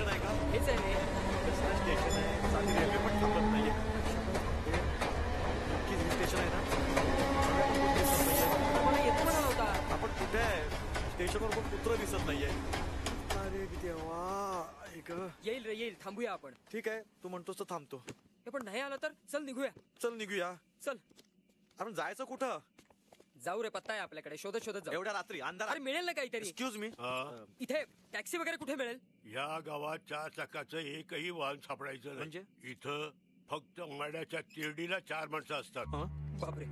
Station आहे का? हेच आहे रे. कसलं स्टेशन आहे? साधी रेल्वे पण थांबत नाहीये. नक्की हे स्टेशन आहे ना? मला येतो म्हणाला होता. आपण कुठे आहे? स्टेशनवर कोण कुत्र दिसत नाहीये. अरे देवा, ऐक. येईल रे येईल, थांबूया आपण. ठीक आहे, तू म्हणतोस तर थांबतो. हे पण नाही आलं तर चल निघूया. चल निघूया. चल. आपण जायचं कुठं? जाऊ रे, पत्ता आहे आपल्याकडे, शोधत शोधत जाऊ. एवढ्या रात्री अंधार. अरे मिळेल ना काहीतरी. Excuse me. इथे टॅक्सी वगैरे कुठे मिळेल? या गावात 4 चाकाचं एकही वाहन सापडायचं नाही. म्हणजे? इथं फक्त माड्याच्या तिरडीला 4 माणसं असतात. बापरे.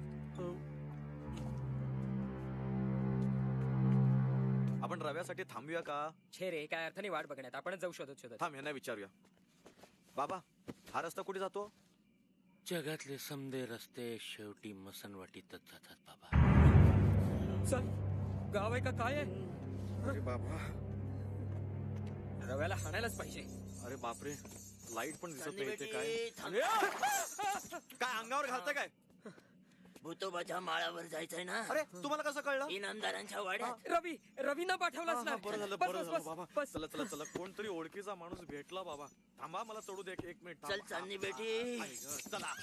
आपण रव्यासाठी थांबूया का? छे रे, काय अर्थ नाही वाट बघण्यात, आपणच जाऊ शोधत शोधत. थांब, यांना विचारूया. बाबा, हा रस्ता कुठे जातो? जगातले समदे रस्ते शेवटी मसनवाटीतच जातात बाबा. चल, गाव आहे का काय आहे? अरे बाबा, रव्याला हाणायलाच पाहिजे. अरे बापरे, लाईट पण दिसत नाही इथे. काय काय अंगावर घालतं काय? भूतोबाच्या माळावर जायचंय ना. अरे तुम्हाला कसं कळलं? इनामदारांच्या वाड्यात. रवीनं पाठवलाच ना. बरं झालं, बस, बरं बस, झालं बस, बाबा. बस. चला चला चला, कोणतरी ओळखीचा माणूस भेटला बाबा. थांबा, मला चढू दे एक मिनिट. चल चांदणी बेटी. चला.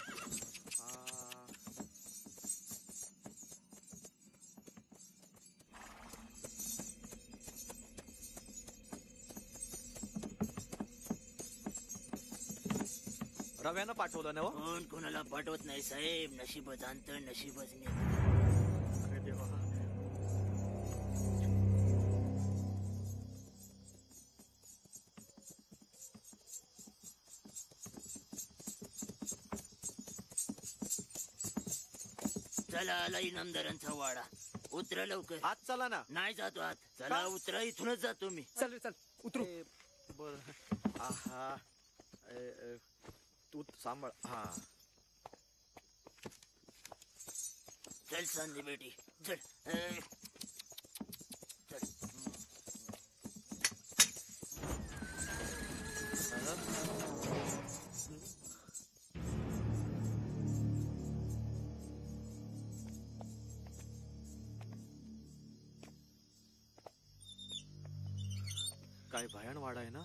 रव्यानं पाठवलं ना? कोण कोणाला पाठवत नाही साहेब. नशीबच आणत, नशीबच नेत. अरे देवा. चला आला इनामदारांचा वाडा. उतरा लवकर. आत चला ना. नाही जातो आत. चला उतरा, इथूनच जातो मी. चल रे चल, उतरू. बर. आहा, तू सांभाळ. हा, चल चांदणी बेटी चल. चल. काय भयान वाडा आहे ना?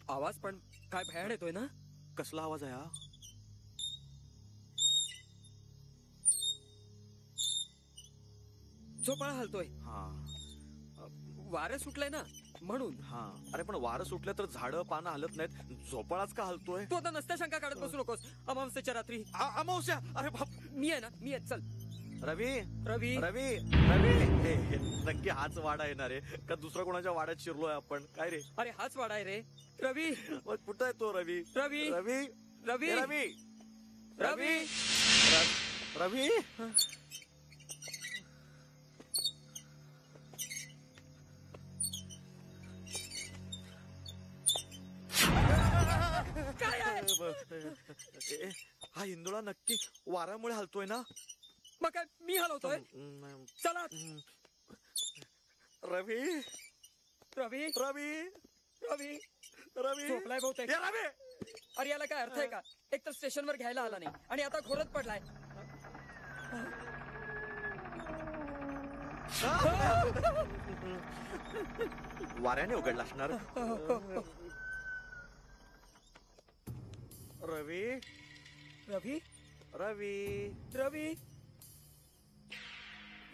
आवाज पण काय भयान येतोय ना? कसला आवाज आहे हा? झोपाळा हलतोय. हा वारं सुटलंय ना म्हणून. हा. अरे पण वारं सुटलं तर झाडं पानं हलत नाहीत, झोपाळाच का हलतोय? तू आता नसत्या शंका काढत बसू नकोस. अमावस्येच्या रात्री. अमावस्या. अरे बाप. मी आहे ना, मी आहे. चल रवी, रवी, रवी, रवी. हे नक्की हाच वाडा येणार आहे का दुसरा कोणाच्या वाड्यात शिरलोय आपण? काय रे? अरे हाच वाडा आहे रे. रवी, मग कुठं आहे तो रवी? रवी, रवी, रवी, रवी, रवी, रवी. काय आहे? हा हिंदोळा नक्की वाऱ्यामुळे हलतोय ना? मग काय मी हलवतोय? चला. रवी, रवी, रवी, रवी. रवी. झोपलाय बहुतेक. रवी. अरे याला काय अर्थ आहे का? एक तर स्टेशनवर घ्यायला आला नाही आणि आता घोरत पडलाय. वाऱ्याने उघडला असणार. रवी, रवी, रवी, रवी,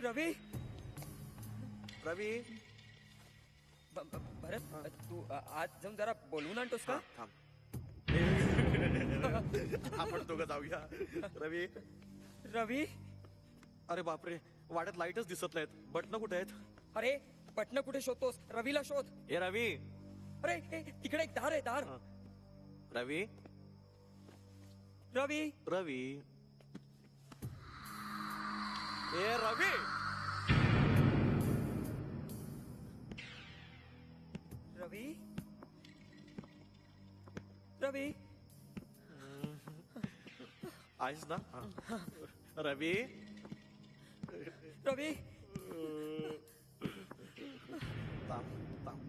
रवी. रवी. भरत, तू आज जाऊन जरा बोलवून आणतोस का? थांब. आपण दोघं जाऊया. रवी. रवी. अरे बापरे, वाड्यात लाईटच दिसत नाहीत. बटणं कुठे आहेत? अरे बटणं कुठे शोधतोस? रवीला शोध. ए रवी. अरे तिकडे एक दार आहे, दार. रवी, रवी, रवी. ए रवी. रवी, रवी. आहेस ना? रवी, रवी. थांब, थांब.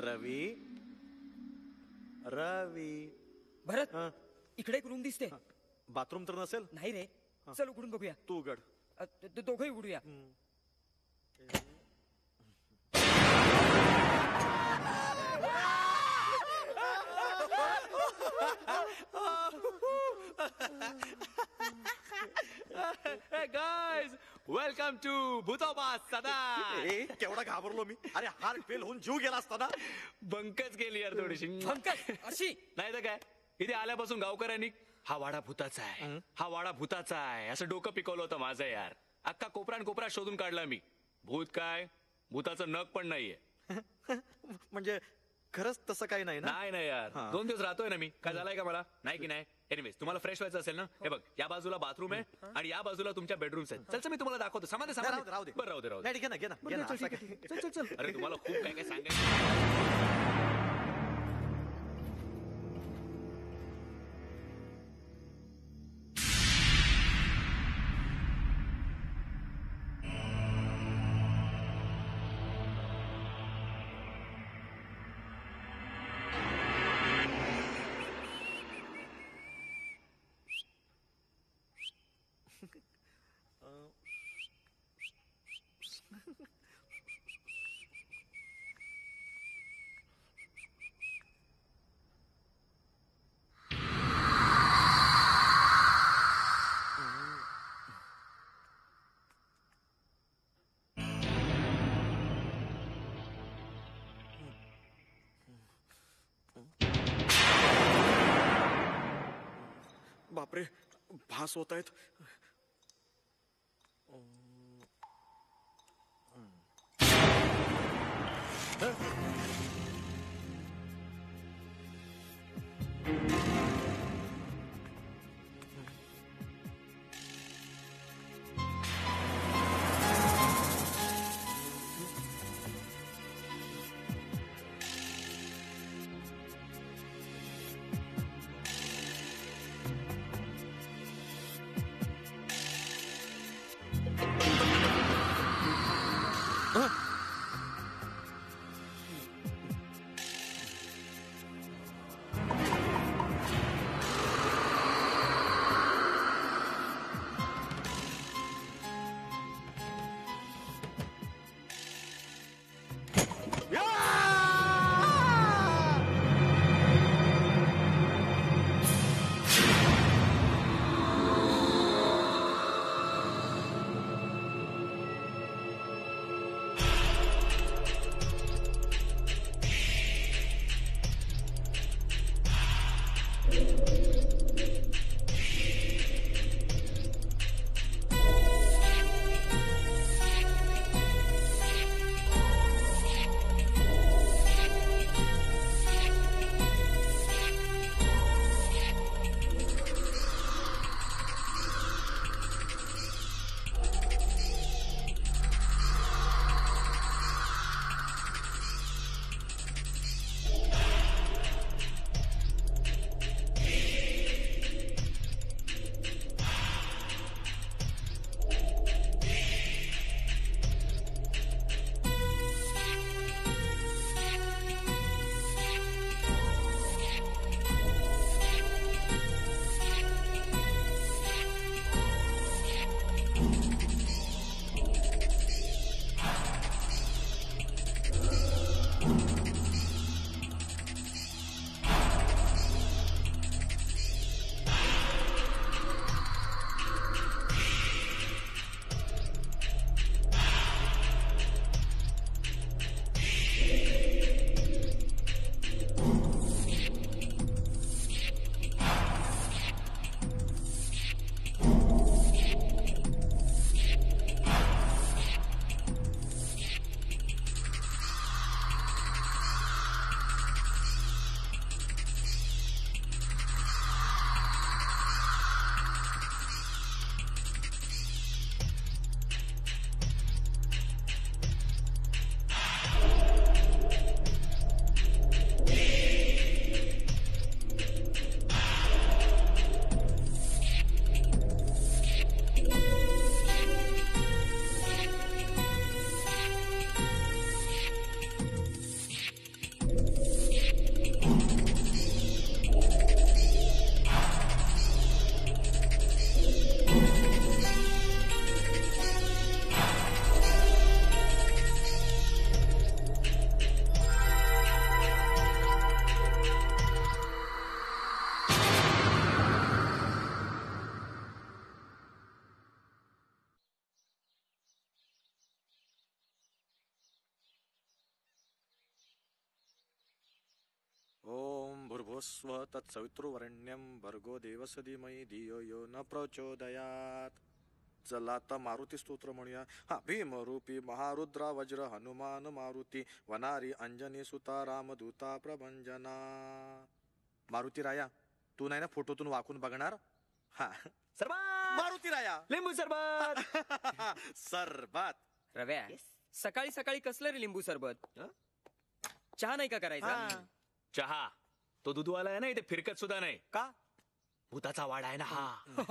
रवी, रवी. भरत, इकडे एक रूम दिसते. बाथरूम तर नसेल? नाही रे. चल उघडून बघूया. तू उघड. दोघंही उघडूया. वेलकम टू भूतोबास सदा. केवढा घाबरलो मी. अरे हार्ट फेल होऊन जीव गेला असता ना. बंकच गेली यार थोडीशी. पंकज अशी नाही तर काय, इथे आल्यापासून गावकऱ्यांनी हा वाडा भूताचा आहे, हा वाडा भूताचा आहे असं डोकं पिकवलं होतं माझं यार. अख्खा कोपरा शोधून काढला मी. भूत काय, भूताचं नख पण नाहीये. म्हणजे खरंच तसं काही नाही ना. नाही यार, 2 दिवस राहतोय ना मी. काय झालंय का मला, नाही की नाही. एनिवेज तुम्हाला फ्रेश व्हायचं असेल ना, हे बघ या बाजूला बाथरूम आहे आणि या बाजूला तुमच्या बेडरूम्स आहेत. चल मी तुम्हाला दाखवतो. समाधी राहू दे, राहू दे. बरं राहू दे राहू दे. नाही, घे ना, घे ना, घे ना. असं काय. चल अरे तुम्हाला खूप काय काय सांगायचं. बापरे, भास होत आहेत. भूर्भुवस्व तत्सवितृवरेण्यं भर्गो देवस्य धीमहि धियो यो न प्रचोदयात. चला आता मारुती स्तोत्र म्हणूया. हा, भीमरूपी महारुद्रा वज्र हनुमान मारुती वनारी अंजनी सुता रामदूता प्रभंजना. मारुती राया, तू नाही ना फोटोतून वाकून बघणार? हा, सरबत मारुती राया. लिंबू सरबत. सरबत. रव्या, सकाळी सकाळी कसलं रे लिंबू सरबत? चहा नाही का करायचा? चहा तो दुधवाला आहे ना, इथे फिरकत सुद्धा नाही. का? भूताचा वाडा आहे ना हा.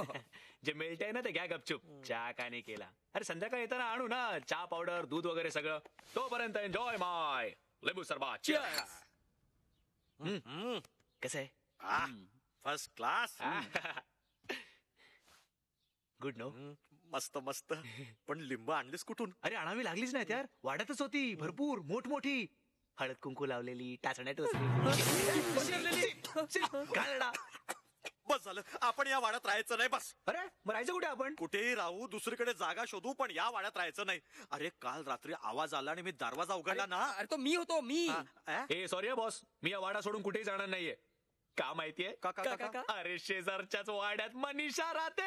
जे मिळतंय ना ते घ्या गपचूप. चहा का नाही केला? अरे संध्याकाळी येताना आणू ना चहा पावडर दूध वगैरे सगळं. तोपर्यंत एन्जॉय माय लिंबू सरबत. Cheers. कसं आहे? First class. Good no. मस्त मस्त. पण लिंब आणलीस कुठून? अरे आणावी लागलीच नाही यार, वाड्यातच होती भरपूर मोठमोठी. हळद कुंकू लावलेली, टाचण्या टोचलेली. घालडा. बस झालं, आपण या वाड्यात राहायचं नाही. बस. अरे मग राहायचं कुठे आपण? कुठेही राहू, दुसरीकडे जागा शोधू, पण या वाड्यात राहायचं नाही. अरे काल रात्री आवाज आला आणि मी दरवाजा उघडला ना. अरे तो मी होतो, मी. ए सॉरी बॉस, मी या वाडा सोडून कुठेही जाणार नाहीये. का माहितीये? का का का का? अरे शेजारच्याच वाड्यात मनीषा राहते.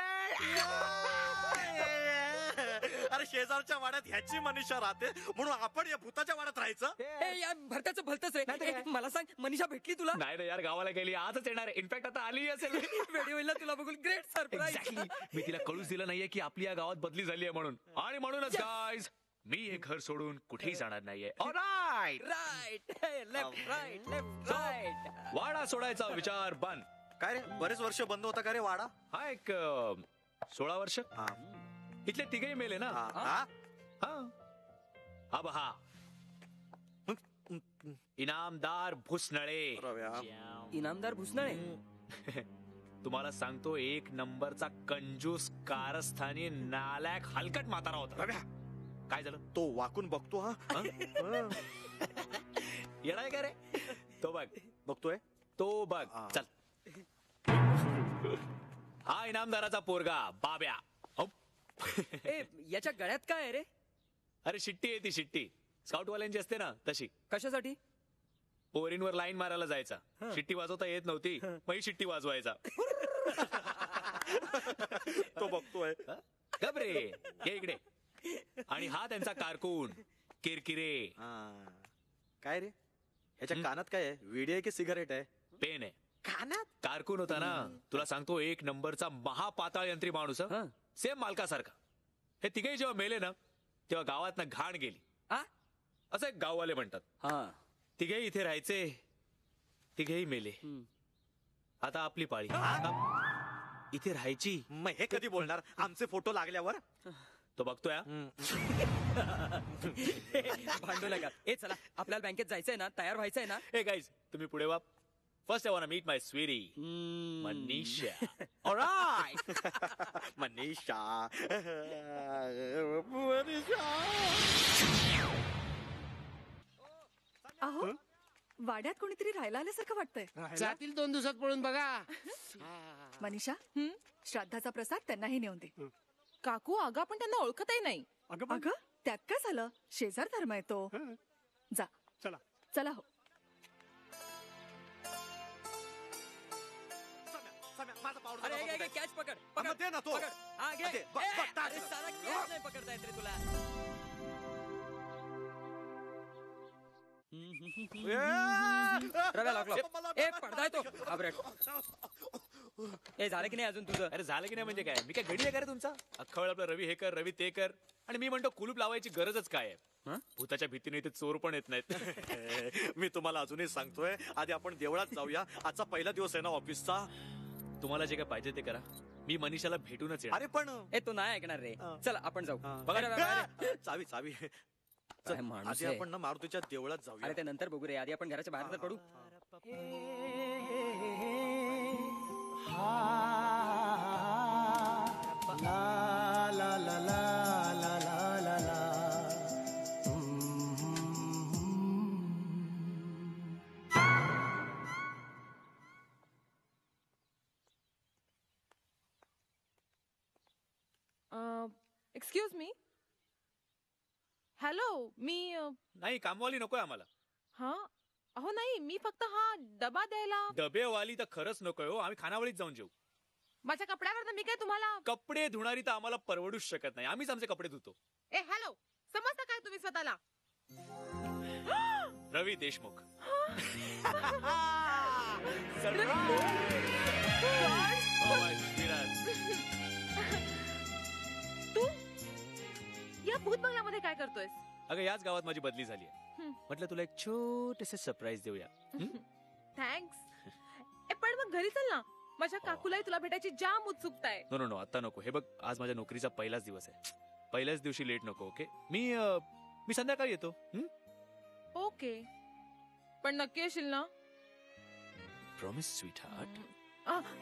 अरे शेजारच्या वाड्यात ह्याची मनीषा राहते म्हणून आपण या भूताच्या वाड्यात राहायचं? ए या भरताचं भलतच रे. ए, मला सांग, मनीषा भेटली तुला? नाही रे यार, गावाला गेली, आजच येणार आहे. इनफॅक्ट आता आली असेल. व्हिडिओ होईल ना तुला बघून. Great surprise. एक्झॅक्टली. मी तिला कळूच दिलं नाहीये की आपली या गावात बदली झाली आहे म्हणून. आणि म्हणूनच गाईज, मी हे घर सोडून कुठेही जाणार नाहीये. Alright. Right left right left right. वाडा सोडायचा विचार बंद. काय रे, बरेच वर्ष बंद होता का रे वाडा? हा एक 16 वर्ष. हा. इथले तिघही मेले ना. हा? हा. अब हा इनामदार भुसनळे. रव्या. इनामदार भुसनळे. तुम्हाला सांगतो, एक नंबरचा कंजूस कारस्थानी नालायक हलकट म्हातारा होता. रव्या, काय झालं? तो वाकून बघतो. हा येणार का रे? तो बघ. बघतोय तो बघ. हा. चल. हा इनामदाराचा पोरगा बाब्या. औ. ए याच्या गळ्यात काय आहे रे? अरे शिट्टी आहे ती, शिट्टी. स्काउट वाल्यांची असते ना तशी. कशासाठी? पोरींवर लाईन मारायला जायचा. शिट्टी वाजवता येत नव्हती, मग ही शिट्टी वाजवायचा. तो बघतोय. गबरे ये इकडे. आणि हा त्यांचा कारकून किरकिरे. हा. काय रे, ह्याच्या कानात काय आहे? विडी आहे की सिगारेट आहे? पेन आहे. कानात? कारकून होता ना, तुला सांगतो, एक नंबरचा महापाताळ यंत्री माणूस. हं. सेम मालकासारखा. हे तिघेही जेव्हा मेले ना, तेव्हा गावात ना घाण गेली. आ? असं एक गाववाले म्हणतात. हा. तिघेही इथे राहायचे, तिघेही मेले. आता आपली पाळी. इथे राहायची. मग हे कधी बोलणार? आमचे फोटो लागल्यावर? तो बघतोय हा? भांडू नका. ए चला, आपल्याला बँकेत जायचंय ना, तयार व्हायचंय ना. हे गाईज, तुम्ही पुढे वा. First I want meet my sweetie Manisha. Alright. Manisha. अहो वाड्यात कोणीतरी राहायला आल्यासारखं वाटतंय. जातील 2 दिवसात पळून बघा. मनीषा, श्राद्धाचा प्रसाद त्यांनाही नेऊन दे. काकू, अगं आपण त्यांना ओळखतही नाही. अगं त्यात काय झालं? शेजार धर्म आहे तो. जा चला. चला. हो अरे कॅच पकड पकड दे ना तो. पकड. हा घे. दे, बघ, बघ, टाक. अरे साला कॅच नाही पकडता येत रे तुला. रव्या लागलो. ए पडदाय तो. अबरेट. ए झालं की नाही अजून तुझं? अरे झालं की नाही म्हणजे काय? मी काय घडी आहे का रे तुमचा? अख्खा वेळ आपलं रवी हे कर, रवी ते कर. आणि मी म्हणतो कुलूप लावायची गरजच काय आहे? भूताच्या भीतीने इथे चोर पण येत नाहीत. मी तुम्हाला अजूनही सांगतोय, आधी आपण देवळात जाऊया. आजचा पहिला दिवस आहे ना ऑफिसचा. तुम्हाला जे काय पाहिजे ते करा. मी मनीषाला भेटूनच येणार. अरे पण ए तो नाही ऐकणार रे. चल आपण जाऊ. बघा अरे, अरे, अरे. चावी चावी. काय माणूस आधी आहे. आपण ना मारुतीच्या देवळात जाऊया. अरे ते नंतर बघू रे. आधी आपण घराच्या बाहेर तर पडू. Excuse me. हॅलो, मी नाही, कामवाली नकोय आम्हाला. हा अहो नाही, मी फक्त हा डबा द्यायला. डबेवाली तर खरंच नको हो, आम्ही खानावळीत जाऊन जेऊ. माझ्या कपड्यावर मी काय तुम्हाला. कपडे धुणारी तर आम्हाला परवडूच शकत नाही, आम्हीच आमचे कपडे धुतो. ए हॅलो, समजता काय तुम्ही स्वतःला? रवी देशमुख. तू या भूत बंगल्यामध्ये काय करतोयस? अगं याच गावात माझी बदली झाली आहे. म्हटलं तुला एक छोटेसे सरप्राईज देऊया. थँक्स. ए पण मग घरी चल ना, माझ्या काकूलाही तुला भेटायची जाम उत्सुकता आहे. नो नो नो, आता नको. हे बघ, आज माझ्या नोकरीचा पहिलाच दिवस आहे. पहिल्याच दिवशी लेट नको. ओके, मी संध्याकाळी येतो. ओके, पण नक्की येशील ना? Promise sweet heart.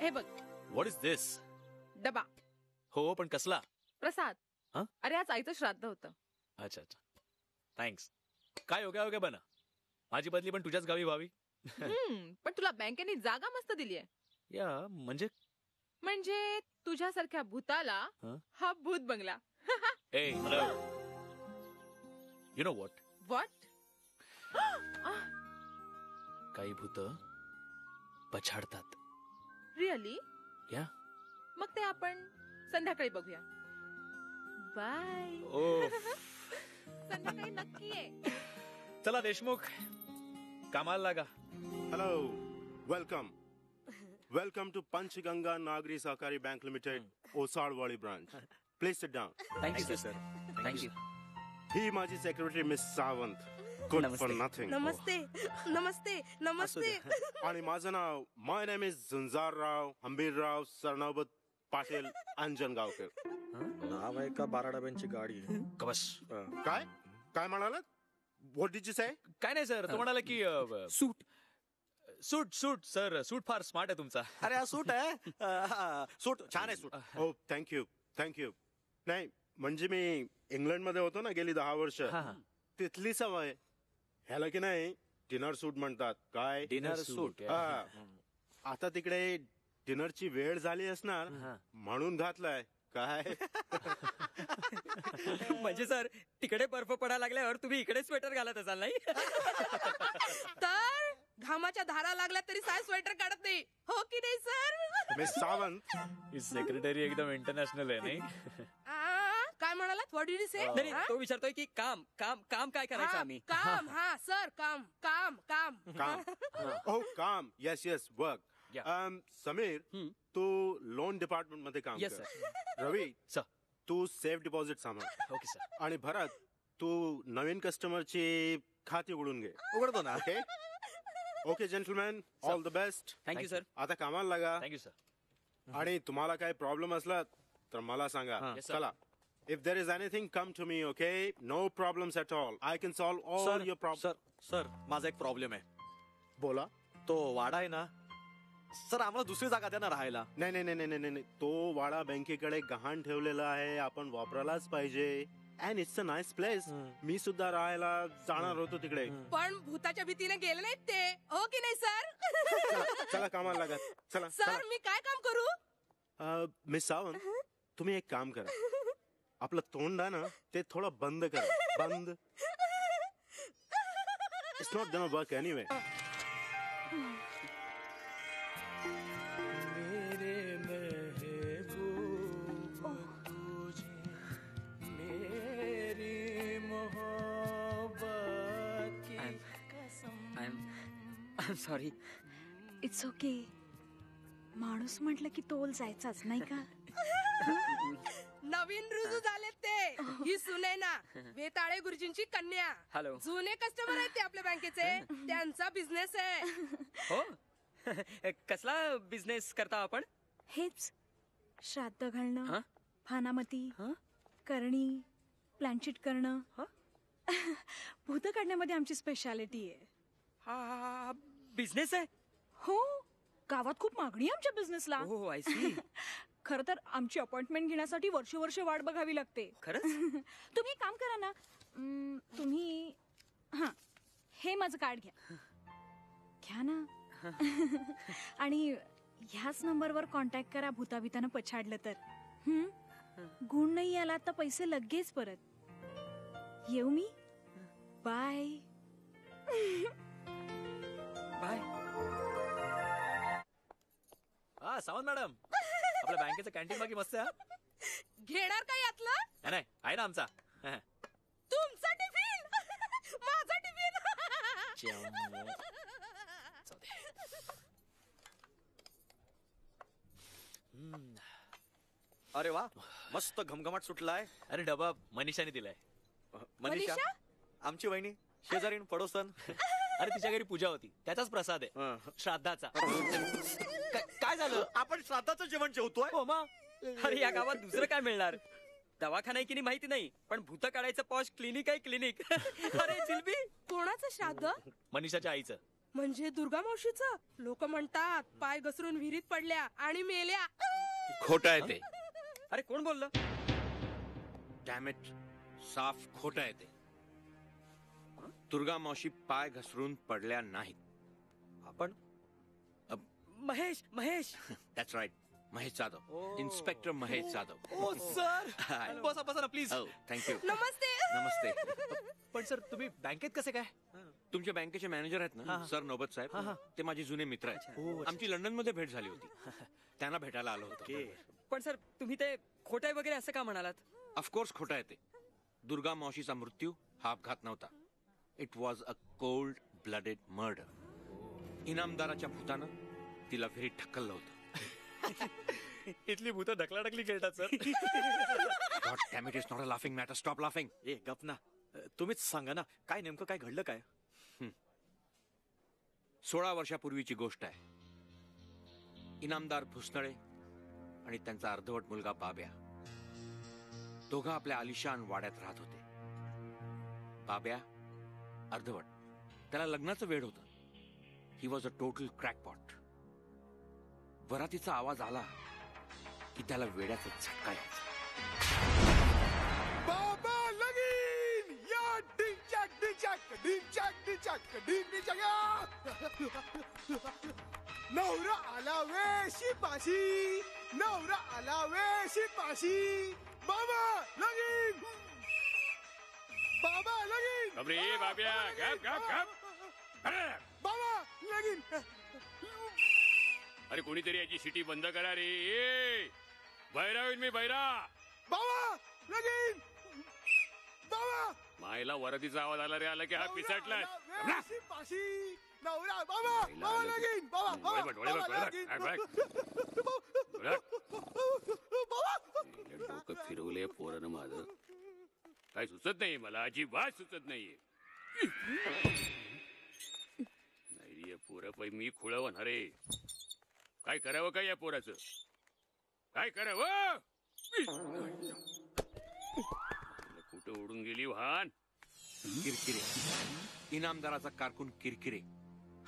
हे बघ, व्हॉट इज दिस? डबा. हो, पण कसला? प्रसाद. हा? अरे आज आईचं श्राद्ध होतं. अच्छा अच्छा, थँक्स. काय योग्या बना, माझी बदली पण तुझ्याच गावी व्हावी. पण तुला बँकेने जागा मस्त दिली आहे. या म्हणजे तुझ्यासारख्या भूताला हा भूत बंगला. ए hello, you know what? What? काही भूत पछाडतात. रिअली? या. मग ते आपण संध्याकाळी बघूया. बाय. ओ संध्याकाळी नक्की आहे. चला देशमुख, कामाला लागा. Hello, welcome to Panchganga Nagri Sahkari Bank Limited, Osarwali branch. Please sit down. Thank you sir. Thank you. ही माझी secretary miss Sawant. Good for nothing. नमस्ते नमस्ते नमस्ते. आणि माझं नाव, my name is Jhunjharrao Hambirrao Sarnaubat Patil Anjangaonkar. नाव आहे का 12 डब्यांची गाडी? कबस. काय काय म्हणालात? What did you say? काय नाही सर, तो म्हणाला की सूट सूट सूट सर, सूट फार स्मार्ट आहे तुमचा. अरे हा सूट आहे. सूट छान आहे सूट. हो, थँक्यू. नाही म्हणजे मी इंग्लंड मध्ये होतो ना गेली 10 वर्ष, तिथली सवय. ह्याला की नाही डिनर सूट म्हणतात. काय डिनर सूट? आता तिकडे डिनरची वेळ झाली असणार म्हणून घातलाय. काय म्हणजे सर, तिकडे बर्फ पडायला लागल्यावर तुम्ही इकडे स्वेटर घालत असाल नाही? तर घामाच्या धारा लागल्या तरी साय स्वेटर काढत नाही, हो की नाही सर? मिस सावंत, ही सेक्रेटरी एकदम इंटरनॅशनल आहे नाही? काय म्हणालात? व्हॉट डिड यू से? नाही, तो विचारतोय की काम काम काम काय करायचं आम्ही? काम. हा सर, काम काम काम काम. ओ काम. Yes work. समीर, तू लोन डिपार्टमेंट मध्ये काम Yes, कर. रवी सर. तू सेफ डिपॉझिट सांभाळ. Okay sir. आणि भरत, तू नवीन कस्टमरची खाती उघडून घे. उघडतो ना. Okay gentleman, all the best. Thank you sir. आता कामाला लागा. Thank you sir. आणि तुम्हाला काही प्रॉब्लेम असला तर मला सांगा. Yes, sir. चला. If there is anything, come to me, okay? No problems at all. I can solve all your problems. Sir माझा एक प्रॉब्लेम आहे. बोला. तो वाडा आहे ना सर, आम्हाला दुसरी जागा द्या ना राहायला. नाही. तो वाडा बँकेकडे गहाण ठेवलेला आहे, आपण वापरायलाच पाहिजे. And it's a nice place. मी सुद्धा राहायला जाणार होतो तिकडे. पण भूताच्या भीतीने गेले नाहीत ते, हो की नाही सर? चला कामाला लागा. चला. सर, मी काय काम करू? मिस सावंत, तुम्ही एक काम करा. आपलं तोंड आहे ना ते थोडं बंद करा. बंद. It's not gonna work anyway. I'm sorry. It's okay. माणूस म्हटलं की तोल जायचाच नाही का? नवीन रुजू झालेत ते. ही सुनैना, वेताळे गुरुजींची कन्या. हॅलो. जुने कस्टमर आहेत ते आपल्या बँकेचे. त्यांचा बिझनेस आहे. हो. कसला बिझनेस करता आपण? हेच श्राद्ध घालणं, फानामती, करणी, प्लॅनशीट करणं. भूत काढण्यामध्ये आमची स्पेशालिटी आहे. हा बिझनेस आहे? हो, गावात खूप मागणी आहे आमच्या बिझनेसला. हो, आय सी. खरं तर आमची अपॉइंटमेंट घेण्यासाठी वर्ष वाट बघावी लागते. खरंच? तुम्ही काम करा ना, तुम्ही हे माझं कार्ड घ्या ना. आणि ह्याच नंबरवर कॉन्टॅक्ट करा भूताभितानं पछाडलं तर. गुण नाही आला तर पैसे लगेच परत. येऊ मी. बाय. सावंत मॅडम आपल्या बँकेचं कॅन्टीन बाकी मस्त आहे हा. घेणार का यातलं नाही, नाही आहे ना आमचा तुमचा टिफिन माझा टिफिन अरे वा मस्त घमघमाट सुटलाय. अरे डबा मनीषाने दिलाय. मनीषा आमची वहिनी शेजारीन पडोसन. अरे तिच्या घरी पूजा होती त्याचाच प्रसाद आहे श्राद्धाचा. काय झालं? आपण श्राद्धाचं जेवण जेवतोय. हो मग. अरे या गावात दुसरं काय मिळणार? दवाखाना आहे की नाही माहिती नाही पण भूत काढायचं पॉश क्लिनिक आहे क्लिनिक. अरे जिलबी कोणाचं श्राद्ध? मनीषाच्या आईचं. म्हणजे दुर्गा मावशीचं. लोक म्हणतात पाय घसरून विहिरीत पडल्या आणि मेल्या. खोट आहे ते. अरे कोण बोललं? डॅमेट साफ खोट आहे ते. दुर्गा मावशी पाय घसरून पडल्या नाहीत. आपण Mahesh Mahesh that's right. Mahesh Jadhav. Inspector Mahesh Jadhav. ओ सर बसा बसा ना प्लीज. हो थँक्यू. नमस्ते. नमस्ते. पण सर तुम्ही बँकेत कसे काय? तुमच्या बँकेचे मॅनेजर आहेत ना सर नौबत साहेब ते माझे जुने मित्र आहेत. आमची लंडन मध्ये भेट झाली होती. त्यांना भेटायला आलो होतो. पण सर तुम्ही ते खोटाय वगैरे असं का म्हणालात? ऑफकोर्स खोटं आहे ते. दुर्गा मावशीचा मृत्यू हा अपघात नव्हता. It was a cold blooded murder. इनामदाराच्या भूतानं तिला विहिरीत ढकललं होतं. इथली भूत ढकलाढकली खेळतात sir. God damn it, it's not a laughing matter. Stop laughing. ए गप ना. तुम्हीच सांगा ना काय नेमकं काय घडलं काय? 16 वर्षापूर्वीची गोष्ट आहे. इनामदार भुसनळे आणि त्यांचा अर्धवट मुलगा बाब्या दोघं आपल्या आलिशान वाड्यात राहत होते. बाब्या अर्धवट. त्याला लग्नाचं वेड होतं. He was a total क्रॅकपॉट. वरातीचा आवाज आला की त्याला वेड्याचा झटका यायचा. बाबा लगीन या डिचक डिचक डिचक डिचक डिचक नवरा आला वे शिपाशी. नवरा आला वे शिपाशी. बाबा लगीन. बाबा लगीन. अरे बाब्या गप गप गप. बाबा लगीन. अरे कोणीतरी याची शिटी बंद करा रे. बैरा होईल मी बैरा. बाबा लगीन. बाबा मायला वरदीचा आवाज आला रे. आला की हा पिसाटला. शिपाशी. नवरा बाबा बाबा लगीन. बाबा बाबा डोकं फिरवले पोरानं माझं. काय सुचत नाही मला. अजिबात सुचत नाहीये. नाही पोरं पै मी खुळवण. अरे काय करावं काय या पोराचं? काय करावं? कुठं उडून गेली वाहन? किरकिरे. इनामदाराचा कारकून किरकिरे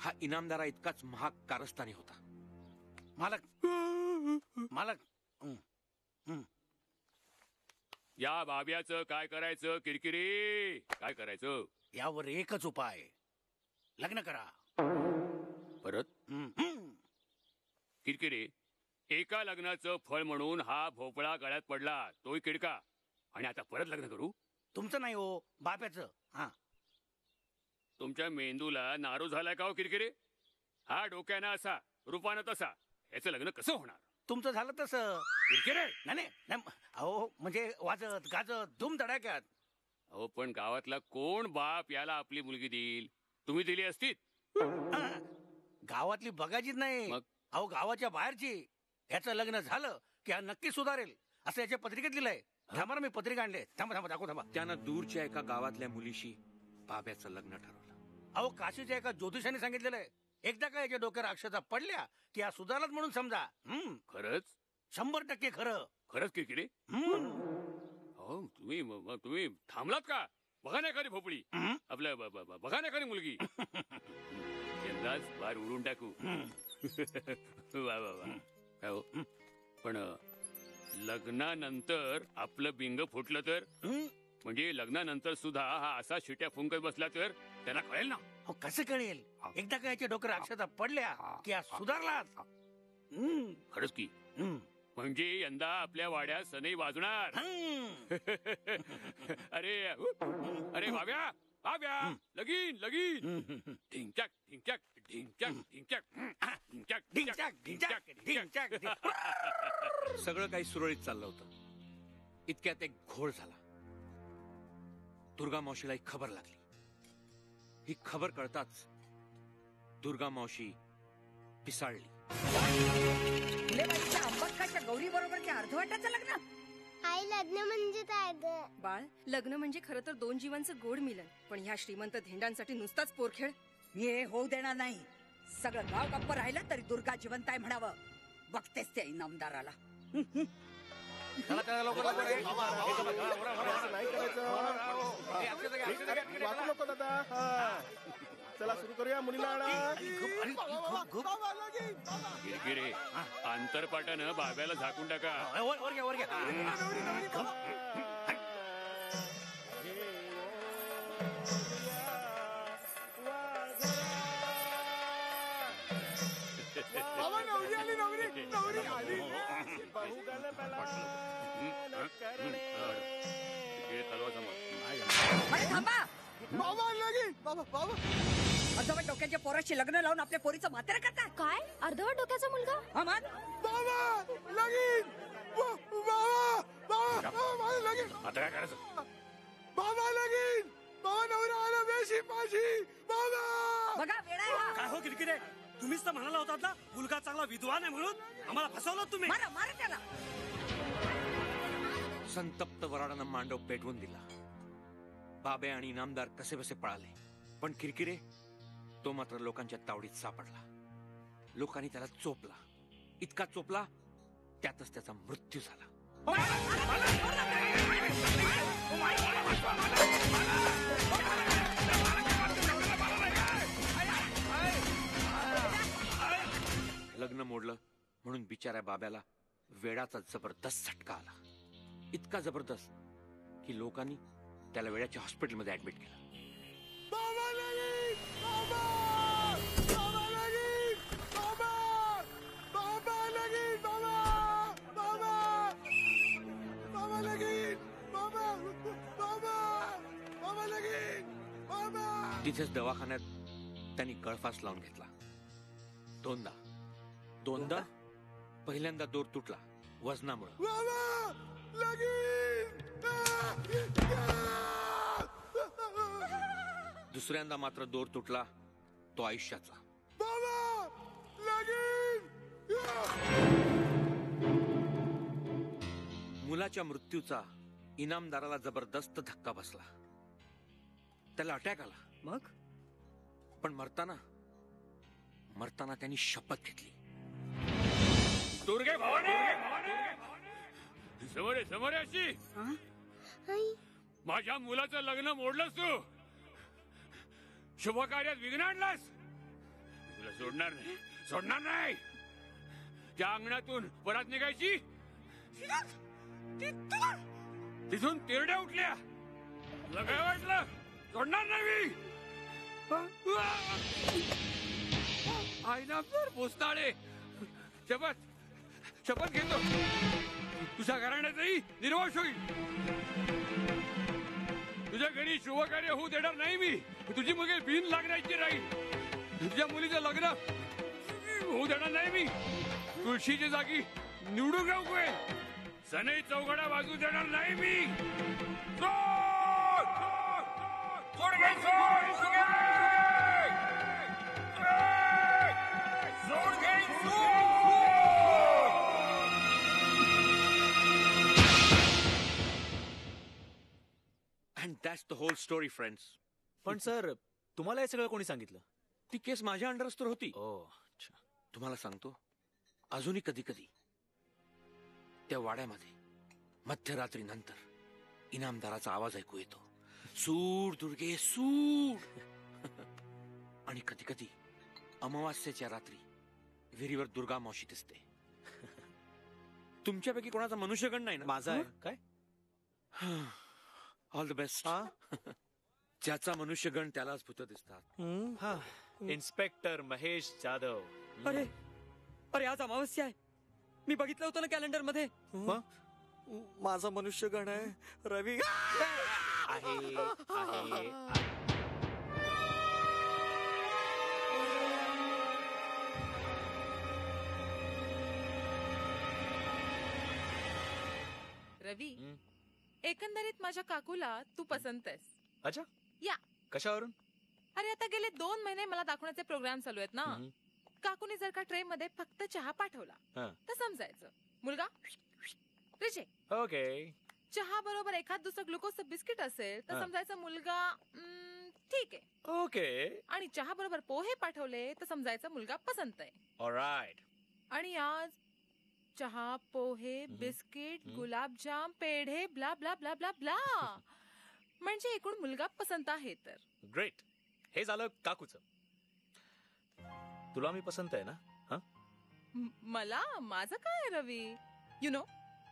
हा इनामदारा इतकाच महाग कारस्थानी होता. मालक मालक या बाब्याचं काय करायचं? किरकिरे काय करायचं? यावर एकच उपाय. लग्न करा. परत किरकिरे एका लग्नाचं फळ म्हणून हा भोपळा गळ्यात पडला. तोही किडका. आणि आता परत लग्न करू? तुमचं नाही हो बाप्याचं. हा तुमच्या मेंदूला नारू झालाय का हो किरकिरे? हा डोक्यानं असा रूपानं तसा. याचं लग्न कसं होणार? तुमचं झालं तसं किरकिरे. नाही नाही. अहो म्हणजे वाजत गाजत धूम धडाक्यात. अहो पण गावातला कोण बाप याला आपली मुलगी देईल? तुम्ही दिली असती? गावातली बघायचीच नाही. मग? अहो गावाच्या बाहेरची. याचं लग्न झालं की हा नक्की सुधारेल असं याच्या पत्रिकेत लिहिलंय. थांबा मी पत्रिका आणले. थांबा थांबा दाखव थांबा. त्यानं दूरच्या एका गावातल्या मुलीशी बाब्याचं लग्न ठरवलं. अहो काशीच्या एका ज्योतिषाने सांगितलेलं आहे एकदा का याच्या डोक्यावर अक्षता पडल्या की हा सुधारलाच म्हणून समजा. खरंच? 100% खरं. खरंच किरकिरे? हो तुम्ही थांबलात का? बघा नाही एखादी भोपळी. आपल्या बघा नाही एखादी मुलगी. यंदाच बाहेर उडून टाकू. वा वा वा. हो पण लग्नानंतर आपलं बिंग फुटलं तर? म्हणजे लग्नानंतर सुद्धा हा असा शिट्या फुंकत बसला तर त्यांना कळेल ना? अहो कसं कळेल? एकदा का याच्या डोक्यावर अक्षता पडल्या की हा सुधारलाच. खरंच की? म्हणजे यंदा आपल्या वाड्यात सनई वाजणार. अरे अरे भाव्या भाव्या लगीन लगीन. ढिंचक ढिंचक ढिंचक ढिंचक ढिंचक ढिंचक ढिंचक ढिंच्याक, सगळं काही सुरळीत चाललं होतं. इतक्यात एक घोळ झाला. दुर्गा मावशीला एक खबर लागली. ही खबर कळताच दुर्गा मावशी पिसाळली. फुलेबाईच्या अंबक्काच्या गौरी बरोबरच्या अर्धवाटाचं लग्न. आई, लग्न म्हणजे काय ग? बाळ, लग्न म्हणजे खरं तर दोन जीवांचं गोड मिलन, पण ह्या श्रीमंत धेंडांसाठी नुसताच पोरखेळ. मी हे होऊ देणार नाही. सगळं गाव गप्प राहिलं तरी दुर्गा जिवंत आहे म्हणावं. बघतेस त्या इनामदाराला. चला, चला, लवकर, लवकर. हे बघा, असं नाही करायचं. वाचू नको दादा. हा. चला सुरू करूया. मुलीला आणा. गिरगिरे आंतरपाटानं बाब्याला झाकून टाका. वर घ्या, वर घ्या. अर्धवट डोक्याच्या पोराशी लग्न लावून आपल्या पोरीचं म्हातारं करता. काय अर्धवट डोक्याचा मुलगा? हा मग आता काय करायचं? बघा वेळ आहे हा. काय हो किरकिरे, तुम्हीच तर म्हणाला होतात ना मुलगा चांगला विद्वान आहे म्हणून. आम्हाला फसवलं तुम्ही. मारा मारा त्याला. संतप्त वराडानं मांडव पेटवून दिला. बाबे आणि इनामदार कसे बसे पळाले, पण किरकिरे तो मात्र लोकांच्या तावडीत सापडला. लोकांनी त्याला चोपला. इतका चोपला त्यातच त्याचा मृत्यू झाला. लग्न मोडलं म्हणून बिचाऱ्या बाब्याला वेडाचा जबरदस्त झटका आला. इतका जबरदस्त की लोकांनी त्याला वेड्याच्या हॉस्पिटलमध्ये ऍडमिट केलं. तिथेच दवाखान्यात त्यांनी गळफास लावून घेतला. दोनदा. पहिल्यांदा दोर तुटला वजनामुळे. दुसऱ्यांदा मात्र दोर तुटला तो आयुष्याचा. मुलाच्या मृत्यूचा इनामदाराला जबरदस्त धक्का बसला. त्याला अटॅक आला. मग पण मरताना त्यांनी शपथ घेतली. दुर्गे भवानी, समोर अशी माझ्या मुलाचं लग्न मोडलंस तू. शुभ कार्यात विघ्न आणलास. तुला सोडणार नाही. त्या अंगणातून परत निघायची. तिथून तिरड्या उठल्या. तुला काय वाटलं? सोडणार नाही मी. आईनामदार भोसनाळे, शपथ घेतो तुझ्या घराण्यातही निर्वास होईल. तुझ्या घरी शुभ कार्य होऊ देणार नाही मी. तुझी मुलगी बिन लागण्याची राहील. तुझ्या मुलीचं लग्न होऊ देणार नाही मी. तुळशीच्या जागी निवडून नकोय. सनई चौघडा वाजू देणार नाही मी. And that's the whole story, friends. पण सर, तुम्हाला हे सगळं कोणी सांगितलं? ती केस माझ्या अंडरस्तर होती. अच्छा. तुम्हाला सांगतो, अजूनही कधी कधी त्या वाड्यामध्ये मध्यरात्री नंतर इनामदाराचा आवाज ऐकू येतो. सूड दुर्गे सूड. आणि कधी कधी अमावास्येच्या रात्री विहिरीवर दुर्गा मावशी दिसते. तुमच्यापैकी कोणाचा मनुष्यगण नाही ना? माझा आहे. काय? All the best. ज्याचा मनुष्यगण त्यालाच भूत दिसतात. इन्स्पेक्टर महेश जाधव. अरे आज अमावस्या आहे. मी बघितलं होतं ना कॅलेंडर मध्ये. माझा मनुष्यगण आहे रवी. आहे. रवी एकंदरीत माझ्या काकूला तू पसंत आहेस. अच्छा या कशावरून? अरे आता गेले 2 महिने मला दाखवण्याचे प्रोग्राम चालू आहेत ना. काकूने जर का ट्रे मध्ये फक्त चहा पाठवला तर समजायचं मुलगा रिजेक्ट. ओके. चहा बरोबर एखाद दुसरं ग्लुकोजचं बिस्किट असेल तर समजायचं मुलगा ठीक आहे. ओके. आणि चहा बरोबर पोहे पाठवले तर समजायचं मुलगा पसंत आहे. ऑलराइट. आणि आज चहा पोहे बिस्किट गुलाबजाम पेढे blah blah blah blah blah म्हणजे एकूण मुलगा पसंत आहे. तर ग्रेट. हे झालं काकूचं. तुला मी पसंत आहे ना? मला माझं काय रवी यु नो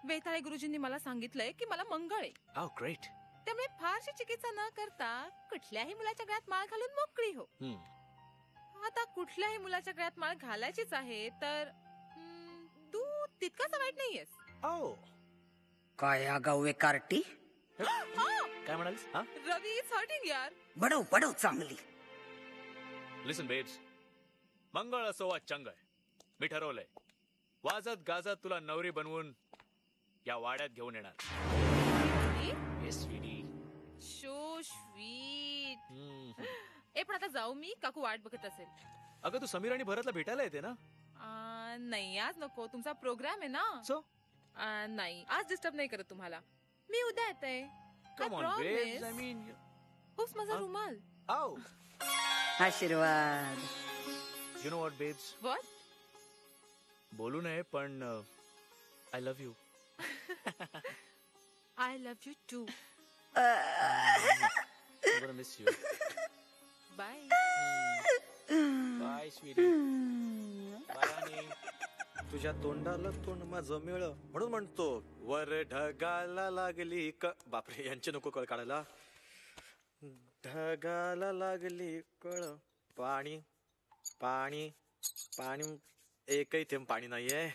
वेताळे गुरुजींनी मला सांगितलंय की मला मंगळ आहे. Oh great. त्यामुळे फारशी चिकित्सा न करता कुठल्याही मुलाच्या गळ्यात माळ घालून मोकळी हो. आता कुठल्याही मुलाच्या गळ्यात माळ घालायचीच आहे तर तू तितकासा वाईट नाहीयेस. काय आगाऊ कार्टी. काय म्हणालीस? रवी इज हर्टिंग यार. बडव बडव चांगली. लिसन बेब्स, मंगळ असो वा चंगळ, मी ठरवलंय वाजत गाजत तुला नवरी बनवून या वाड्यात घेऊन येणार. So sweet. पण आता जाऊ मी, काकू वाट बघत असेल. अगं तू समीर आणि भरतला भेटायला येते ना? नाही आज नको, तुमचा प्रोग्राम आहे ना. सो नाही आज डिस्टर्ब नाही करत तुम्हाला. मी उद्या येते. Come on babes, I mean होस माझा रुमाल. आशीर्वाद. You know what babes, what बोलू नये पण I love you. I love you too. I'm gonna miss you. Bye. Bye, sweetie. Bye, honey. तुझ्या तोंडाला तोंड माझं मिळ म्हणून म्हणतो वर ढगाला लागली बापरे यांचे नको कळ काढायला. ढगाला लागली कळ पाणी पाणी पाणी एकही थेंब पाणी नाहीये.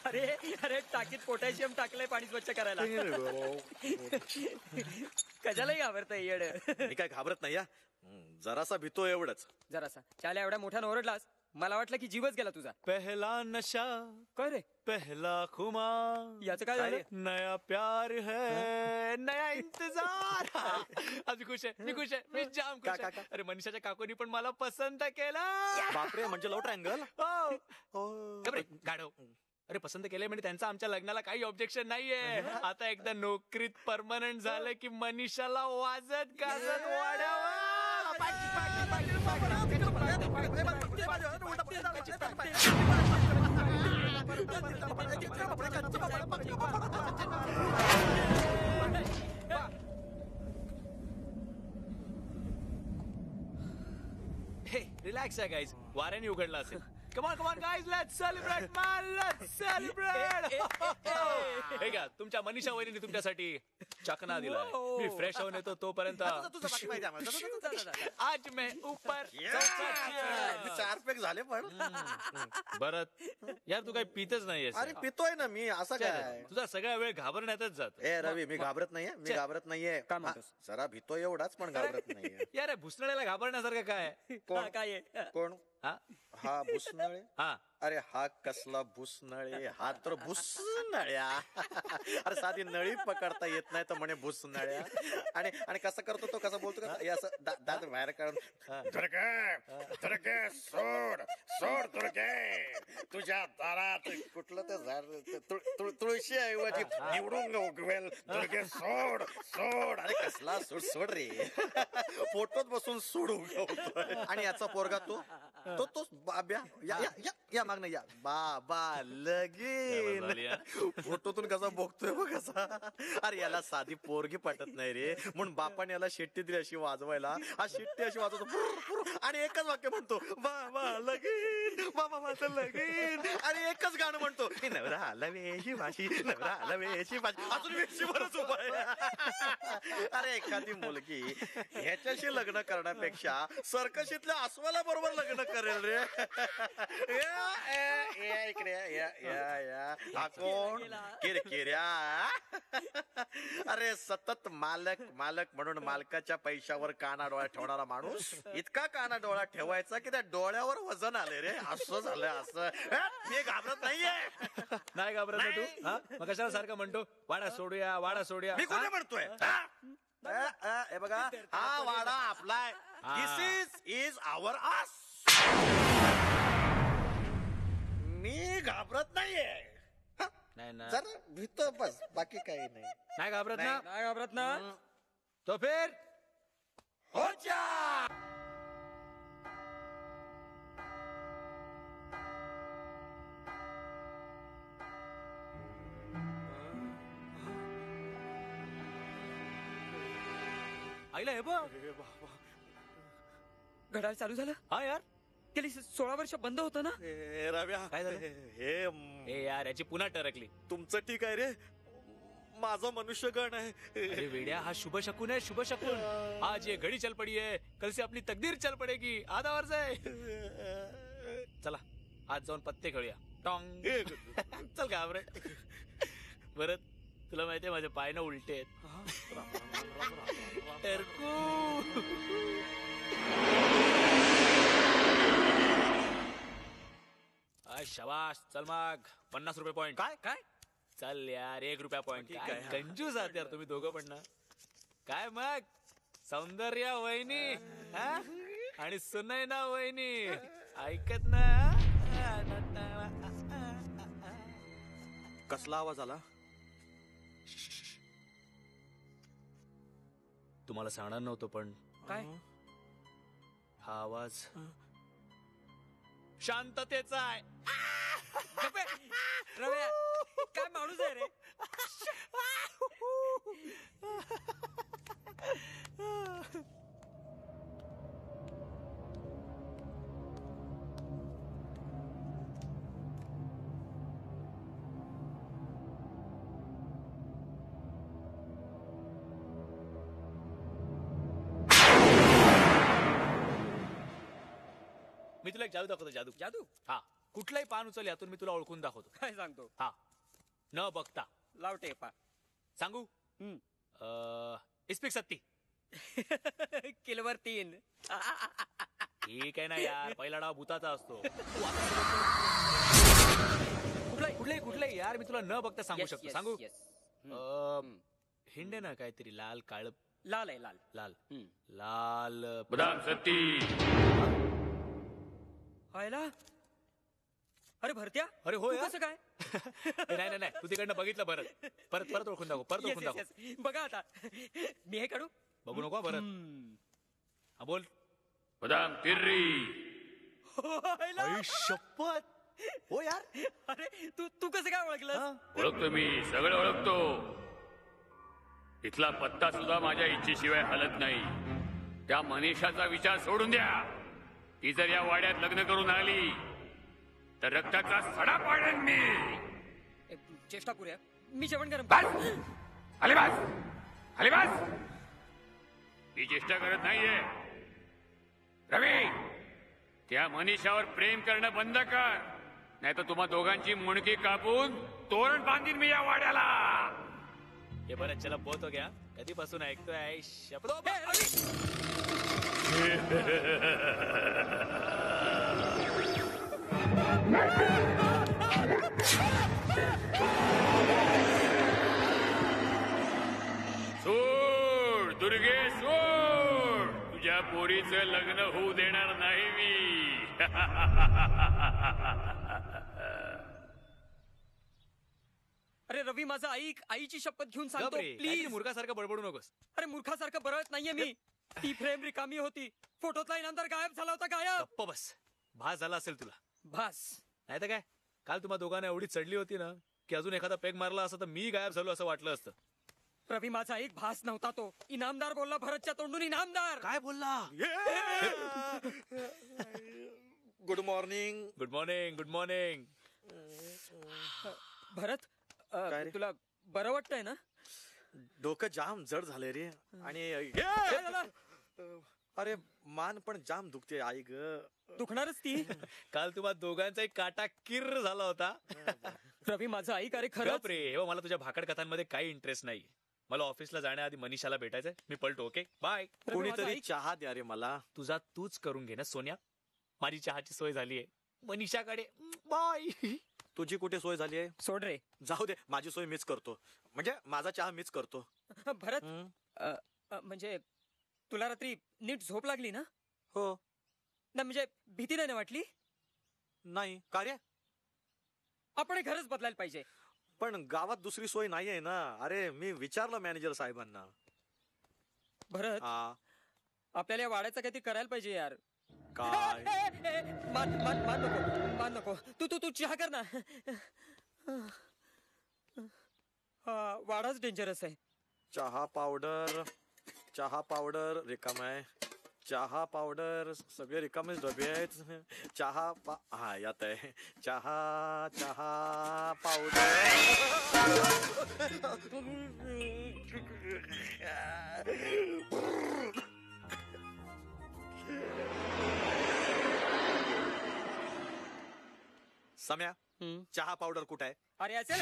अरे अरे टाकीत पोटॅशियम टाकलंय पाणी स्वच्छ करायला. कशालाही घाबरतय येड. मी काय घाबरत नाही या, जरासा भीतो एवढंच. जरासा. चाल्या एवढ्या मोठ्यानं ओरडलास मला वाटलं की जीवच गेला तुझा. पहला नशा काय रे, पहला खुमार, याचं काय झालं? नया प्यार है नया इंतजार. आज खुश आहे, मी खुश आहे, मी जाम खुश आहे. अरे मनीषाच्या काकूनी पण मला पसंत केलं. बापरे, म्हणजे लव ट्रायंगल. गाढव. अरे पसंत केलंय म्हणजे त्यांचं आमच्या लग्नाला काही ऑब्जेक्शन नाहीये. आता एकदा नोकरीत परमनंट झालं की मनीषाला वाजत गाजत वाढावं. हे रिलॅक्स आहे गाईज, वाऱ्याने उघडला असेल. Come on guys, let's celebrate man, let's celebrate. हे घ्या, तुमच्या मनीषा वहिनीने तुमच्यासाठी चकना दिलाय. मी फ्रेश होऊन येतो तोपर्यंत आज मैं ऊपर. 4 पॅक झाले पण. भरत यार तू काही पितच नाहीयेस. अरे पितोय ना मी, असं काय. तुझा सगळा वेळ घाबरण्यातच जात. ए रवी, मी घाबरत नाहीये, मी घाबरत नाहीये. जरा भीतोय एवढाच, पण घाबरत नाहीये. यार भुसणाऱ्याला घाबरण्यासारखं काय? काय कोण? हा भुसनळे. अरे हा कसला भुसनळे, हा तर भुसनळ्या. अरे साधी नळी पकडता येत नाही तर म्हणे भुसनळ्या. आणि कसं करतो तो, कसं बोलतो का, असं दात बाहेर काढून सोड सोड तुरके, तुझ्या दारात कुठलं तर झाड तुळशी ऐवजी निवडून उगवेल. तुरके सोड सोड. अरे कसला सोड सोड रे. फोटोत बसून सोड उगवतोय. आणि याचा पोरगा तो बाब्या या मागणं या बाबा लगीन. फोटोतून कसा बघतोय बघ कसा. अरे याला साधी पोरगी पटत नाही रे, म्हणून बापाने याला शेट्टी दिली अशी वाजवायला. हा शेट्टी अशी वाजवतो आणि एकच वाक्य म्हणतो बाबा लगीन. बाबा माझं लगीन आणि एकच गाणं म्हणतो नवरा आला वेशी भाषी नवरा आला वेशी भाषी अजून वेशी बरंच उपाय अरे एखादी मुलगी ह्याच्याशी लग्न करण्यापेक्षा सर्कशीतल्या अस्वला बरोबर लग्न करेल रे या इकडे या हा कोण किरकिऱ्या अरे सतत मालक मालक म्हणून मालकाच्या पैशावर काना डोळा ठेवणारा माणूस इतका काना डोळा ठेवायचा की त्या डोळ्यावर वजन आले रे असं झालं असं मी घाबरत नाहीये नाही घाबरत ना तू हा मग कशाला सारखं म्हणतो वाडा सोडूया मी कोणी म्हणतोय हे बघा हा वाडा आपलाय दिस इज आवर आस मी घाबरत नाहीये नाही ना जरा भीतो बस बाकी काही नाही घाबरत ना नाही घाबरत ना तो फिर हो जा आईला हे बघ घड्याळ चालू झालं हा यार गेली 16 वर्ष बंद होतं ना रव्या काय झालं? हे यार याची पुन्हा टरकली तुमचं ठीक आहे रे माझं मनुष्यगण आहे अरे वेड्या हा शुभ शकून आहे शुभ शकून आज ये घडी चल पडी है कल से अपनी तकदीर चल पडेगी आधा वर्ष आहे चला आज जाऊन पत्ते खेळूया टॉंग चल घाबरे परत तुला माहितीये माझे पाय ना उलटे आहेत शबाश चल मग 50 रुपये पॉइंट काय चल यार 1 रुपया पॉइंट काय कंजूस आहात यार तुम्ही दोघं पण ना काय मग सौंदर्य वहिनी आणि सुनैना वहिनी ऐकत ना कसला आवाज आला तुम्हाला सांगणार नव्हतं पण काय हा आवाज शांततेचा आहे रव्या काय माणूस आहे रे मी तुला एक जादू दाखवतो जादू जादू हा कुठलाही पान उचल यातून मी तुला ओळखून दाखवतो काय सांगतो हा न बघता लाव टेपा सांगू इस्पिक सत्ती किलोवर 3 ठीक आहे ना यार पहिला डाव भूताचा असतो कुठलाही यार मी तुला न बघता सांगू शकतो सांगू हिंडे ना काहीतरी लाल काळ लाल आहे लाल लाल लाल बदाम सत्ती हायला अरे भरत्या अरे हो कसं काय नाही तू तिकडनं बघितलं परत ओळखून दाखव परत ओळखून दाखव बघा आता मी हे काढू बघू नको परत हा बोल बदाम तिर्री शपथ हो यार अरे तू कसं काय ओळखलं ओळखतो मी सगळं ओळखतो इथला पत्ता सुद्धा माझ्या इच्छेशिवाय हलत नाही त्या मनीषाचा विचार सोडून द्या ती जर या वाड्यात लग्न करून आली तर रक्ताचा सडा पाडेन मी चेष्टा करूया मी जेवण गरम अलिबास ही चेष्टा करत नाहीये रवी त्या मनीषावर प्रेम करणं बंद कर नाही तर तुम्हा दोघांची मुंडकी कापून तोरण बांधीन मी या वाड्याला हे बरं चला पोहतो घ्या कधीपासून ऐकतोय शपथ सोड दुर्गे सोड तुझ्या पोरीचं लग्न होऊ देणार नाही मी अरे रवी माझं ऐक आईची शपथ घेऊन सांगतो प्लीज मूर्खासारखं बडबडू नकोस अरे मूर्खासारखं बरळत नाहीये मी ती फ्रेम रिकामी होती फोटोतला इनामदार गायब झाला होता गायब गप्प बस भास झाला असेल तुला भास नाही तर काय काल तुम्हा दोघांना एवढी चढली होती ना की अजून एखादा पेग मारला असता तर मी गायब झालो असं वाटलं असतं रवी माझा एक भास नव्हता तो इनामदार बोलला भरतच्या तोंडून इनामदार काय बोलला good morning. Good morning. Good morning. Bharat काय रे? तुला बरं वाटतंय ना? डोकं जाम जड झालंय रे. आणि काय झालं? अरे मान पण जाम दुखते आई ग. दुखणारच ती. काल तुम्हा दोघांचा एक काटा किर्र झाला होता. रवी माझं ऐक अरे खरंच. गप रे. हो, मला तुझ्या भाकड कथांमध्ये काही इंटरेस्ट नाही. मला ऑफिसला जाण्याआधी मनीषाला भेटायचंय. मी पळतो. Okay bye. कोणीतरी चहा द्या रे मला. तुझा तूच करून घे ना सोन्या. माझी चहाची सोय झालीये मनीषाकडे. बाय. तुझी कुठे सोय झाली आहे? सोड रे. जाऊ दे, माझी सोय मीच करतो. म्हणजे माझा चहा मीच करतो. भरत म्हणजे तुला रात्री नीट झोप लागली ना? हो. ना म्हणजे भीती नाही ना वाटली? नाही. कार्य आपण हे घरच बदलायला पाहिजे. पण गावात दुसरी सोय नाहीये ना. अरे मी विचारलं मॅनेजर साहेबांना. भरत हा आपल्याला या वाड्याचं काहीतरी करायला पाहिजे यार. काय? मान मान मान नको. मान नको. तू तू तू चहा कर ना. वाडाच डेंजरस आहे. चहा पावडर रिकाम आहे. चहा पावडर सगळे रिकामेच डबे आहेत. हा यात आहे. चहा पावडर. सम्या चहा पावडर कुठे आहे? अरे असेल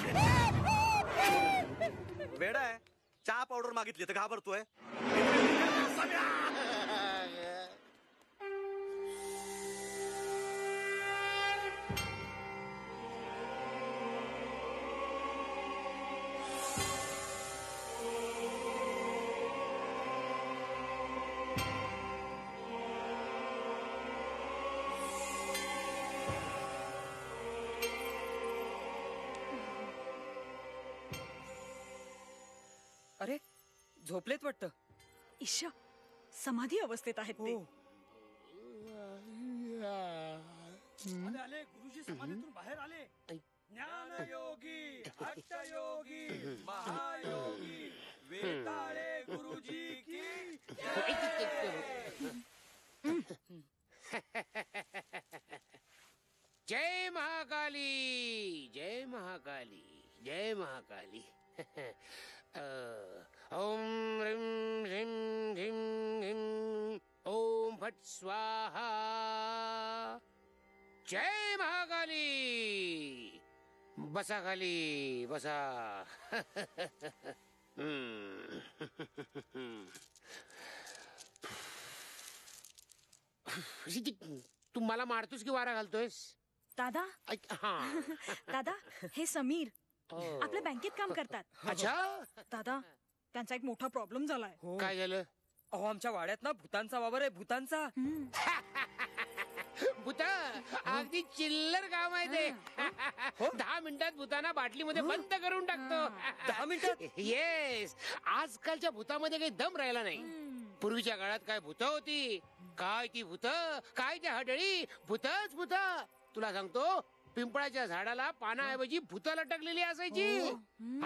वेडा आहे. चहा पावडर मागितली तर घाबरतोय. अरे झोपलेत वाटतं. ईश समाधी अवस्थेत आहेत ते. आले गुरुजी समाधीतून बाहेर आले. ज्ञानयोगी हठयोगी महायोगी वेताळे गुरुजी की जय महाकाली. जय महाकाली. जय महाकाली. ओम ह्रीं ह्रीं ह्रीं ह्रीं ओम फट स्वाहा. जय महाकाली. बसा खाली बसा. तू मला मारतोस की वारा घालतोयस? दादा दादा हे समीर आपल्या बँकेत काम करतात. अच्छा. दादा त्यांचा एक मोठा प्रॉब्लेम झालाय. काय झालं? अहो आमच्या वाड्यात ना भूतांचा वावर आहे. भूतांचा. भूत अगदी चिल्लर काम आहे ते. 10 मिनिटात भूतांना बाटलीमध्ये बंद करून टाकतो. 10 मिनिटात? येस. आजकालच्या भूतामध्ये काही दम राहिला नाही. पूर्वीच्या काळात काय भूत होती? काय ती भूत, काय त्या हडळी. भूतच भूत. तुला सांगतो पिंपळाच्या झाडाला पानाऐवजी भूत लटकलेली असायची.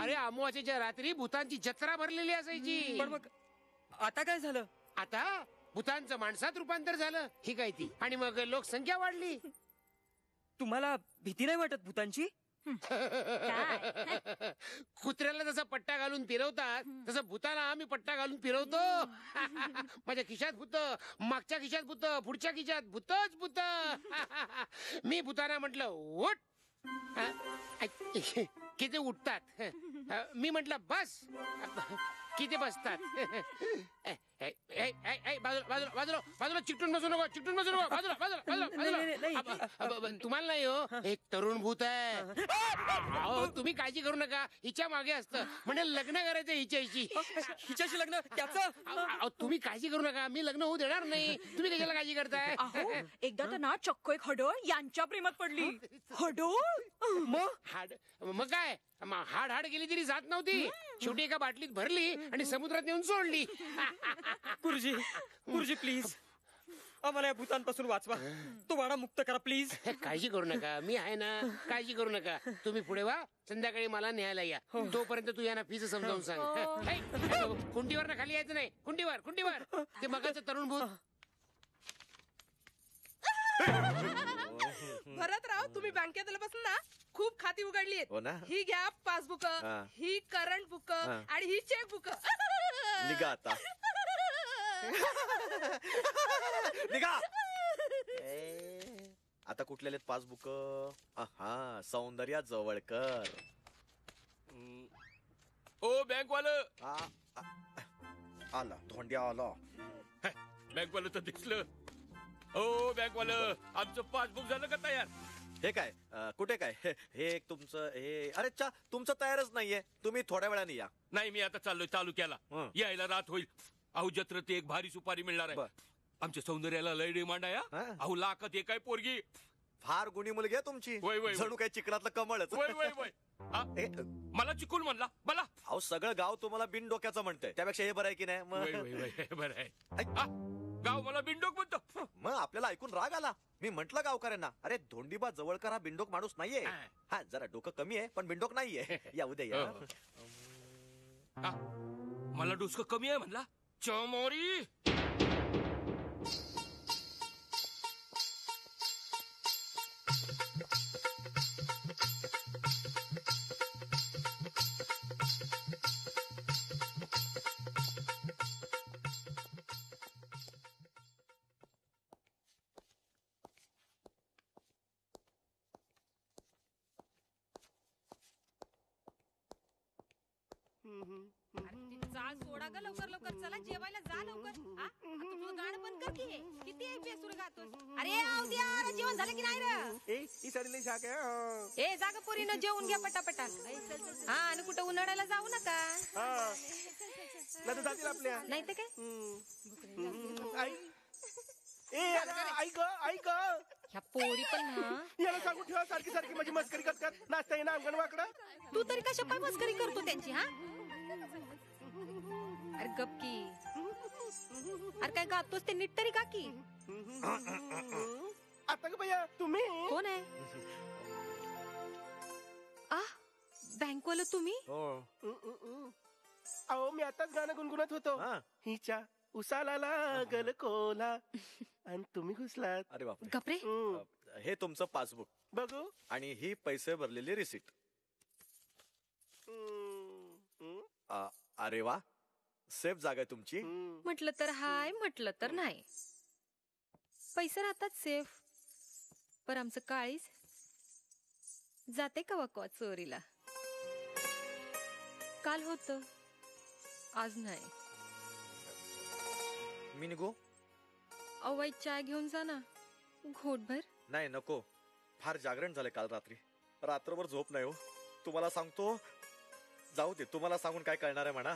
अरे अमावास्येच्या रात्री भूतांची जत्रा भरलेली असायची. पण मग आता काय झालं? आता भूतांचं माणसात रूपांतर झालं. ही काय ती. आणि मग लोकसंख्या वाढली. तुम्हाला भीती नाही वाटत भूतांची? कुत्र्याला जसा पट्टा घालून फिरवतात तसं भूताला आम्ही पट्टा घालून फिरवतो. माझ्या खिशात भूत, मागच्या खिशात भूत, पुढच्या खिशात भूतच भूत. मी भूताना म्हटलं उठ. किती उठतात. मी म्हटलं बस. किती बसतात. बाजूला चिकटून बसू नको. चिकटून बसू नको. बाजूला बाजूला बाजूला. तुम्हाला नाही हो. एक तरुण भूत आहे. तुम्ही काळजी करू नका. हिच्या मागे असतं. म्हणजे लग्न करायचं हिच्याशी. हिच्याशी लग्न त्याचं. तुम्ही काळजी करू नका. मी लग्न होऊ देणार नाही. तुम्ही कशाला काळजी करताय? एकदा तर ना चक्क एक हडळ यांच्या प्रेमात पडली. हडळ मग काय हाड हाड गेली तरी जात नव्हती. शेवटी एका बाटलीत भरली आणि समुद्रात नेऊन सोडली. गुरुजी प्लीज आम्हाला या भूतांपासून वाचवा. तो वाडा मुक्त करा प्लीज. काळजी करू नका. मी आहे ना. काळजी करू नका. तुम्ही पुढे वा. संध्याकाळी मला न्यायला या. तोपर्यंत तू यांना फीस समजावून सांग. कुंडीवर ना खाली यायचं नाही. कुंडीवर कुंडीवर. ते मगाचं तरुण भूत. भरतराव तुम्ही बँकेत आल्यापासून ना खूप खाती उघडली हो ना? ही घ्या पासबुक, ही करंट बुक आणि ही चेक बुक. निघा आता. निघा. आता कुठले पासबुक? हा, सौंदर्या जवळकर. ओ बँकवालं. आला धोंड्या आला. बँकवालं तर दिसलं. ओ बँकवालं, आमचं पासबुक झालं का तयार? हे काय? कुठे काय? हे एक तुमचं हे. अरे चा, तुमचं तयारच नाहीये. तुम्ही थोड्या वेळाने या. नाही, मी आता चाललोय तालुक्याला. यायला रात होईल. अहो जत्रेत एक भारी सुपारी मिळणार आहे. आमच्या सौंदर्याला लय डिमांड आहे. अहो लाखात एक आहे पोरगी. फार गुणी मुलगी आहे तुमची. जणू काय चिखलातलं कमळच. मला चिकून म्हणला मला. अहो सगळं गाव तुम्हाला बिन डोक्याचं म्हणतंय. त्यापेक्षा हे बरं आहे की नाही? बरं आहे. गाव मला बिनडोक म्हणतो. मग आपल्याला ऐकून राग आला. मी म्हंटल गावकऱ्यांना, अरे धोंडीबा जवळकर हा बिनडोक माणूस नाहीये. हा जरा डोकं कमी आहे पण बिनडोक नाहीये. या उद्या या. मला डोसकं कमी आहे म्हणला. चमोरी. चाल सोडा ग लवकर लवकर. चला जेवायला जा लवकर. तुझं गाणं बंद कर की. किती आहे बेसूर गातोस. अरे औद्या जेवण झालं की नाही रे? ए जागा पोरीनं जेवून घ्या पटापटा. हा आणि कुठं उन्हाळ्याला जाऊ नका. जातील आपल्या. नाही तर काय. ऐक ह्या पोरी पण ना याला सांगून ठेवा सारखी सारखी माझी मस्करी करतात. नाचता येईना अंगण वाकडं. तू तरी कशा पाय मस्करी करतो त्यांची. हा अरे गपकी. अरे काय गातोस ते नीट तरी गा की. आता ग भैया तुम्ही कोण आहे? बँकवाला तुम्ही? अहो मी आताच गाणं गुणगुणत होतो. हिच्या उसाला लागल कोला आणि तुम्ही घुसलात. अरे बापरे. गपरे. हे तुमचं पासबुक बघू. आणि ही पैसे भरलेली रिसिट. अरे वा, सेफ जागा आहे तुमची. म्हटलं तर हाय, म्हटलं तर नाही. पैसे राहतात सेफ, पर आमचं काळीज जाते कवा कवा चोरीला. काल होत, आज नाही. मी निघू? अवाई चहा घेऊन जा ना घोटभर. नाही नको, फार जागरण झालं काल रात्री. रात्रभर झोप नाही हो. तुम्हाला सांगतो, जाऊ दे. तुम्हाला सांगून काय कळणार आहे म्हणा.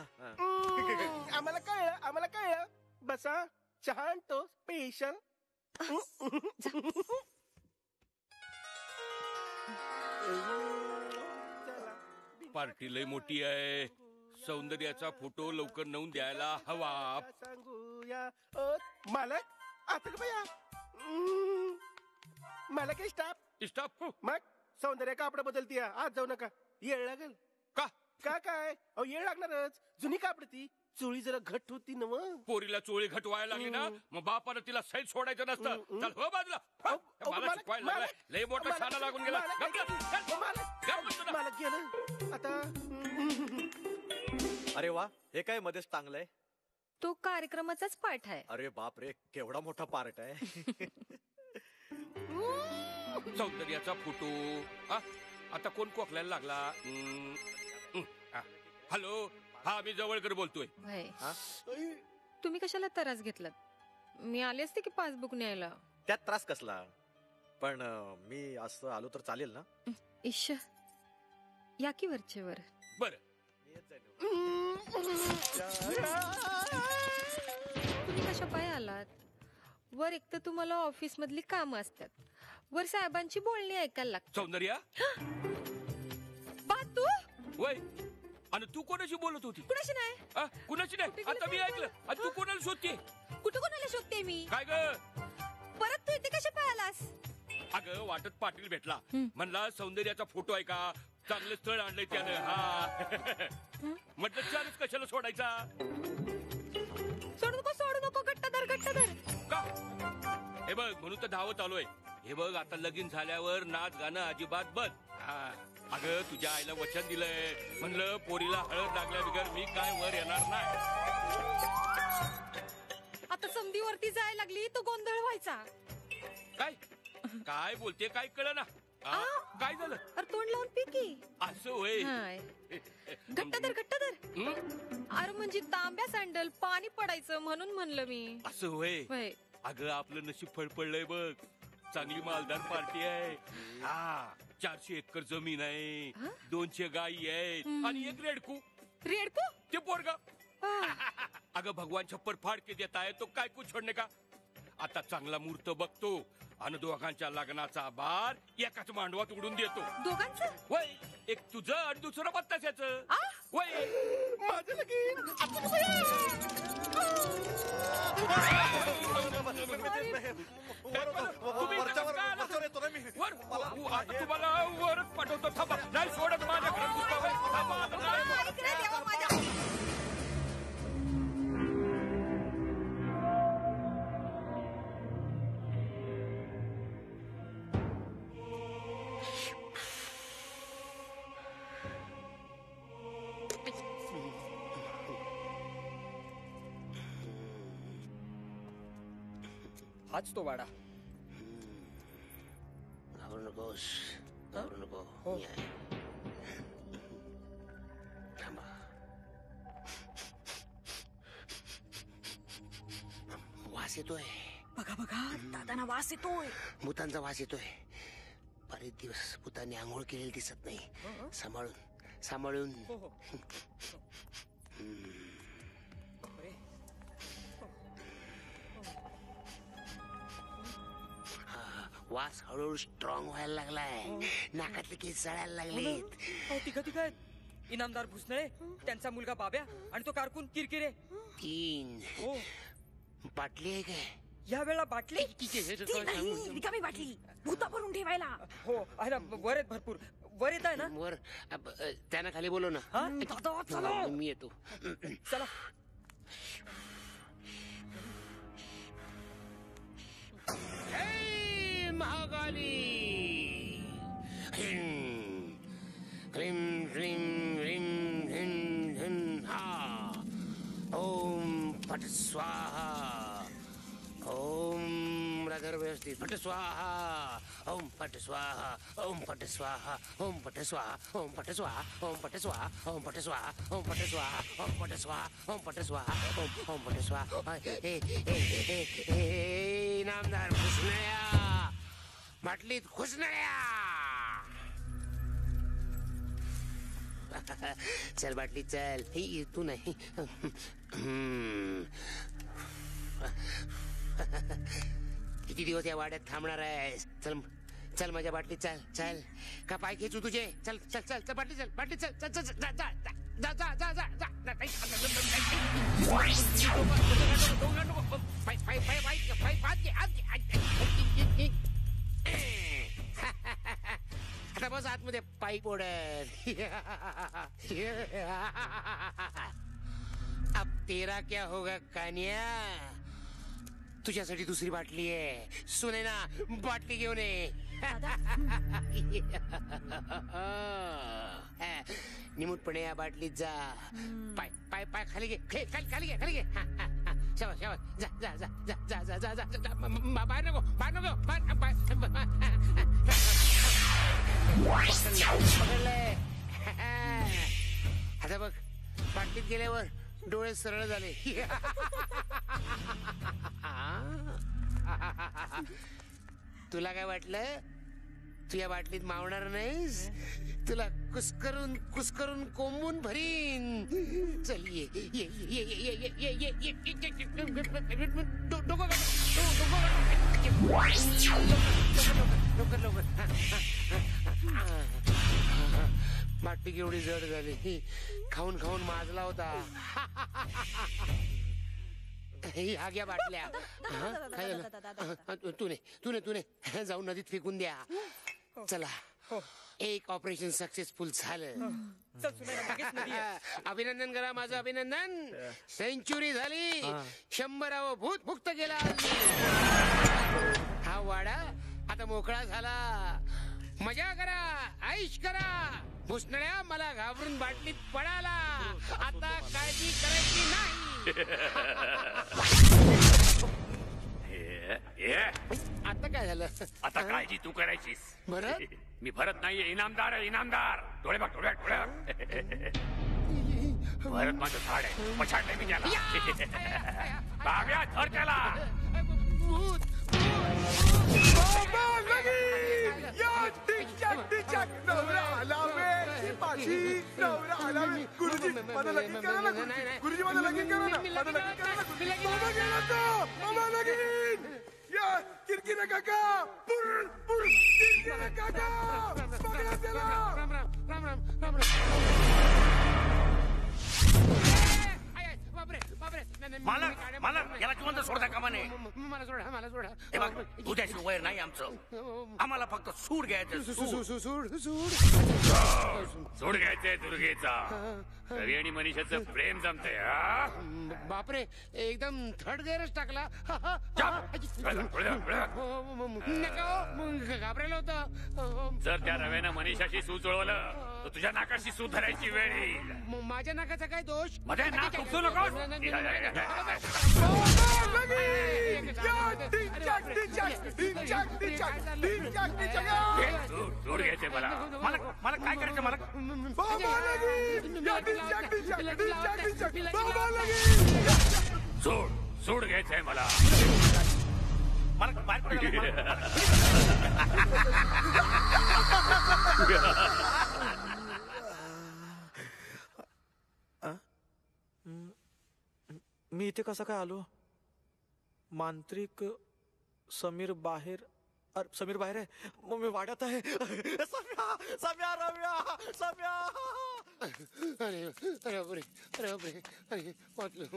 आम्हाला कळलं. बसा, चहा आणतो स्पेशल. पार्टी लय मोठी आहे. सौंदर्याचा फोटो लवकर नेऊन द्यायला हवा. सांगूया मालक. आता भैया मालक स्टाफ. मग सौंदर्य कापड बदलती. आज जाऊ नका, येळ लागेल. का काय? अहो येळ लागणारच. जुनी कापड ती चोळी जरा घट होती ना. पोरीला चोळी घट व्हायला लागली ना, मग बापानं तिला सैल सोडायचं नसतं. चल हो बाजूला. मला शिकवायला लागलाय. लय मोठा शाळा लागून गेला. मालक गेलं आता. अरे वा, हे काय मध्येच टांगलंय? तो कार्यक्रमाचाच पाठ आहे. अरे बाप रे, केवढा मोठा पार्ट आहे. सौंदर्याचा फोटो. आता कोण कोकलायला लागला? हॅलो, हा मी जवळकर बोलतोय. तुम्ही कशाला त्रास घेतलात? मी आले असते की पासबुक न्यायला. त्यात त्रास कसला? पण मी असं आलो तर चालेल ना? इश, या की वरचेवर. बर. तुम्ही कशा पाय आलात? वर एक तर तुम्हाला ऑफिस मधली कामं असतात, वर साहेबांची बोलणी ऐकायला लागतात. सौंदर्या बा तू वय, आणि तू कोणाशी बोलत होती? कुणाशी नाही. कुणाशी नाही? आता मी ऐकलं. आणि तू कोणाला शोधते? कुठं कोणाला शोधते मी? काय ग? परत तू इथे कशा पाय आलास? अगं वाटत पाटील भेटला. म्हणला सौंदर्याचा फोटो आहे का, चांगलं स्थळ आणलंय त्यानं. हा म्हटलं चालच कशाला सोडायचा. सोडू नको, सोडू नको. गट्टा धर, गट्टा धर. का? हे बघ, म्हणून तर धावत आलोय. हे बघ आता लगीन झाल्यावर नाच गाणं अजिबात बंद. अगं तुझ्या आईला वचन दिलंय, म्हणलं पोरीला हळद लागल्या बिगर मी काय वर येणार नाही. आता समधीवरती जायला लागली तो गोंधळ व्हायचा. काय काय बोलते काय कळ ना. काय झालं? अरे तोंड लावून पिकी असं होय. घट्ट धर घट्ट धर. अरे म्हणजे तांब्या सँडल पाणी पडायचं म्हणून म्हणलं मी. असं होय. अगं आपलं नशीब फळफळलंय बघ. चांगली मालदार पार्टी आहे. 400 एकर जमीन आहे, 200 गायी आहेत आणि एक रेडकू. रेडकू ते पोरगा. अगं भगवान छप्पर फाडके देत आहे, तो काय कू छोडणे का. आता चांगला मुहूर्त बघतो आणि दोघांच्या लग्नाचा बार एकाच मांडवात उडून देतो. दोघांचं वय एक तुझं आणि दुसरं बत्ताशाचं. वय माझं लगीन तुम्हाला वरच पाठवतो. थांबा नाही सोडत माझ्या घरात घुसपावं. हाच तो वाडा. घाबरू नकोस, घाबरू नको. मी आहे. थांबा. वास येतोय. बघा बघा दादांना वास येतोय. भूतांचा वास येतोय. बरेच दिवस भूतांनी आंघोळ केलेली दिसत नाही. सांभाळून सांभाळून. वास हळूहळू स्ट्रॉंग व्हायला लागलाय. नाकातले केस जळायला लागलेत. तिघ आहेत. इनामदार भुसनळे, त्यांचा मुलगा बाब्या आणि तो कारकून किरकिरे. 3 बाटली आहे काय? या वेळेला बाटली रिकामी बाटली भूता भरून ठेवायला. हो आहे ना. वर आहेत भरपूर. वर येत आहे ना. वर त्यांना खाली बोलव ना. मी येतो. चला. महाकाली ह्रीं क्लीं ह्रीं ह्रीं ह्रीं ह्रीं हा. ओम फट स्वाहा. ओम रागर व्यवस्थित. फट स्वाहा. ओम फट स्वाहा. ओम फट स्वाहा. ओम फट स्वाहा. ओम फट स्वाहा. ओम फट स्वाहा. ओम फट स्वाहा. ओम फट स्वाहा. ओम फट स्वाहा. ओम फट स्वाहा. ओम फट स्वाहा. इनामदार भुसनळ्या बाटलीत घुसनळ्या. चल बाटली चल. तू नाही. किती दिवस या वाड्यात थांबणार आहे. चल चल माझ्या बाटलीत चल. चल का पाय खेचू तुझे. चल चल चल चल बाटली चल. बाटली चल. चल चल जा जा जा जा जा जा जा जा. पाय पाय पाय पाय पाय आता बस आतमध्ये पाईप ओढत. अब तेरा क्या होगा कान्या. तुझ्यासाठी दुसरी बाटली आहे. सुने ना बाटली घेऊन ये. निमूटपणे या बाटलीत जा. पाय पाय पाय खाली घे. खाली घे खाली घे. शाबास शाबास. जा जा जा जा जा जा जा जा. बाहेर नको बाहेर नको. आता बघ बाटलीत गेल्यावर डोळे सरळ झाले. तुला काय वाटलं तू या बाटलीत मावणार नाहीस. तुला कुस्करून कुस्करून कोंबून भरीन. चल ये ये ये ये ये ये ये लवकर लवकर. बाटली केवढी जड झाली. खाऊन खाऊन माजला होता. ह्या घ्या बाटल्या. काय झालं. तूने जाऊन नदीत फेकून द्या. चला एक ऑपरेशन सक्सेसफुल झालं. अभिनंदन करा माझं अभिनंदन. सेंचुरी झाली. 100व भूत मुक्त केला. हा वाडा आता मोकळा झाला. मजा करा, ऐश करा. भुसनळ्या मला घाबरून बाटलीत पडाला. आता काळजी करायची नाही. आता काय झालं? आता काळजी तू करायचीस. भरत? मी भरत नाहीये, इनामदार आहे, इनामदार. डोळे बघ, डोळे बघ, डोळे बघ. भरत माझं झाड आहे, पछाडलंय मी त्याला. बाब्या, धर त्याला. गुरुजी माझं लगीन करा ना. गुरुजी माझं लगीन करा ना. माझं लगीन करा ना. बाबा गेला तो. बाबा लगीन. या किरकिरे काका. किरकिरे काका. पकडा त्याला. राम राम राम राम राम राम. बापरे बापरे. मला याला जिवंत सोडता कामा नये. मला सोडा, मला सोडा. हे बघ, तुझ्याशी वैर नाही आमचं. आम्हाला फक्त सूड घ्यायचं. सोड घ्यायचंय दुर्गेचा. रवी आणि मनीषाचं प्रेम जमतंय. बापरे, एकदम थर्ड गेअरच टाकला. घाबरेलं होतं. जर त्या रव्यानं मनीषाशी सूत जुळवलं तर तुझ्या नाकाशी सूत धरायची वेळ येईल. माझ्या नाकाचा काय दोष? मध्ये नाक उपसू नकोस. सूड घ्यायचंय मला. मला काय करायचं? मला सूड घ्यायचंय मला. मला बाहेर पडायला. मी इथे कसा काय आलो? मांत्रिक समीर बाहेर. समीर बाहेर आहे, मग मी वाड्यात आहे. सम्या, सम्या, रम्या, सम्या. अरे अरे बापरे, अरे बापरे. अरे वाचलो.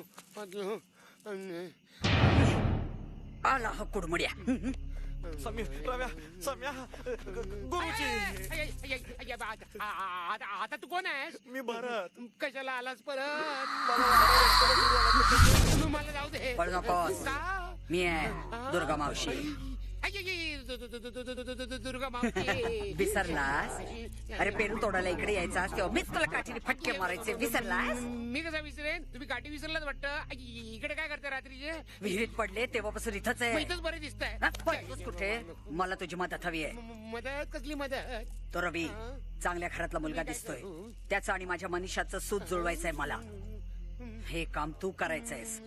आला हा कुडमुड्या. समीर, रम्या, सम्या, गुरुजी. आता तू कोण आहेस? मी भरत. कशाला आलास परत? मला जाऊ दे. पळ नकोस. मी आहे दुर्गा मावशी. दुर्गा मावशी. विसरलास? अरे पेरू तोडायला इकडे यायचा तेव्हा मीच तुला काठीने फटके मारायचे. विसरलास? मी कसा विसरेन? तुम्ही काठी विसरलाच वाटतं. इकडे काय करते रात्रीचे? विहिरीत पडले तेव्हापासून इथंच आहे. इथंच बरे दिसतंय. पळतोस कुठे? मला तुझी मदत हवी आहे. मदत? कसली मदत? तो रवी चांगल्या घरातला मुलगा दिसतोय. त्याचं आणि माझ्या मनीषाचं सूत जुळवायचंय मला. हे काम तू करायचंयस.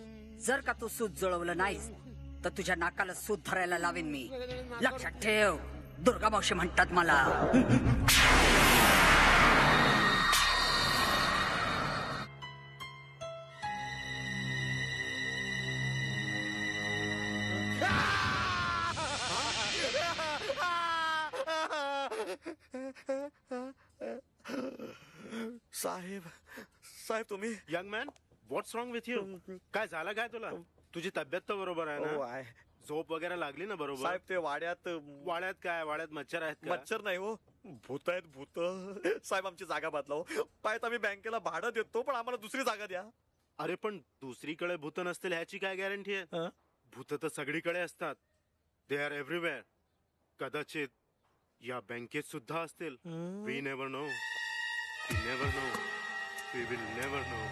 जर का तू सूत जुळवलं नाहीस तर तुझ्या नाकाला सूत धरायला लावेन मी. लक्षात ठेव. दुर्गा मावशी म्हणतात मला. साहेब तुम्ही. Young man, what's wrong with you? काय झालं काय तुला? तुझी तब्येत तर बरोबर आहे हो ना? आहे. झोप वगैरे लागली ना बरोबर? साहेब ते वाड्यात. काय? वाड्यात मच्छर आहेत का? मच्छर नाही हो, भूत आहेत भूत. साहेब आमची जागा बदलाव. पायत आम्ही बँकेला भाडं देतो, पण आम्हाला दुसरी जागा द्या. अरे पण दुसरीकडे भूत नसतील ह्याची काय गॅरंटी आहे? भूत तर सगळीकडे असतात. They are everywhere. कदाचित या बँकेत सुद्धा असतील. We never know. We never know. We will never know.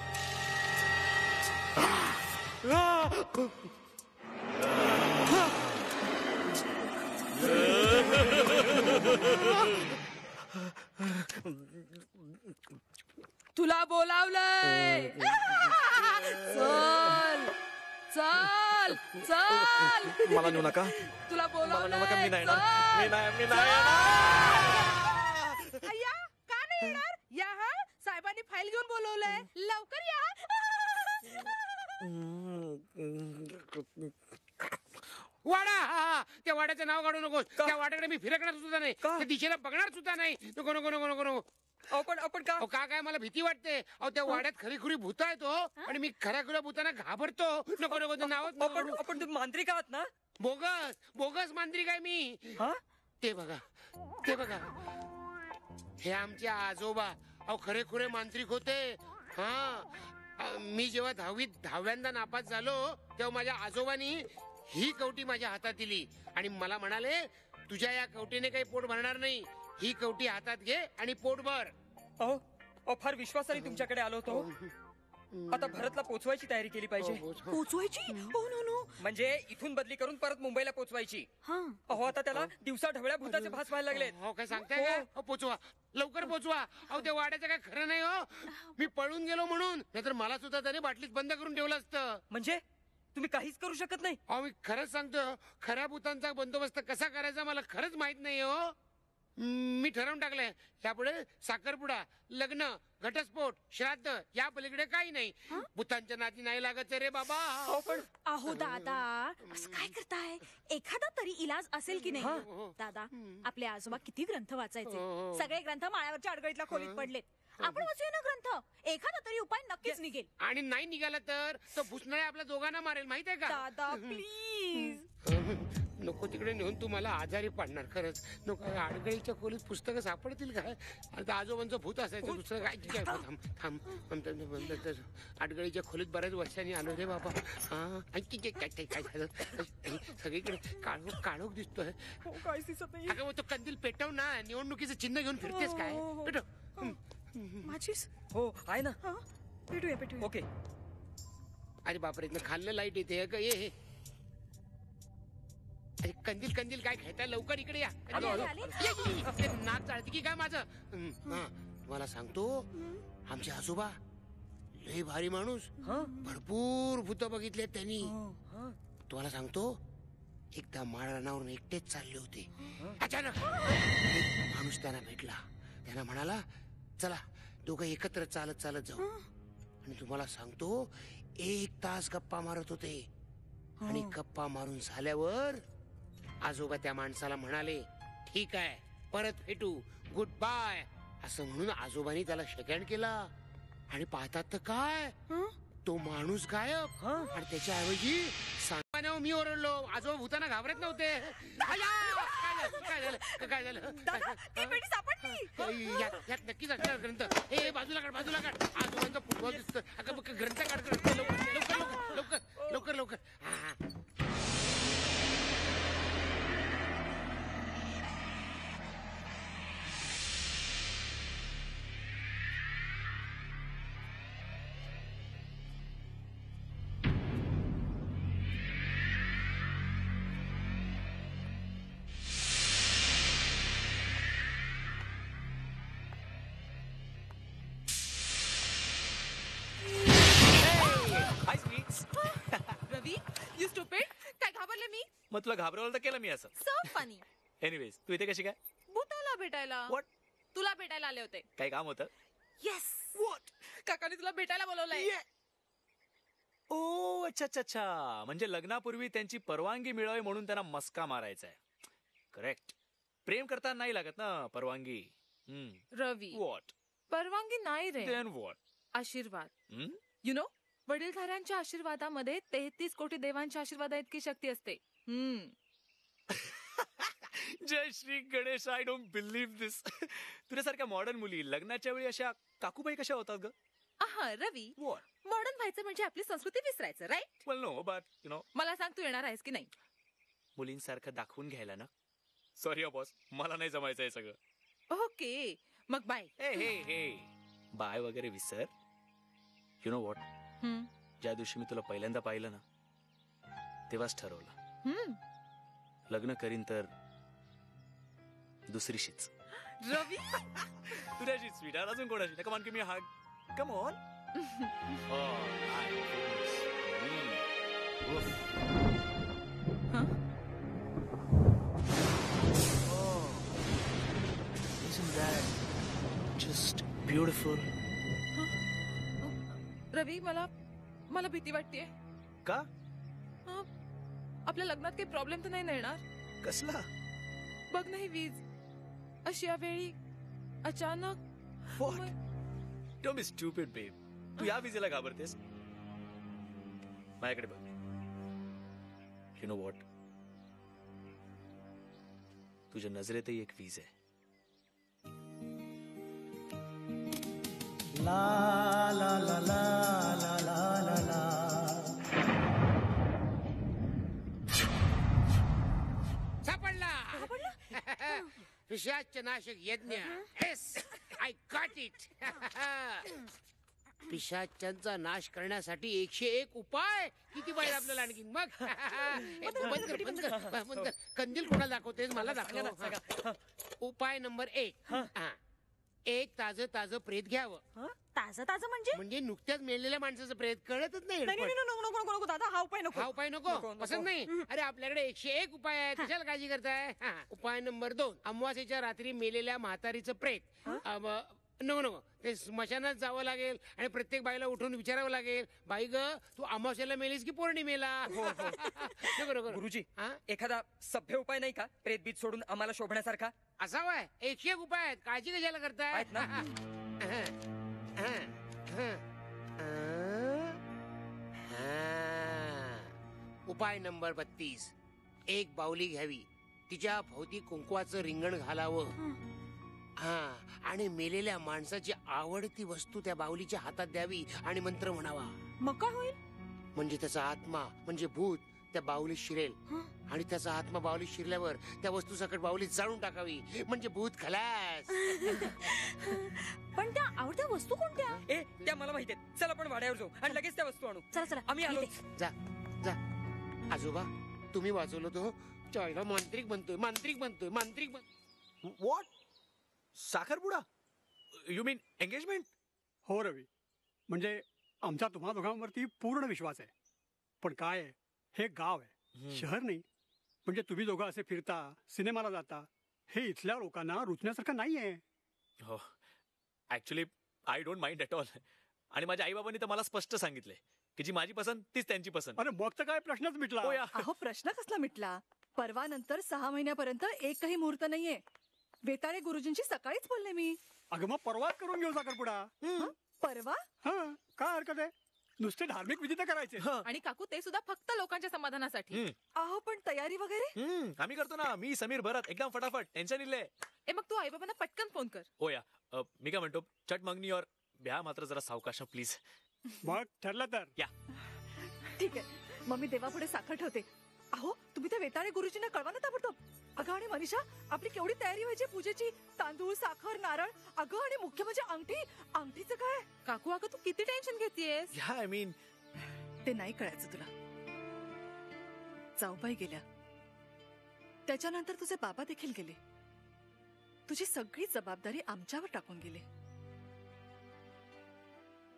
तुला बोलावलंय. चल चल चल. मला नेऊ नका. तुला बोलावलंय. मी नाही येणार. मी नाही अय्या, का नाही येणार? या हा, साहेबांनी फाईल घेऊन बोलवलंय. लवकर या. वाडा. त्या वाड्याचं नाव काढू नकोस. त्या वाड्याकडे मी फिरकणार सुद्धा नाही. त्या दिशेला बघणार सुद्धा नाही. नको नको नको नको नको. आपण का काय मला भीती वाटते. अहो त्या वाड्यात खरी खुरी भूत आहेत हो. आणि मी खऱ्या खुऱ्या भूतांना घाबरतो. नको नको नाव. आपण मांत्रिक आहात ना? बोगस मांत्रिक आहे मी. ते बघा, ते बघा, हे आमचे आजोबा. अहो खरे खुरे मांत्रिक होते. मी जेव्हा 10व्यांदा नापास झालो तेव्हा माझ्या आजोबांनी ही कवटी माझ्या हातात दिली आणि मला म्हणाले तुझ्या या कवटीने काही पोट भरणार नाही. ही कवटी हातात घे आणि पोट भर. अहो फार विश्वासाने तुमच्याकडे आलो होतो. आता भरतला पोचवायची तयारी केली पाहिजे. पोचवायची? म्हणजे इथून बदली करून परत मुंबईला पोचवायची. अहो आता त्याला दिवसा ढवळ्या भूताचे भास व्हायला लागलेत. हो काय सांगताय का? पोचवा, लवकर पोचवा. अहो त्या वाड्याचं काय खरं नाही हो. मी पळून गेलो म्हणून, नाहीतर मला सुद्धा त्याने बाटलीत बंद करून ठेवलं असतं. म्हणजे तुम्ही काहीच करू शकत नाही? अहो मी खरंच सांगतो, खऱ्या भूतांचा बंदोबस्त कसा करायचा मला खरंच माहित नाही हो. मी ठरवून टाकलंय, यापुढे साखरपुडा, लग्न, घटस्फोट, श्राद्ध या पलीकडे काही नाही. भूतांच्या नादी नाही लागत रे बाबा. अहो दादा, असं काय करताय? एखादा तरी इलाज असेल की नाही? दादा, आपले आजोबा किती ग्रंथ वाचायचे. सगळे ग्रंथ माळ्यावरच्या अडगळीतल्या खोलीत पडलेत. आपण वाचूया ना ग्रंथ. एखादा तरी उपाय नक्कीच निघेल. आणि नाही निघाला तर तो भुसनाळे आपल्या दोघांना मारेल, माहित आहे का? दादा प्लीज. नको तिकडे नेऊन तू मला आजारी पाडणार. खरंच नको. आडगळीच्या खोलीत पुस्तकं सापडतील काय? आता आजोबांचं भूत असायचं, दुसरं काय? ठीक आहे, थांब. आडगळीच्या खोलीत बऱ्याच वर्षांनी आलो रे बाबा. काय झालं? सगळीकडे काळोख काळोख दिसतोय. अगं तो कंदील पेटव ना. निवडणुकीचं चिन्ह घेऊन फिरतेस काय? पेटव. माझीच? हो आहे ना. पेटूया. ओके. अरे बापरे, खाल्लं लाईट येते का? ये कंदील कंदील काय खेळताय? लवकर इकडे या. नाक चालते की काय माझं? तुम्हाला सांगतो, आमचे आजोबा लय भारी माणूस. भरपूर भूत बघितले त्यांनी. तुम्हाला सांगतो, एकदा माळरानावरून एकटेच चालले होते. अचानक एक माणूस त्यांना भेटला. त्यांना म्हणाला, चला दोघं एकत्र चालत चालत जाऊ. आणि तुम्हाला सांगतो, 1 तास गप्पा मारत होते. आणि गप्पा मारून झाल्यावर आजोबा त्या माणसाला म्हणाले, ठीक आहे, परत भेटू, गुड बाय. असं म्हणून आजोबांनी त्याला शेकहँड केला. आणि पाहतात तर काय, तो माणूस गायब. आणि त्याच्याऐवजी सांगण्यावर मी ओरडलो. आजोबा भूताना घाबरत नव्हते. काय झालं? यात नक्कीच असणार ग्रंथ. हे बाजूला काढ. आजोबांचा फुटबॉल दिसतो. ग्रंथ काढ. लवकर. रवी, यू स्टुपिड. काय घाबरले मी? मग तुला घाबरवलं तर केलं मी असं. So funny. एनिवेज, तू इथे कशी काय? भूताला भेटायला. What? तुला भेटायला आले होते. काही काम होतं? येस. व्हॉट? काकाने तुला भेटायला बोलवलंय. ओ अच्छा. म्हणजे लग्नापूर्वी त्यांची परवानगी मिळावी म्हणून त्यांना मस्का मारायचा आहे. करेक्ट. प्रेम करताना नाही लागत ना परवानगी. रवी, व्हॉट? परवानगी नाही रे. Then what? आशीर्वाद. यु नो, वडीलधाऱ्यांच्या आशीर्वादामध्ये 33 कोटी देवांच्या आशीर्वादा इतकी शक्ती असते. जय Shri Ganesh. I don't believe this. तुझ्यासारख्या मॉडर्न मुली लग्नाच्या वेळी अशा काकूबाई कशा होतात ग? रवी, मॉडर्न व्हायचं म्हणजे आपली संस्कृती विसरायचं, right? Well no, but you know. मला सांग, तू येणार आहेस की नाही? मुलींसारखं दाखवून घ्यायला ना. सॉरी बॉस, मला नाही जमायचं हे सगळं. ओके, मग बाय. हे बाय वगैरे विसर. यु नो व्हॉट, ज्या दिवशी मी तुला पहिल्यांदा पाहिलं ना, तेव्हाच ठरवलं लग्न करीन तर दुसरीशीच. रवी, तुझ्याशी स्वीटार, अजून कोणाशी? Come on, give me a hug. Come on. Isn't that just beautiful? रवी, मला भीती वाटतेय. का? आपल्या लग्नात काही प्रॉब्लेम तर नाही ना येणार? कसला? बघ नाही, वीज अशी यावेळी अचानक. Don't be stupid, babe. तू या विजेला घाबरतेस? माझ्याकडे बघ. You know what? तुझ्या नजरेतही एक वीज आहे. ला ला ला ला ला ला ला ला. सापडला. पिशाच नाशक यज्ञ. Yes, I got it. पिशाच्यांचा नाश करण्यासाठी 101 उपाय. किती पाहिजे आपल्याला आणखी? मग बंद कर. कंदील कोणाला दाखवतेस? मला दाखव. उपाय नंबर 1, एक ताजं प्रेत घ्यावं. ताजं म्हणजे नुकत्याच मेलेल्या माणसाचं प्रेत कळतच नाही. नको दादा, हा उपाय नको. हा उपाय नको पसंत नाही. अरे आपल्याकडे 101 उपाय आहेत, कशाला काळजी करताय? उपाय नंबर 2, अमावास्येच्या रात्री मेलेल्या म्हातारीचं प्रेत. नको ते स्मशानात जावं लागेल आणि प्रत्येक बाईला उठून विचारावं लागेल, बाई ग तू अमावास्येला मेलीस की पौर्णिमेला? नको गुरुजी, एखादा सभ्य उपाय नाही का प्रेतबीत सोडून आम्हाला शोभण्यासारखा? असा वय 101 उपाय आहेत, काळजी कशाला करताय? उपाय नंबर 32, एक बाहुली घ्यावी, तिच्या भोवती कुंकवाचं रिंगण घालावं. आणि मेलेल्या माणसाची आवडती वस्तू त्या बाहुलीच्या हातात द्यावी आणि मंत्र म्हणावा. मग काय होईल? म्हणजे त्याचा आत्मा म्हणजे भूत त्या बाहुलीत शिरेल आणि त्याचा आत्मा बाहुलीत शिरल्यावर त्या वस्तू सकट बाहुलीत जाळून टाकावी, म्हणजे भूत खलास. पण त्या आवडत्या वस्तू कोणत्या? त्या मला माहिती आहेत. चला आपण वाड्यावर जाऊ आणि लगेच त्या वस्तू आणू. चला आम्ही आलो. जा. आजोबा तुम्ही वाचवलं तो चायला मांत्रिक बनतोय. व्हॉट? साखरपुडा? You mean engagement? हो रवी, म्हणजे आमचा तुम्हा दोघांवरती पूर्ण विश्वास आहे. पण काय आहे, हे गाव आहे, शहर नाही. म्हणजे तुम्ही दोघं असे फिरता, सिनेमाला जाता, हे इथल्या लोकांना रुचण्यासारखं नाहीये. हो, actually I don't mind at all. आणि माझ्या आई बाबांनी तर मला स्पष्ट सांगितलंय की जी माझी पसंत तीच त्यांची पसंत. अरे मग तर काय प्रश्नच मिटला. अहो प्रश्न कसला मिटला? परवा नंतर 6 महिन्यापर्यंत एकही मुहूर्त नाहीये. वेताळे गुरुजींची सकाळीच बोलले मी. अगं मग परवाच करून घेऊ साखरपुडा. परवा? काय हरकत आहे? नुसते धार्मिक विधी तर करायचे. आणि काकू ते सुद्धा फक्त लोकांच्या समाधानासाठी. अहो पण तयारी वगैरे आम्ही करतो ना. मी समीर भरत एकदम फटाफट. टेन्शन इल्ले. मग तू आई बाबांना पटकन फोन कर. हो या. मी काय म्हणतो, चट मंगनी और ब्या मात्र जरा सावकाश प्लीज. मग ठरलं तर या. ठीक आहे, मग मी देवापुढे साखर ठेवते. अहो तुम्ही त्या वेताळे गुरुजींना कळवा ना ताबडतोब. अगं आणि मनीषा, आपली केवढी तयारी व्हायची पूजेची. तांदूळ, साखर, नारळ. अगं आणि मुख्य म्हणजे अंगठीचं काय? काकू अगं तू किती टेन्शन घेतेयस? आय मीन ते नाही कळायचं तुला. जाऊबाई गेल्या, त्याच्यानंतर तुझे बाबा देखील गेले. तुझी सगळी जबाबदारी आमच्यावर टाकून गेले.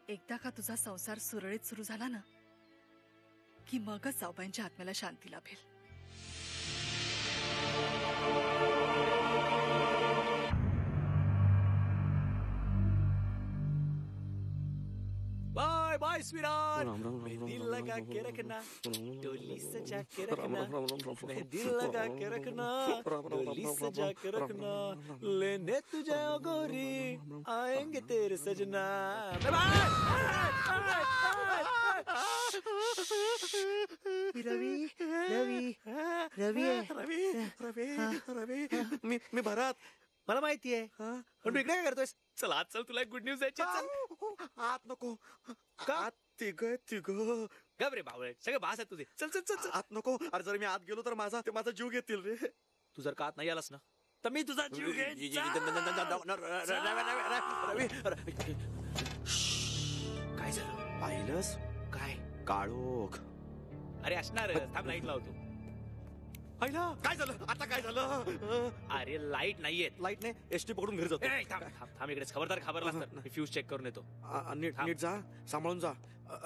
एकदा का तुझा संसार सुरळीत सुरू झाला ना, की मगच जाऊबाईंच्या आत्म्याला शांती लाभेल. Bye bye स्वीराट. मेहंदी लगा के रखना, डोली सजा के रखना. मेहंदी लगा के रखना, डोली सजा के रखना. लेने तुझे ओ गोरी, आएंगे तेरे सजना. रवी मी भरत. मला माहितीये, पण तू इकडे काय करतोयस? चल आज चल, तुला एक गुड न्यूज द्यायची. आत नको. का? तिघ गबरे बावळे, सगळे भास आहेत तुझे. चल चल चल. आत नको. अरे जर मी आत गेलो तर माझा जीव घेतील रे. तू जर का आत नाही आलास ना, तर मी तुझा जीव घेईन. काय झालं? पाहिलंस? काय? काळोख. अरे असणार. थांब, लाईट लावतो. काय झालं? आता काय झालं? अरे लाईट नाहीये. लाईट नाही. एसटी पकडून घरी जातो. थांब इकडेच. खबरदार खबरलास तर मी फ्यूज चेक करून येतो. नीट जा, सांभाळून जा.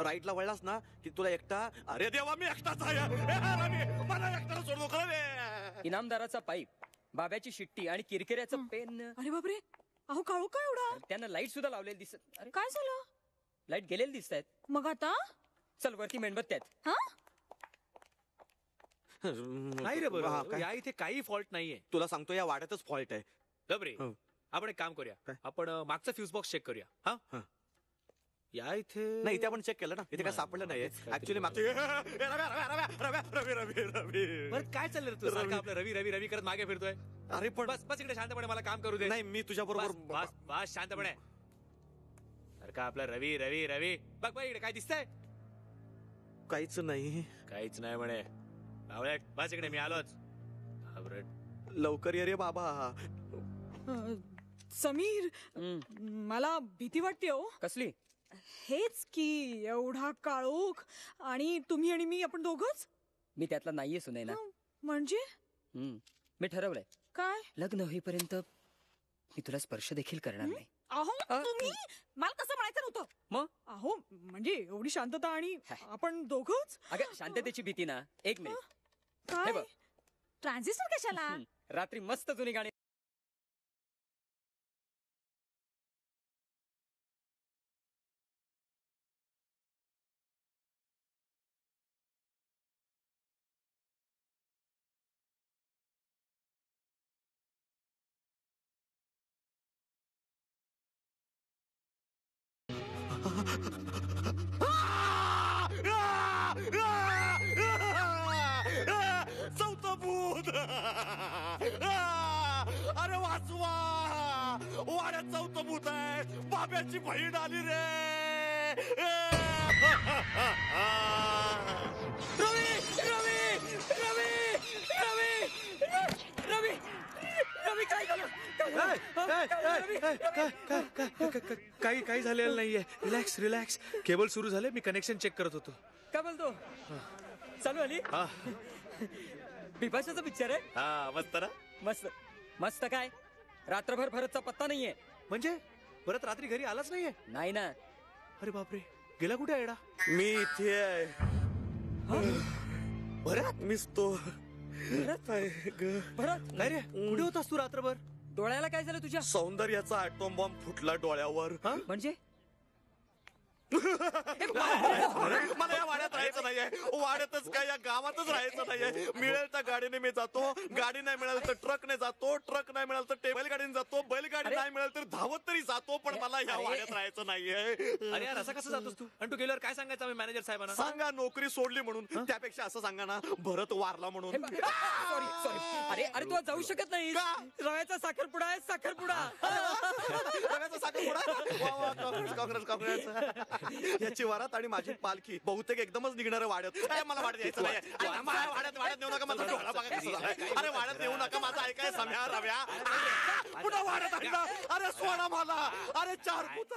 राईटला वळलास ना की तुला एकटा. अरे देवा, मी एकटाच आहे. मला एकट्याला सोडू नका रे. इनामदाराचा पाईप, बाब्याची शिट्टी आणि किरकिऱ्याचं पेन. अरे बापरे, अहो काळू काय एवढा? त्यांना लाईट सुद्धा लावलेली दिसत. अरे काय झालं? लाईट गेलेली दिसत आहेत. मग आता चल वरती मेणबत्त्या आहेत. नाही रे बरोबर, या इथे काही फॉल्ट नाहीये. तुला सांगतो, या वाड्यातच फॉल्ट आहे. गबरे, आपण एक काम करूया. आपण मागचा फ्यूज बॉक्स चेक करूया. हा या इथे नाही, इथे आपण चेक केलं ना, इथे काय सापडलं नाहीये ऍक्च्युअली. बरं काय चाललं रे तू? सारखं आपलं रवी रवी रवी करत मागे फिरतोय. अरे पण बस इकडे शांतपणे मला काम करू दे. नाही, मी तुझ्या बरोबर. बस शांतपणे. सारखं आपलं रवी रवी रवी. बघ इकडे काय दिसतंय? काहीच नाही. काहीच नाही म्हणे. बस इकडे, मी आलोच. लवकर ये रे बाबा. समीर मला भीती वाटते हो. कसली? हेच की एवढा काळोख आणि तुम्ही आणि मी आपण दोघच. मी त्यातला नाहीये सुनैना. म्हणजे मी ठरवलंय काय? लग्न होईपर्यंत मी तुला स्पर्श देखील करणार नाही. अहो तुम्ही मला कसं म्हणायचं नव्हतं. मग अहो म्हणजे एवढी शांतता आणि आपण दोघच. अगं शांततेची भीती ना. एक मिनिट. हे काय बघ, ट्रान्झिस्टर कशाला? रात्री मस्त जुनी गाणी चौथं भूत. अरे वाचवा, वाड्यात चौथं भूत आहे. बाब्याची बहीण आली रे. रवी रवी रवी रवी रवी रवी काय झालं? काही झालेलं नाहीये. रिलॅक्स. केबल सुरू झाले, मी कनेक्शन चेक करत होतो. काय बोलतो? चालू आली बिपाशाचा पिक्चर आहे. हा मस्त ना. मस्त मस्त. काय रात्रभर भरतचा पत्ता नाहीये. म्हणजे परत रात्री घरी आलाच नाहीये? नाही ना. अरे बापरे, गेला कुठे आहे एडा? मी इथे आहे. भरत? मीच तो. भरत काय रे, कुठे होतास तू रात्रभर? डोळ्याला काय झालं तुझ्या? सौंदर्याचा ॲटॉम बॉम्ब फुटला डोळ्यावर. म्हणजे मला या वाड्यात राहायचं नाहीये. वाड्यातच काय, या गावातच राहायचं नाहीये. मिळेल त्या गाडीने मी जातो. गाडी नाही मिळाली तर ट्रकने जातो. ट्रक नाही मिळालं तर बैलगाडीने जातो. बैलगाडी नाही मिळाली तर धावत तरी जातो. पण मला या वाड्यात राहायचं नाहीये. अरे यार, असं कसं जातोस तू? आणि तू गेल्यावर काय सांगायचं आम्ही मॅनेजर साहेबांना? सांगा नोकरी सोडली म्हणून. त्यापेक्षा असं सांगा ना, भरत वारला म्हणून. सॉरी. अरे अरे तू जाऊ शकत नाही. रव्याचा साखरपुडा आहे. साखरपुडा. रव्याचा साखरपुडा. काँग्रेस. याची वरात आणि माझी पालखी बहुतेक एकदमच निघणार वाड्यात. मला वाड्यात यायचं नाही. वाड्यात नेऊ नका. माझा डोळा बघा कसं झालाय. अरे वाड्यात नेऊ नका. माझा ऐकाय सम्या रव्या. पुन्हा वाड्यात आणला. अरे सोडा मला. अरे 4 भूत.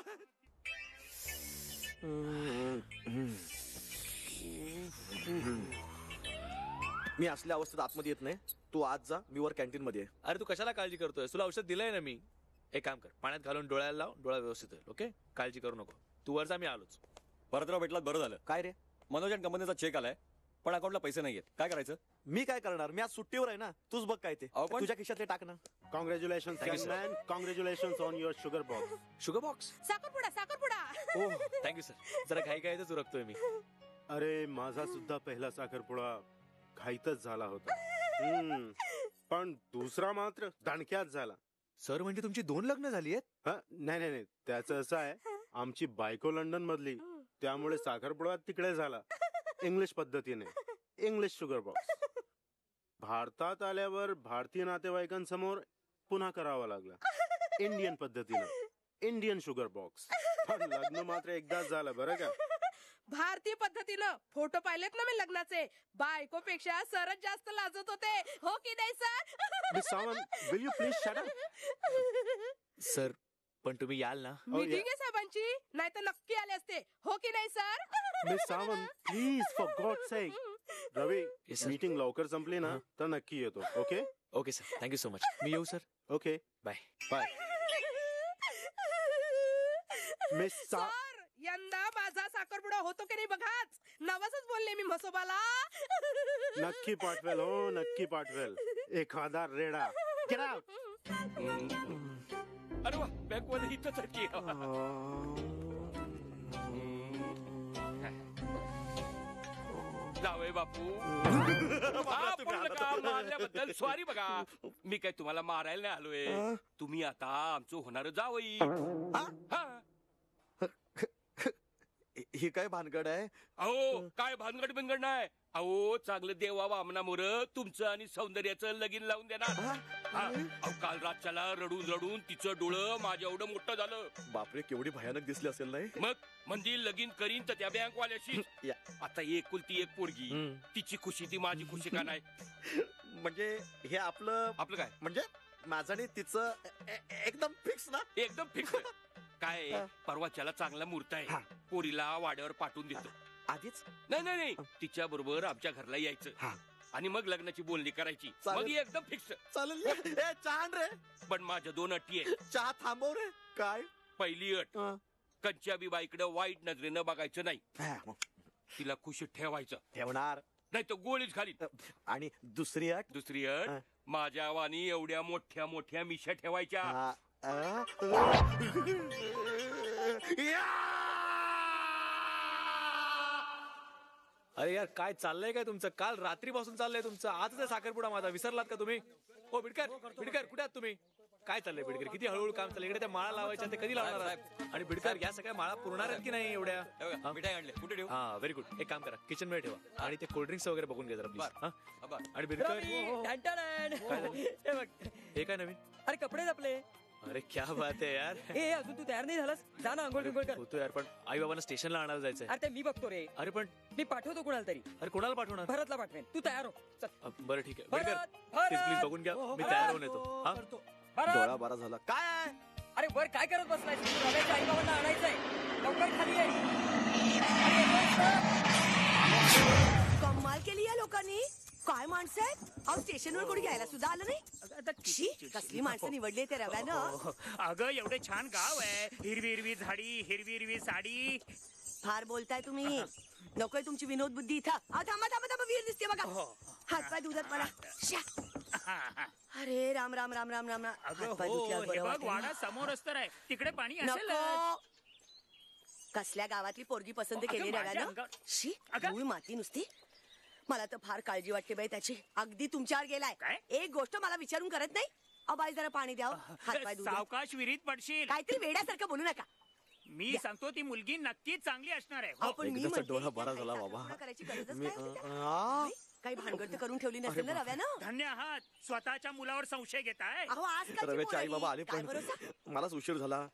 मी असल्या अवस्थेत आतमध्ये येत नाही. तू आज जा, मी वर कॅन्टीन मध्ये. अरे तू कशाला काळजी करतोय? तुला औषध दिलंय ना मी. एक काम कर, पाण्यात घालून डोळ्याला लाव. डोळा व्यवस्थित होईल. ओके, काळजी करू नको. तू वर जा, मी आलोच. भरतराव भेटलात, बरं झालं. काय रे? मनोजन कंपनीचा चेक आलाय, पण अकाउंटला पैसे नाहीयेत. काय करायचं? मी काय करणार? मी आज सुट्टीवर आहे ना. तूच बघ काय ते. तुझ्या खिशातले टाक ना. Congratulation man. Congratulation on your sugar box. Sugar box? साखरपुडा. हो थँक्यू सर. जरा घाई उरकतोय मी. अरे माझा सुद्धा पहिला साखरपुडा घाईतच झाला होता. पण दुसरा मात्र दणक्यात झाला. सर म्हणजे तुमची 2 लग्न झाली आहेत? नाही. त्याचं असं आहे, आमची बायको लंडन मधली, त्यामुळे साखरपुडा तिकडे झाला. इंग्लिश पद्धतीने. English sugar box. भारतात आल्यावर भारतीय नातेवाईकांसमोर पुन्हा करावा लागला. इंडियन पद्धतीने. Indian sugar box. पण लग्न मात्र एकदाच झालं बरं का. भारतीय पद्धतीनं फोटो पाहिलेत ना मी लग्नाचे. बायकोपेक्षा सरच जास्त लाजत होते. हो की नाही sir? Miss Sawant, will you please shut up? Sir पण तुम्ही याल ना? मीटिंग आहे साहेबांची, नाही तर नक्की आले असते. हो की नाही sir? Miss Sawant please, for God sake. Ravi, meeting लवकर संपली ना तर नक्की येतो. Okay okay sir, thank you so much. मी येऊ sir? Okay bye bye. Miss sir, यंदा माझा साखरपुडा होतो की नाही बघाच. नवसच बोलले मी म्हसोबाला. नक्की पाठवेल. हो नक्की पाठवेल. एखादा रेडा. Get out. अरे वा, बँकवाले इथंच आहेत की. जावय बापू, मारल्याबद्दल सॉरी. बघा, मी काय तुम्हाला मारायला नाही आलोय. तुम्ही आता आमचं होणार जावई. ही काय भानगड आहे? अहो काय भानगड बिनगड नाही. अहो चांगलं देवा वामनामुळ तुमचं आणि सौंदर्याचं लगीन लावून देणार. अहो काल रातच्याला रडून रडून तिचं डोळं माझ्या एवढं मोठं झालं. बापरे, केवढी भयानक दिसली असेल नाही? मग म्हणजे लगीन करीन तर त्या बँकवाल्याशी. आता एकुलती एक पोरगी, तिची खुशी ती माझी खुशी का नाही? म्हणजे हे आपलं काय म्हणजे माझं आणि तिचं एकदम फिक्स ना. एकदम फिक्स. काय परवाच्याला चांगला मुहूर्त आहे. पोरीला वाड्यावर पाठवून देतो. आधीच नाही तिच्या बरोबर आमच्या घरला यायचं आणि मग लग्नाची बोलणी करायची. मग एकदम फिक्स. चालेल. छान रे. पण माझ्या 2 अटी आहे. चहा थांबव रे. काय? पहिली अट, कंच्या बाईकडे वाईट नजरेनं बघायचं नाही. तिला खुशी ठेवायचं. ठेवणार नाही तर गोळीच खाली. आणि दुसरी अट माझ्या वाणी एवढ्या मोठ्या मोठ्या मिशा ठेवायच्या. अरे यार काय चाललंय काय तुमचं? काल रात्रीपासून चाललंय तुमचं. आजच आहे साखरपुडा माझा. विसरलात का तुम्ही? हो बिडकर कुठे आहात तुम्ही? काय चाललंय बिडकर? किती हळूहळू काम चाललंय. इकडे त्या माळा लावायच्या ते कधी लावणार आहेत? आणि बिडकर या सगळ्या माळा पुरणार आहेत की नाही एवढ्या? मिठाई आणले. कुठे ठेवू? हा व्हेरी गुड. एक काम करा, किचन मध्ये ठेवा आणि ते कोल्ड्रिंक्स वगैरे बघून घ्या जरा प्लीज. आणि बिडकर हे काय नवीन? अरे कपडे आपले. अरे क्या बात आहे यार. अजून तू तयार नाही झालास? जा ना आंघोळ बिंघोळ कर. होतो यार, पण आई बाबांना स्टेशनला आणायला जायचंय. अरे ते मी बघतो रे. अरे पण मी पाठवतो कुणाला तरी. अरे कोणाला पाठवणार? भरतला पाठवेन. तू तयार हो. चल. बरं ठीक आहे. प्लीज बघून घ्या. मी तयार होऊन येतो. डोळा बारा झाला. काय आहे? अरे वर काय करत बसलाय? रव्याच्या आई बाबांना आणायचंय. लवकर खाली आहे. कमाल केली या लोकांनी. काय माणसं आहेत? अहो स्टेशनवर कोणी घ्यायला सुद्धा आलं नाही. कसली माणसं निवडली ते रव्यानं. अगं एवढे छान गाव आहे. हिरवी हिरवी झाडी, हिरवी हिरवी साडी. फार बोलताय तुम्ही. नकोय तुमची विनोद बुद्धी इथं. थांबा वीर दिसते बघा. हातपाय दुधात पडा. अरे राम राम राम राम राम. हातपाय धुतल्यावर बरं वाटेल. वाडा समोरच तर आहे. तिकडे पाणी असेल. कसल्या गावातली पोरगी पसंत केली रव्यानं? शी धूळ माती नुसती. मला तर फार काळजी वाटते बाई त्याची. अगदी तुमच्यावर गेलाय. एक गोष्ट मला विचारून करत नाही. बाई जरा पाणी द्या. हातपाय धुवून. सावकाश विहिरीत पडशील. काहीतरी वेड्यासारखं बोलू नका. मी सांगतो ती मुलगी नक्कीच चांगली असणार आहे. एकदाचा डोळा बरा झाला बाबा. करायची गरजच काही भानगड तर करून ठेवली नसेल ना रव्यानं. धन्य आहात. स्वतःच्या मुलावर संशय घेताय. रव्याची आई बाबा आले पण मलाच उशीर झाला.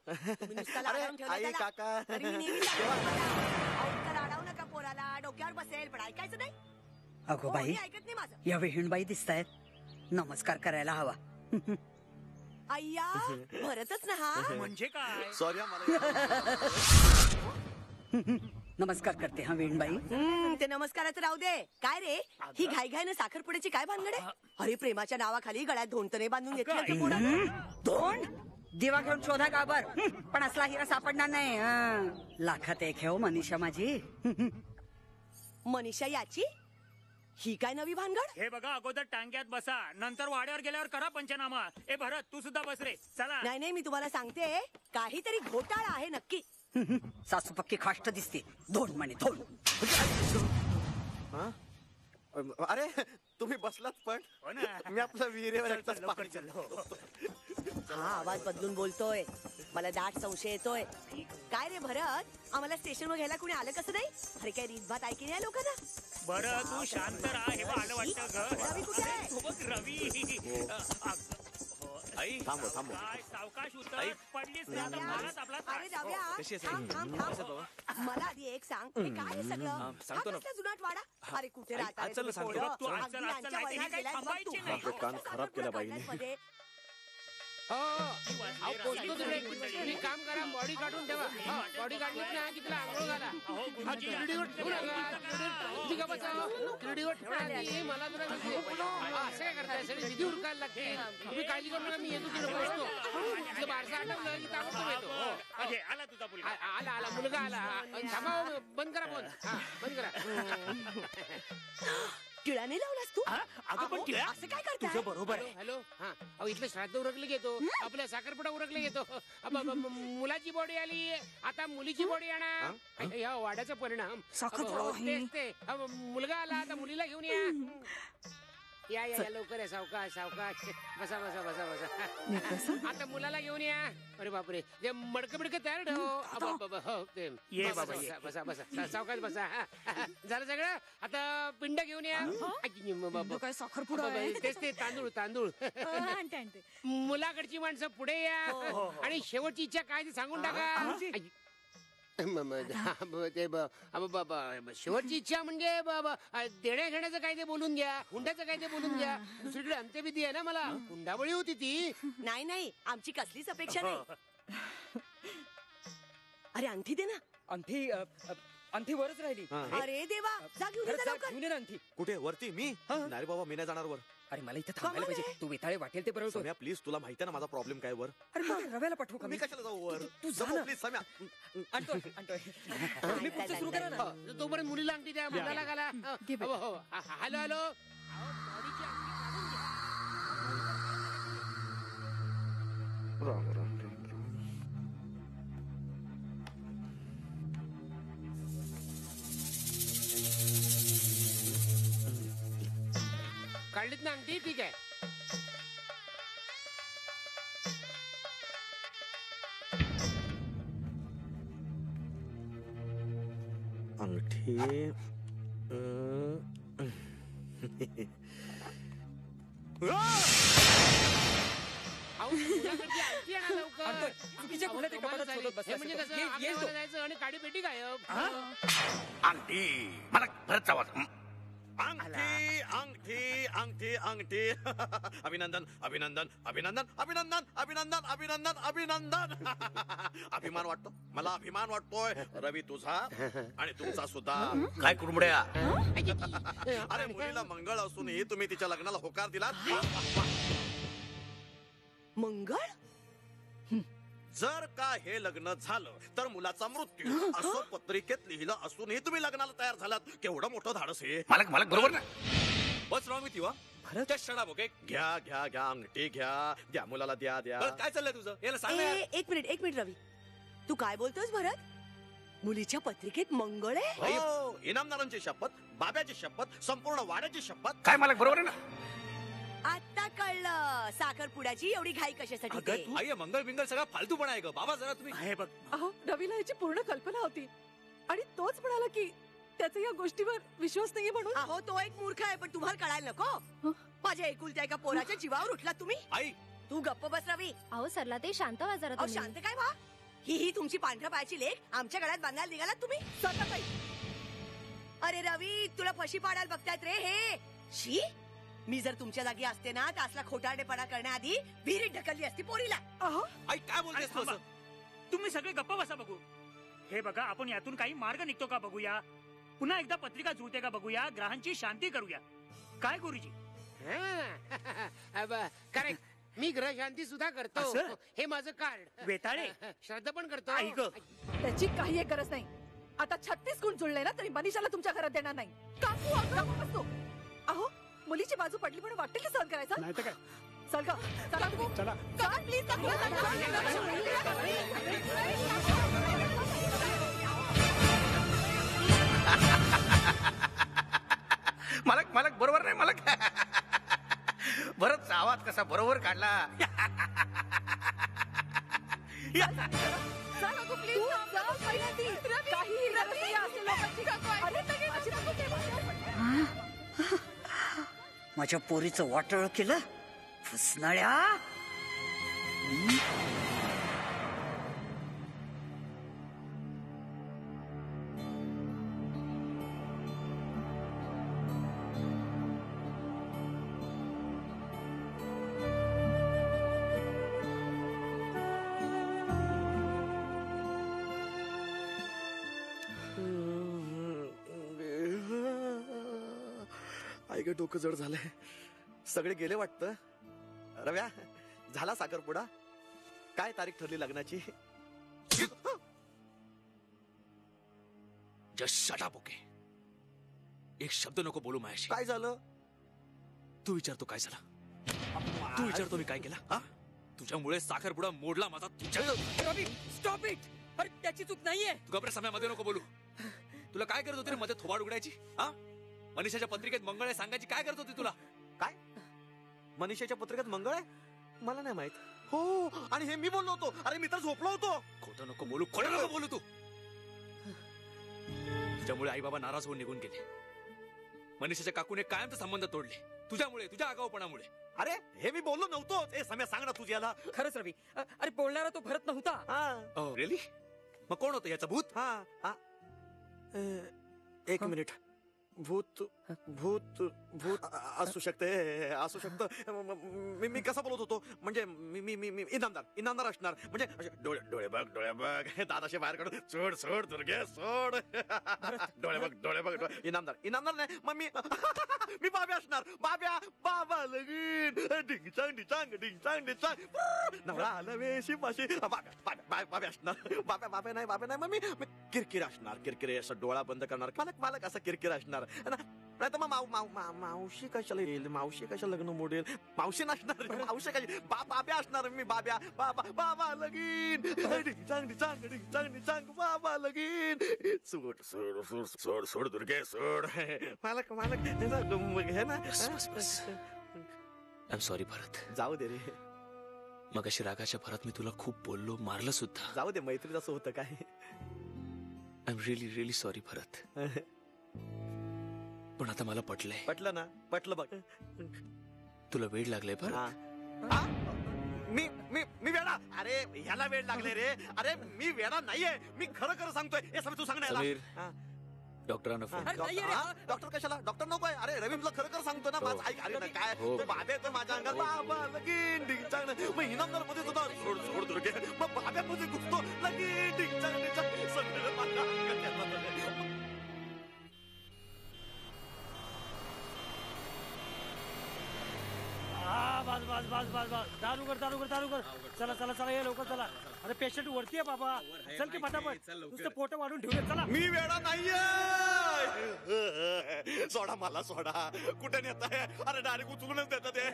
आई काका अडवू नका पोराला. डोक्यावर बसेल पण ऐकायचं नाही. अगो बाई, या विहीणबाई दिसतायत. नमस्कार करायला हवा. अय्या भरतच ना हा. म्हणजे काय? सॉरी. नमस्कार करते हा विहीणबाई. ते नमस्काराचं राहू दे. काय रे ही घाईघाईनं साखरपुड्याची काय भानगड आहे? अरे प्रेमाच्या नावाखाली गळ्यात धोंडतने बांधून घेतली. धोंड दिवा घेऊन शोधा गाबर. पण असला हिरा सापडणार नाही. लाखात एक हो मनीषा माझी. मनीषा याची ही काय नवी भानगड? हे बघा अगोदर टांग्यात बसा, नंतर वाड्यावर गेल्यावर करा पंचनामा. ए भरत तू सुद्धा बस रे. चला. नाही मी तुम्हाला सांगते काहीतरी घोटाळा आहे नक्की. सासू पक्की खाष्ट दिसते. धोंड म्हणे धोंड. अरे तुम्ही बसलात पण मी आपल्या विहिरीवर एकटाच पाणी चाललो. हा आवाज बदलून बोलतोय. मला दाट संशय येतोय. काय रे भरत आम्हाला स्टेशनवर घ्यायला कोणी आलं कसं नाही? अरे काय रीतभात ऐकी नाही लोकांना. बरं तू शांत राहा. हे आलं वाटतं ग. रवी आई थांबव. सावकाश उतर. पडलीस आपला. अरे जाऊया. मला आधी एक सांग हे काय हे सगळं? सांगतो ना. जुनाट वाडा. अरे कुठे राहता? कान खराब केला बाईने. तुम्ही काम करा. बॉडी काढून ठेवा. बॉडी काढली ना की तिला आंघोळ घाला. किरडीवर ठेवू नका. मला जरा असं काय करताय? सगळी विधी उरकायला लागते. तुम्ही काळजी करू नका. मी येतो तिथे बसतो. तिथलं बारसं आठवलं की ताबडतोब येतो. आला तुझा मुलगा. आला मुलगा आला. थांबा. बंद करा फोन. बंद करा. टिळा नाही लावलास तू? अगं पण टिळा असं काय करताय? तुझं बरोबर आहे. हॅलो. हा इथलं श्राद्ध उरकले घेतो. आपल्या साखरपुडा उरकले घेतो. मुलाची बॉडी आली. आता मुलीची बॉडी येणार. या वाड्याचा परिणाम. मुलगा आला. आता मुलीला घेऊन या. या लवकर या. सावकाश बसा. आता मुलाला घेऊन या. अरे बापरे ते मडकं बिडकं तयार ठेव. ये बसा. सावकाश बसा. झालं सगळं. आता पिंड घेऊन या. काय साखरपुडा तेच ते तांदूळ. मुलाकडची माणसं पुढे या. आणि शेवटची इच्छा काय ती सांगून टाका. शेवटची इच्छा म्हणजे देण्या घेण्याचं काय ते बोलून घ्या, हुंड्याचं काय ते बोलून घ्या. दुसरीकडे अंत्यविधी आहे ना, मला हुंडाबळी होती ती. नाही नाही, आमची कसलीच अपेक्षा नाही. अरे अंगठी दे ना. अंगठी वरच राहिली. अरे देवा, जा घेऊन ये जा लवकर. घेऊन ये ना अंगठी. कुठे वरती? मी नाही बाबा, मी नाही जाणार वर. अरे मला इथे थांबायला पाहिजे. तू वेताळे वाटेल ते बरोबर. सम्या प्लीज, तुला माहिती आहे ना माझा प्रॉब्लेम काय वर. अरे मग रव्याला पाठवू का? मी कशाला जाऊ वर? तू जा ना. प्लीज सम्या. आणतोय. तुम्ही पुढचं सुरू करा ना. तोपर्यंत मुलीला अंगठी द्या, मुलाला घाला. Hello hello. राम राम. काढलीत ना अंगठी? ठीक आहे. अंगठी चुकीच्या खोल्यात एका कपाटात शोधत बसला. म्हणजे कसं, आपल्याला जायचं आणि काडी पेटी गायब. अंगठी मला परत आवाज. अंगठी अंगठी अंगठी अंगठी. अभिनंदन अभिनंदन अभिनंदन अभिनंदन अभिनंदन अभिनंदन अभिनंदन. अभिमान वाटतो मला, अभिमान वाटतोय रवी तुझा आणि तुमचा सुद्धा. काय कुरमुड्या? अरे मुलीला मंगळ असूनही तुम्ही तिच्या लग्नाला होकार दिला. मंगळ? जर का हे लग्न झालं तर मुलाचा मृत्यू असं पत्रिकेत लिहिलं असूनही तुम्ही लग्नाला तयार झालात. केवढं मोठं धाडस हे. मालक बरोबर ना? What's wrong with you, huh? Just shut up, okay? घ्या घ्या घ्या अंगठी घ्या, द्या मुलाला, द्या द्या. बरं, काय चाललंय तुझं? याला सांग ना यार. एक मिनिट रवी, तू काय बोलतोस भरत? मुलीच्या पत्रिकेत मंगळ आहे? हो, इनामदारांची शपथ, बाब्याची शपथ, संपूर्ण वाड्याची शपथ. काय मालक बरोबर आहे ना? आता कळलं साखरपुड्याची एवढी घाई कशासाठी अगं ते. तू आई मंगळ बिंगळ सगळा फालतूपणा आहे ग बाबा. जरा तुम्ही आहे बघ. अहो रवीला याची पूर्ण कल्पना होती आणि तोच म्हणाला की त्याचा या गोष्टीवर विश्वास नाहीये म्हणून. अहो तो एक मूर्ख आहे, पण तुम्हाला कळायला नको. माझ्या एकुलत्या एका पोराच्या जीवावर उठला तुम्ही. आई तू गप्प बस रवी. अहो सरला ते शांत व्हा जरा. अहो शांत काय व्हा? ही तुमची पांढऱ्या पायाची लेक आमच्या गळ्यात बांधायला निघालात तुम्ही. अरे रवी, तुला फशी पाडायला बघतायत रे हे. शी, मी जर तुमच्या जागी असते ना तर असला खोटारडेपणा करण्याआधी विहिरीत ढकलली असती पोरीला. आई काय बोलतेस तू असं? तुम्ही सगळे गप्प बसा बघू. हे बघा, आपण यातून काही मार्ग निघतो का बघूया. पुन्हा एकदा पत्रिका जुळते का बघूया. ग्रहांची शांती करूया. काय गुरुजी? करेक्ट. मी ग्रह शांती सुद्धा करतो. हे माझं कार्ड. वेताळे श्राद्ध पण करतो. त्याची काही गरज नाही. आता 36 गुण जुळले ना तरी मनीषाला तुमच्या घरात देणार नाही. काकू अगं बसतो. अहो मुलीची बाजू पडली म्हणून वाटेल की सहन करायचं. नाही तर काय. चल ग, चला चला. चला प्लीज. मालक बरोबर नाही मालक. बरंच आवाज कसा बरोबर काढला. माझ्या पोरीचं वाटोळ केलं फुसणाऱ्या. आई ग, डोकं जड झालंय. सगळे गेले वाटतं. रव्या, झाला साखरपुडा? काय तारीख ठरली लग्नाची? Just shut up, okay? एक शब्द नको बोलू माझ्याशी. काय झालं? तू विचारतो काय झालं? तू विचारतो मी काय केला? हा, तुझ्यामुळे साखरपुडा मोडला माझा. Stop it. अरे त्याची चूक नाहीये. तू गप्रे समयामध्ये नको बोलू. तुला काय करत होती रे मध्ये थोबाड उघडायची? हा, मनीषाच्या पत्रिकेत मंगळ आहे सांगायची काय करत होती तुला? काय मनीषाच्या पत्रिकेत मंगळ आहे? मला नाही माहित. हो, आणि हे मी बोललो होतो. अरे मी तर झोपलो होतो. खोटं नको बोलू, खोटं नको बोलू. तू तुझ्यामुळे आई बाबा नाराज होऊन निघून गेले. मनीषाच्या काकूने कायमचा संबंध तोडले तुझ्यामुळे, तुझ्या आगाऊपणामुळे. अरे हे मी बोललो नव्हतो. ए सम्या, सांग ना तुझ्याला. खरंच रवी. अरे बोलणारा तो भरत नव्हता. रिअली? मग कोण होतं याचं भूत? एक मिनिट. भूत भूत भूत असू शकतं. मी कसा बोलत होतो म्हणजे मी इनामदार असणार म्हणजे डोळे बघ दादाशे बाहेर काढून सोड दुर्गे सोड. डोळे बघ इनामदार नाही मग मी बाब्या असणार. बाबा लगीन डिंग नवरा आला वेशी पाशी बाब्या असणार. बाब्या नाही मग मी किरकिर असणार. किरकिरे असं डोळा बंद करणार. मालक असा किरकिर असणार. नाही तर मग मावशी कशाला येईल? मावशी कशाला लग्न मोडेल? मावशी नसणार. मावशी कशी बाब्या असणार. मी बाबा लगीन डिंग बाबा लगीन सोड दुर्गे सोड. मालक हे ना. आय एम सॉरी भरत. जाऊ दे रे. मग अशी रागाच्या भरात मी तुला खूप बोललो, मारलं सुद्धा. जाऊ दे, मैत्रीत असं होतं काय. I am really really sorry Bharat. पण आता मला पटलं ना. पटलं बघ. तुला वेळ लागलाय भरत. मी वेडा? अरे ह्याला वेळ लागले रे. अरे मी वेडा नाहीये. मी खरं सांगतोय. हे सगळं तू सांगणार. डॉक्टरांना फोन. डॉक्टर कशाला? डॉक्टर नकोय. अरे रवी तुला खरं सांगतो ना. माझं ऐक. अरे काय बाब्या तर माझ्या अंगात बाबा लगीन डिंग मग इनामदार मध्ये सुद्धा सोड दुर्गे. मग बाब्या मध्ये घुसतो लगीन डिंग सगळं माझ्या अंगात. बस दारू कर. चला ये लवकर चला. अरे पेशंट वरती आहे बाबा. चल की फटाफट. नुसतं पोट वाढून ठेवले. चला. मी वेडा नाहीये. सोडा मला सोडा. कुठे नेत आहे? अरे डायरेक्ट उचलूनच देतात ते.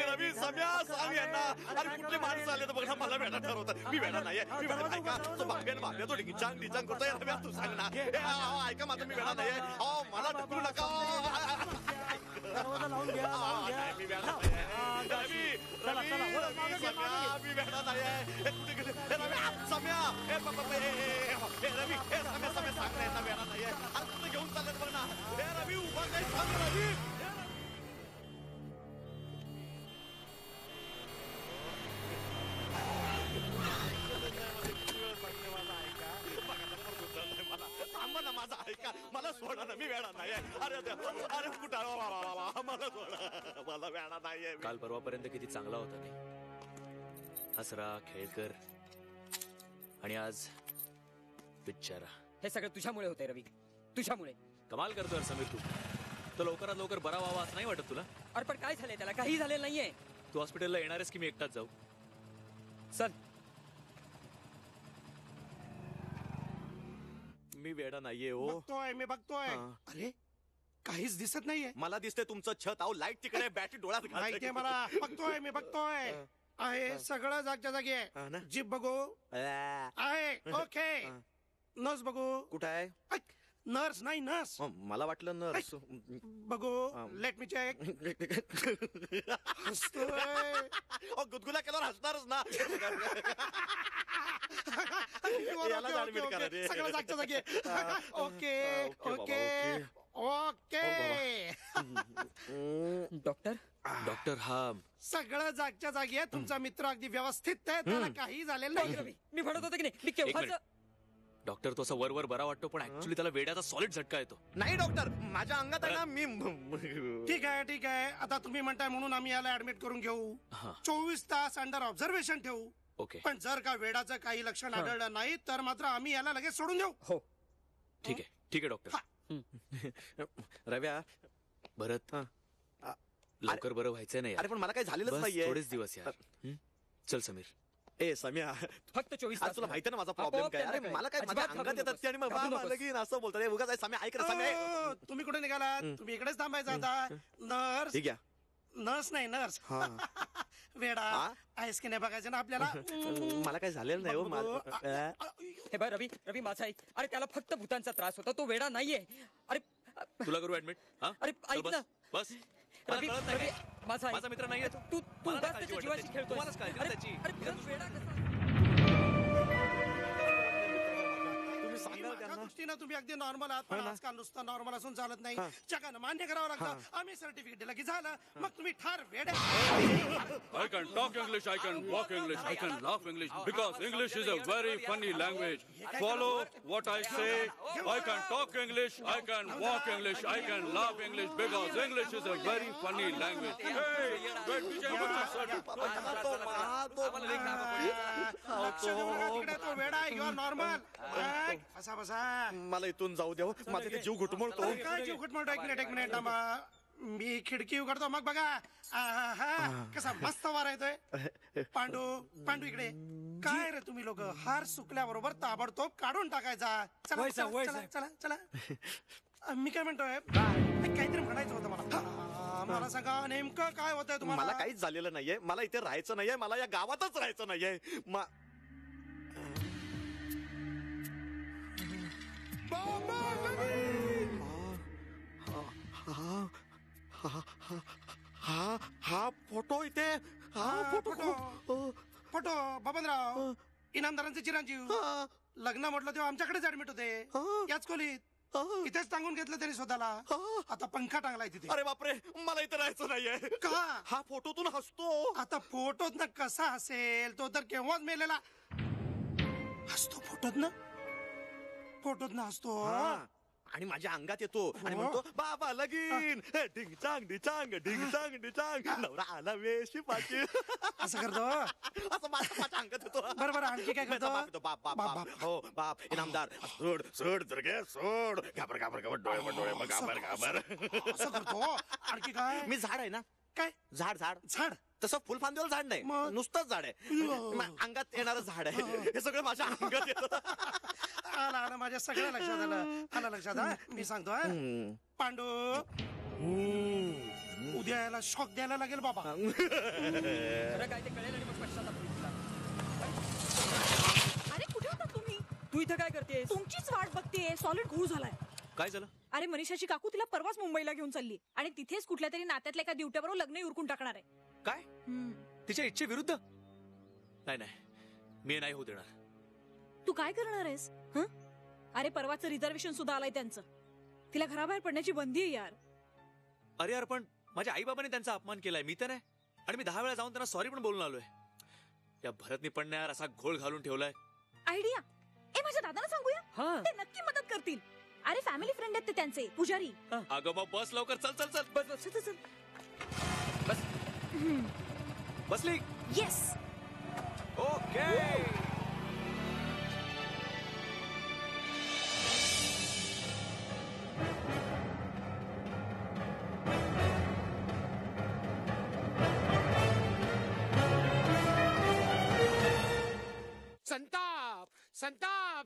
रवी सम्या सांग यांना. अरे कुठले माणसं आले तर बघा मला वेडा ठरवतात. मी वेडा नाहीये. मी वेडा ऐका. तो बाब्या तो डिंचांग करतोय. रव्या तू सांग ना. ऐका माझं मी वेडा नाहीये. मला ढकलू नका. दरवाजा लावून घ्या. मी वेडा नाहीये. मी वेडा नाहीये. कुठे गेले सम्या? रवी सम्या सांग ना वेडा नाहीये. अरे कुठे घेऊन चालत बघ ना. रवी उभा नाही सांग रवी. माझा ऐका. मला सोडा ना. मी वेडा नाहीये. अरे कुठं मला सोडा. मला वेडा नाहीये. काल परवापर्यंत किती चांगला होता नाही. हसरा खेळकर आणि आज बिचारा. हे सगळं तुझ्यामुळे होतंय रवी. तुझ्यामुळे. कमाल करतोय समीर तू. तो लवकरात लवकर बरा व्हावा असं नाही वाटत तुला? अरे पण काय झालंय त्याला? काही झालेलं नाहीये. तू हॉस्पिटलला येणारच की मी एकटाच जाऊ? चल. मी वेडा नाहीये. हो मी बघतोय. अरे काहीच दिसत नाहीये. मला दिसतंय तुमचं छत. अहो लाईट तिकडे. बॅटरी डोळ्यात माहितीये मला. मी बघतोय. आहे सगळं जागच्या जागी आहे. जीप बघू आहे. ओके. नर्स बघू. कुठं आहे? नर्स नाही नर्स. मला वाटलं नर्स. बघू. Let me check. हसतोय. गुदगुल्या केल्यावर हसणारच ना. सगळं जागच्या जागी. Okay okay okay. डॉक्टर हा सगळं जागच्या जागी आहे. तुमचा मित्र अगदी व्यवस्थित आहे. त्याला काही झालेलं नाही. मी म्हणत होतो की नाही. मी केव्हाच. डॉक्टर तो असा वर बरा वाटतो पण ऍक्च्युली त्याला वेड्याचा सॉलिड झटका येतो. नाही डॉक्टर माझ्या अंगात आहे ना. मी ठीक आहे. आता तुम्ही म्हणताय म्हणून आम्ही याला ऍडमिट करून घेऊ. 24 तास अंडर ऑब्झर्वेशन ठेवू. ओके. पण जर का वेडाचं काही लक्षण आढळलं नाही तर मात्र आम्ही याला लगेच सोडून देऊ. हो ठीक आहे डॉक्टर. रव्या भरत लवकर बरं व्हायचं नाही. अरे पण मला काही झालेलंच नाहीये. थोडेच दिवस यार. चल समीर. सम्या फक्त 24 तास. तुला माहिती ना माझा प्रॉब्लेम काय. अरे मला काय माझ्या अंगात येतात आणि मग बाबा लगीन असं बोलतात. उगाच सम्या ऐक. सम्या तुम्ही कुठे निघालात? तुम्ही इकडेच थांबायचं आता. नर्स. ठीक आहे. नर्स नाही नर्स. वेडा आहेस की नाही बघायचं ना आपल्याला. मला काही झालेलं नाही. हो हे बघ रवी माझा ऐक. अरे त्याला फक्त भूतांचा त्रास होता. तो वेडा नाहीये. अरे तुला करू ऍडमिट? अरे ऐक ना. बस. रवी माझा मित्र नाहीये. तू त्याच्या जीवाशी खेळतोय. तुम्ही सांगा त्यांना. दृष्टीनं तुम्ही अगदी नॉर्मल आहात पण आजकाल नुसतं नॉर्मल असून चालत नाही जगानं मान्य करावं लागतं आम्ही सर्टिफिकेट दिलं की झालं मग तुम्ही ठार वेडे I can talk English, I can walk English, I can laugh English because English is a very funny language. Follow what I say. I can talk English, I can walk English, I can laugh English because English is a very funny language. Hey, wait, तो वेडा you R normal बसा बसा मला इथून जाऊ द्या माझा ते जीव घुटमळतो काय जीव घुटमळतो एक मिनिट थांबा मी खिडकी उघडतो मग बघा कसा मस्त वारा येतोय पांडू इकडे काय रे तुम्ही लोक हार सुकल्याबरोबर ताबडतोब काढून टाकायचा चला चला चला चला मी काय म्हणतोय काहीतरी म्हणायचं होतं मला मला सांगा नेमकं काय होतंय तुम्हाला मला काहीच झालेलं नाहीये मला इथे राहायचं नाहीये मला या गावातच राहायचं नाहीये हा फोटो इथे फोटो बबनराव इनामदारांचे चिरंजीव लग्न म्हटलं तेव्हा आमच्याकडेच ऍडमिट होते याच खोलीत इथेच टांगून घेतलं त्यांनी स्वतःला आता पंखा टांगलाय तिथे अरे बापरे मला इथे राहायचं नाहीये का हा फोटोतून हसतो आता फोटोत ना कसा हसेल तो तर केव्हाच मेलेला हसतो फोटोत ना हसतो आणि माझ्या अंगात येतो आणि म्हणतो बाबा लगीन ढिंग चांग डिचांग ढिंग चांग डिचांग नवरा आला वेशी पाची असं करतो असं माझ्या अंगात येतो बरोबर आणखी काय करतो बाप बाप बाप हो बाप इनामदार सोड सोड दुर्गे सोड घाबर घाबर घाबर डोळे मग घाबर घाबर असं करतो आणखी काय मी झाड आहे ना काय झाड तसं फुलफांदीवर झाड नाही नुसतंच झाड आहे अंगात येणारं झाड आहे हे सगळं माझ्या अंगात येतं आला माझ्या सगळ्या लक्षात आलं लक्षात मी सांगतो पांडू उद्या याला शॉक द्यायला लागेल बाबा काय ते कळेल आणि मग पश्चाताप होईल तुला. अरे कुठे होता तुम्ही तू इथं काय करतेस तुमचीच वाट बघतेय सॉलिड घोळ झालाय काय झालं अरे मनीषाची काकू तिला परवाच मुंबईला घेऊन चालली आणि तिथेच कुठल्या तरी नात्यातल्या एका दिवट्याबरोबर लग्न उरकून टाकणार आहे काय तिच्या इच्छेविरुद्ध नाही मी नाही होऊ देणार तू काय करणार आहेस अरे परवाचं रिझर्वेशन सुद्धा आलंय त्यांचं तिला घराबाहेर पडण्याची बंदी आहे यार अरे यार पण माझ्या आई बाबांनी त्यांचा अपमान केलाय मी तर नाही आणि मी 10 वेळा जाऊन त्यांना सॉरी पण बोलून आलोय या भरतनी पण यार असा घोळ घालून ठेवलाय आयडिया माझ्या दादाला सांगूया ते नक्की मदत करतील अरे फॅमिली फ्रेंड आहेत ते त्यांचे पुजारी अगं मग बस लवकर चल चल बसली येस ओके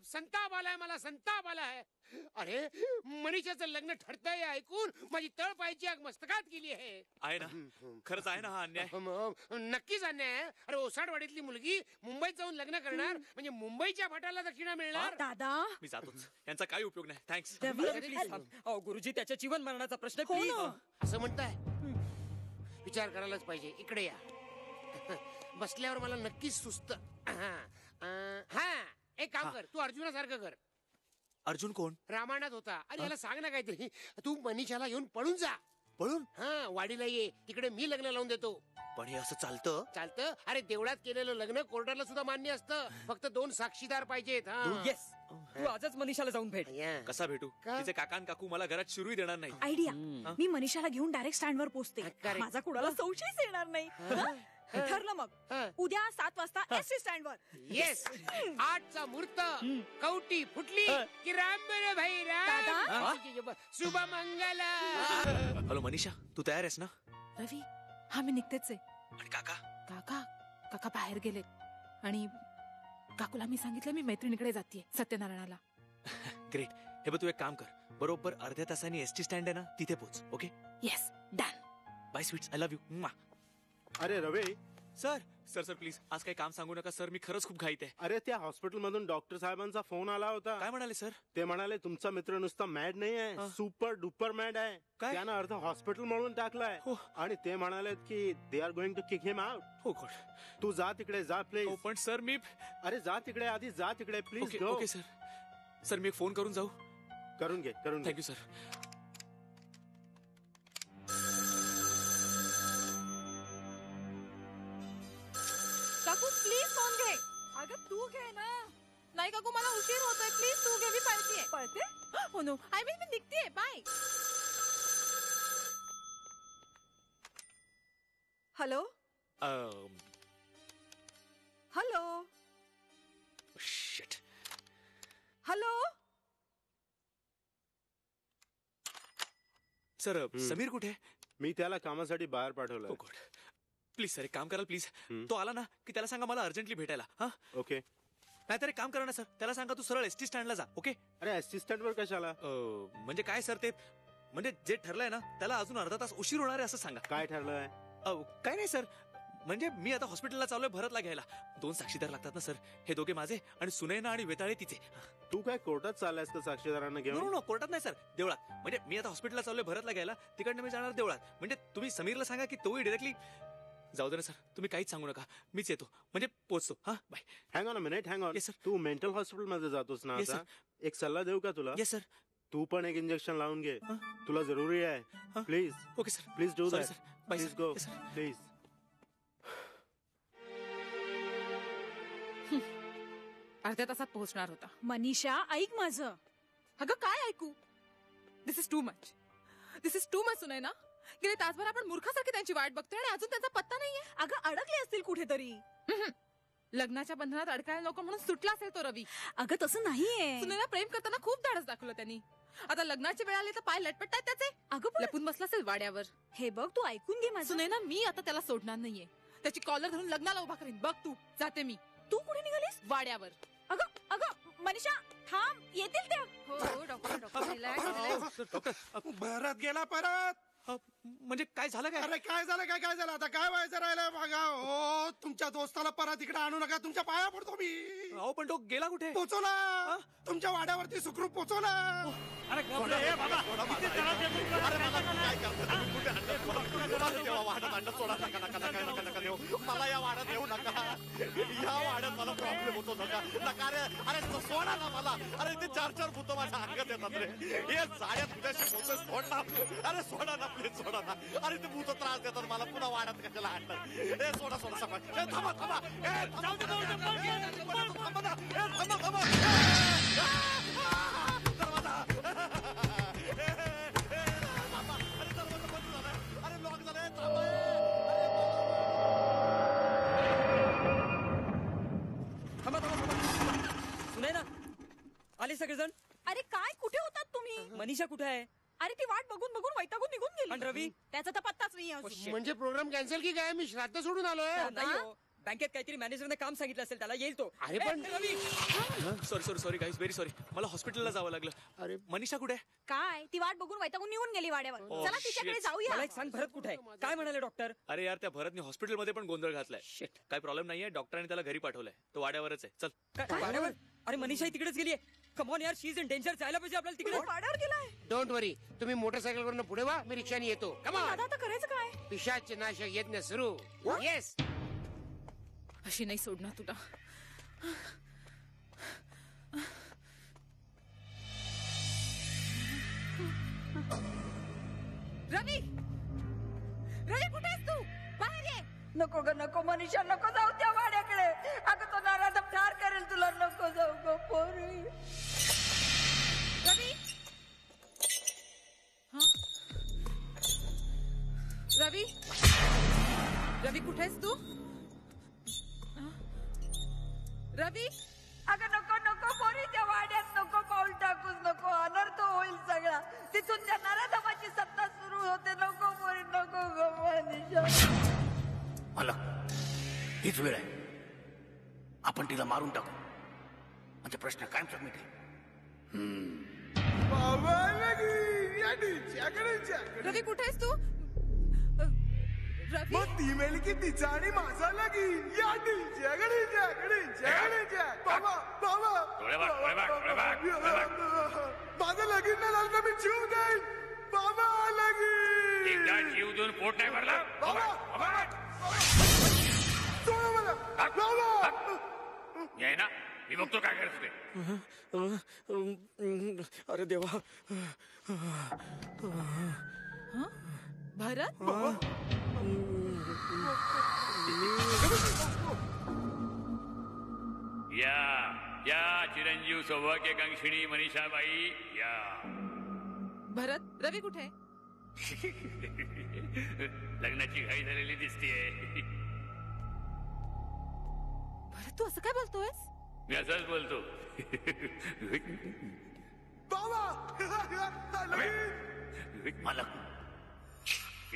संताप आलाय मला संताप आलाय अरे मनीषाचं लग्न ठरतंय ऐकून माझी तळ पायची आग मस्तकात गेली आहे ना खरंच आहे ना हा अन्याय नक्कीच अन्याय आहे अरे ओसाडवाडीतली मुलगी मुंबईत जाऊन लग्न करणार म्हणजे मुंबईच्या भटाला दक्षिणा मिळणार दादा मी जातोच यांचा काही उपयोग नाही थँक्स गुरुजी त्याच्या जीवन मरणाचा प्रश्न हो प्लीज असं म्हणताय विचार करायलाच पाहिजे इकडे या बसल्यावर मला नक्कीच सुस्त हा एक काम कर तू अर्जुनासारखं कर अर्जुन कोण रामायणात होता अरे याला सांग ना काहीतरी तू मनीषाला घेऊन पळून जा पळून हा वाडीला ये तिकडे मी लग्न लावून देतो पण हे असं चालतं अरे देवळात केलेलं लग्न कोर्टाला सुद्धा मान्य असतं फक्त 2 साक्षीदार पाहिजेत येस तू आजच मनीषाला जाऊन भेट कसा भेटू तिचे काका आणि काकू मला घरात शिरूही देणार नाही आयडिया मी मनीषाला घेऊन डायरेक्ट स्टँडवर पोहोचते माझा कुणाला संशयच येणार नाही ठरलं मग उद्या 7 वाजता एसटी स्टँडवर येस 8चा मुहूर्त कवटी फुटली की राम भाई शुभ मंगल हॅलो मनीषा तू तयार आहेस ना रवी हा मी निघतेच आहे आणि काका काका बाहेर गेले आणि काकूला मी सांगितलं मी मैत्रिणीकडे जातीये सत्यनारायणाला ग्रेट हे बघ तू एक काम कर बरोबर अर्ध्या तासाने एसटी स्टँड आहे ना तिथे पोच okay yes done buy sweets I love you अरे रवे सर प्लीज आज काही काम सांगू नका सर मी खरंच खूप घाईत आहे अरे त्या हॉस्पिटल मधून डॉक्टर साहेबांचा फोन आला होता काय म्हणाले सर ते म्हणाले तुमचा मित्र नुसता मॅड नाही आहे सुपर डुपर मॅड आहे त्यानं अर्ध हॉस्पिटल म्हणून टाकलाय आणि ते म्हणाले की they are going to kick him out oh God तू जा तिकडे जा प्लीज पण सर मी अरे जा तिकडे आधी जा तिकडे प्लीज ओके सर सर मी एक फोन करून जाऊ. करून घे. Thank you sir. काकू प्लीज फोन घे. अगं तू घे ना. नाही काकू मला उशीर होतोय, प्लीज तू घे. मी पळतीये. पळते? हो नो, आय मीन मी निघतीये. Bye. Hello hello shit. Hello sir Sameer कुठे? मी त्याला कामासाठी बाहेर पाठवलं. प्लीज सर एक काम कराल प्लीज. तो आला ना की त्याला सांगा मला अर्जंटली भेटायला. हा ओके. नाहीतर एक काम करा ना सर, त्याला सांगा तू सरळ एसटी स्टँडला जा. ओके. अरे एसटी स्टँडवर कशाला? म्हणजे काय सर ते, म्हणजे जे ठरलंय ना त्याला अजून अर्धा तास उशीर होणार आहे असं सांगा. काय ठरलंय? काय नाही सर, म्हणजे मी आता हॉस्पिटलला चाललोय भरतला घ्यायला. 2 साक्षीदार लागतात ना सर, हे दोघे माझे आणि सुनैना आणि वेताळे तिचे. तू काय कोर्टात चाललायस का साक्षीदारांना घेऊन? नो कोर्टात नाही सर, देवळात. म्हणजे मी आता हॉस्पिटलला चाललोय भरतला घ्यायला, तिकडनं मी जाणार देवळात. म्हणजे तुम्ही समीरला सांगा की तोही डिरेक्टली जाऊ दे ना सर, तुम्ही काहीच सांगू नका, मीच येतो म्हणजे पोहोचतो. हा bye. Hang on a minute, hang on. तू मेंटल हॉस्पिटल मध्ये जातोस ना आता? एक सल्ला देऊ का तुला? Yes sir. तू पण एक इंजेक्शन लावून घे, तुला जरुरी आहे. Please. Okay sir. Please do that. Bye please go. Please. अर्ध्या तासात पोहोचणार होता. मनीषा ऐक माझं. अगं काय ऐकू? This is too much. This is too much. सुनाय ना, गेले तासभर आपण मूर्खासारखी त्यांची वाट बघतोय आणि अजून त्यांचा पत्ता नाहीये. अगं अडकले असतील कुठेतरी. लग्नाच्या बंधनात अडकायला नको म्हणून सुटला असेल तो रवी. अगं तसं नाहीये. सुनेला प्रेम करताना खूप धाडस दाखवलं त्यांनी. आता लग्नाची वेळ आली तर पाय लटपटतायत त्याचे. अगं लपून बसला असेल वाड्यावर. हे बघ तू ऐकून घे माझं. सुनेना, मी आता त्याला सोडणार नाहीये. त्याची कॉलर धरून लग्नाला उभा करीन. बघ तू. जाते मी. तू कुठे निघालीस? वाड्यावर. अगं मनीषा थांब, येतील ते. हो डॉक्टर रिलॅक्स. भरत गेला परत. म्हणजे काय झालं काय? अरे काय झालं आता काय व्हायचं राहिलं बघा. हो तुमच्या दोस्ताला परत इकडे आणू नका, तुमच्या पाया पडतो मी. अहो पण तो गेला कुठे? पोचवला तुमच्या वाड्यावरती सुखरूप पोचवला. अरे मला या वाड्यात येऊ नका. या वाड्यात मला प्रॉब्लेम होतो नका. अरे सोडा ना मला. अरे ते 4 भूत माझ्या अंगात येतात रे. हे साड्या तुझ्याशी बोलतोय, सोड ना. अरे सोडा ना प्लीज, सोडा ना. अरे ते भूत त्रास देतात मला. पुन्हा वाड्यात कशाला आणतात? हे सोडा सगळं. थांबा थांबा सुनैना, आले सगळेजण? अरे काय कुठे होतात तुम्ही? मनीषा कुठे आहे? अरे ती वाट बघून बघून वैतागून निघून गेली. आणि रवी? त्याचा तर पत्ताच नाही अजून. म्हणजे प्रोग्राम कॅन्सल की काय? मी श्राद्ध सोडून आलोय. नाही हो, बँकेत काहीतरी मॅनेजरने काम सांगितलं असेल, त्याला येईल तो. अरे पण रवी सॉरी गाईज, व्हेरी सॉरी. मला हॉस्पिटलला जावं लागलं. अरे मनीषा कुठे? काय ती वाट बघून वैतागून निघून गेली वाड्यावर. चला तिच्याकडे जाऊया. मला एक सांग, भरत कुठे आहे? काय म्हणाले डॉक्टर? अरे यार, त्या भरतने हॉस्पिटलमध्ये पण गोंधळ घातलाय. काय प्रॉब्लेम नाहीये, डॉक्टरांनी त्याला घरी पाठवलंय. तो वाड्यावरच आहे. चल. वाड्यावर? अरे मनीषा तिकडेच गेलीये. कम ऑन यार, शी इज इन डेंजर. जायला पाहिजे आपल्याला तिकडे. वाड्यावर गेलाय. डोंट वरी, तुम्ही मोटरसायकल वरून पुढे वा, मी रिक्षाने येतो. Come on. आता करायचं काय? पिशाच नाशक यज्ञ सुरू. येस. अशी नाही सोडणार तुला. रवी, रवी कुठे आहेस तू? बाहेर ये. नको ग नको मनीषा, नको जाऊ त्या वाड्याकडे. अगं तो नाराज ठार करेल तुला. नको जाऊ ग पोरी. रवी, रवी, रवी कुठे आहेस तू? रवी, अगं नको नको पोरी, त्या वाड्यात नको पाऊल टाकूच. नको, अनर्थ होईल सगळा. तिथून त्या नराधमाची सत्ता सुरू होते. नको पोरी, नको ग मनीषा. मला हीच वेळ आहे. आपण तिला मारून टाकू म्हणजे प्रश्न कायमचा मिटेल. रवी कुठे आहेस तू? रवी, ती मेली की तिचा आणि माझा लगीन. या माझं लगीन नाही झालं तर मी जीव देईन. बाबा लगीन. एकदा जीव देऊन पोट नाही भरला. सोडा मला. ये ना मी बघतो काय करत ते. अरे देवा. भरत या या चिरंजीव सौभाग्यकांक्षिणी मनीषाबाई या. भरत रवी कुठे? लग्नाची घाई झालेली दिसतीये. भरत तू असं काय बोलतोयस? मी असंच बोलतो. मला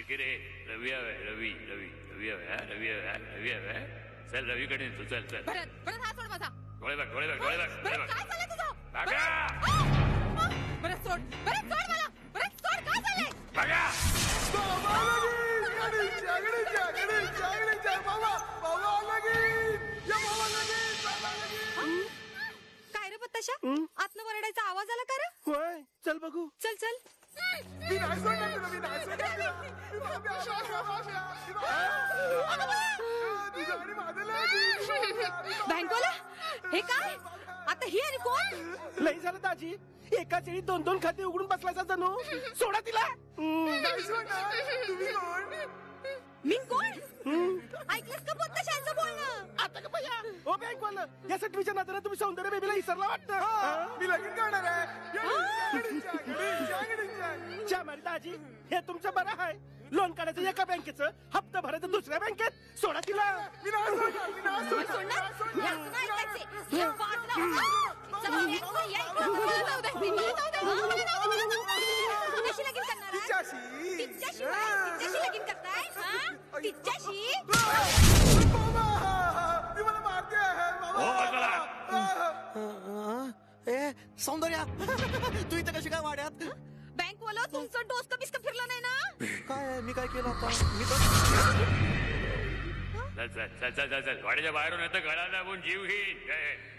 रे रवी हवे रवी रवी रवी हवे रवी हवे रवी हवे. चल रवीकडे तू चल चल. भरत भरत हात सोड माझा. डोळे बघ डोळे बघ डोळे बघ डोळे बघ. काय चाललंय तुझं? बघा भरत सोड भरत सोड मला. भरत सोड काय चाललंय? बघा. काय रे पत्ताशा आतनं वरडायचा आवाज आला का रे? होय चल बघू. चल चल. बँकोला हे काय आता ही आणि कोण? लई झालं दाजी. एकाच वेळी 2-2 खाते उघडून बसलायचा जणू. सोडा तिला. मी कोण? ऐकलंस का पत्ताशांचं बोलणं? आता का भैया ओ बँकवाला या सटवीच्या नात्याने तुम्ही सौंदर्य बेबीला विसरला वाटतं. मी लगीन करणार आहे. दाजी हे तुमचं बरं आहे. लोन काढायचं एका बँकेचं, हप्ता भरायचं दुसऱ्या बँकेत. सोडा तिला. सौंदर्या तू इथं कशी काय वाड्यात? बँकवाला तुमचं डोसकं बिस्कं फिरलं नाही ना? काय मी काय केलं आता? मी चल चल चल चल चल चल. वाड्याच्या बाहेरून येतं गळा दाबून जीव घेईन.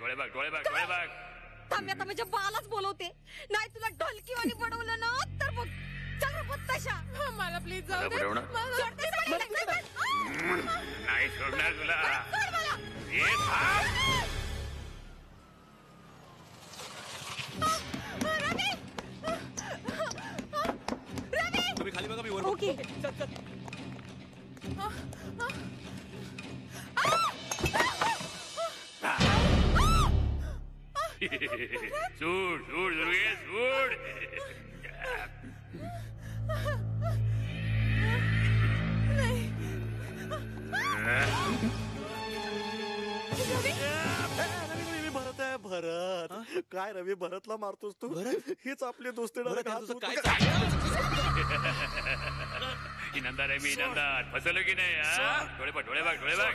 डोळे बघ डोळे बघ डोळे बघ. थांब आता माझ्या बालाच बोलवते. नाही तुला ढोलकीवाणी बनवलं ना तर बघ. चल रे पत्ताशा. मला प्लीज जाऊ दे. नाही सोडणार तुला. ये थांब. तुम्ही खाली बघा मी वर ओके. सूड सूड दुर्गे सूड. भरत आहे भरत. काय रवी भरतला मारतोस तू? हीच आपली दोस्ती. इनामदार आहे मी इनामदार. फसवलं की नाही? डोळे बघ डोळे बघ डोळे बघ.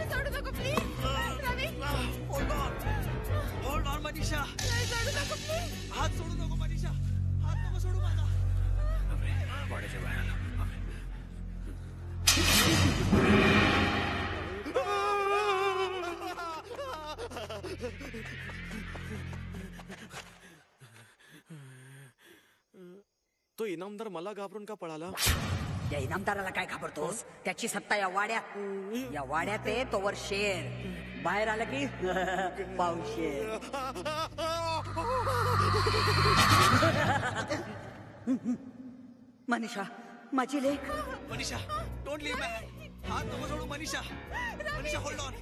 सोडू नको please. Ravi hold on Manisha. सोडू नको प्लीज. हात सोडू नको मनीषा. हात नको सोडू माझा. वाड्याच्या बाहेर आलो. तो इनामदार मला घाबरून का पळाला? या इनामदाराला काय घाबरतोस? त्याची सत्ता या वाड्यात आहे तोवर शेर. बाहेर आलं की पावशेर. मनीषा माझी लेक. Manisha don't leave my. हात नको सोडू Manisha. Manisha hold on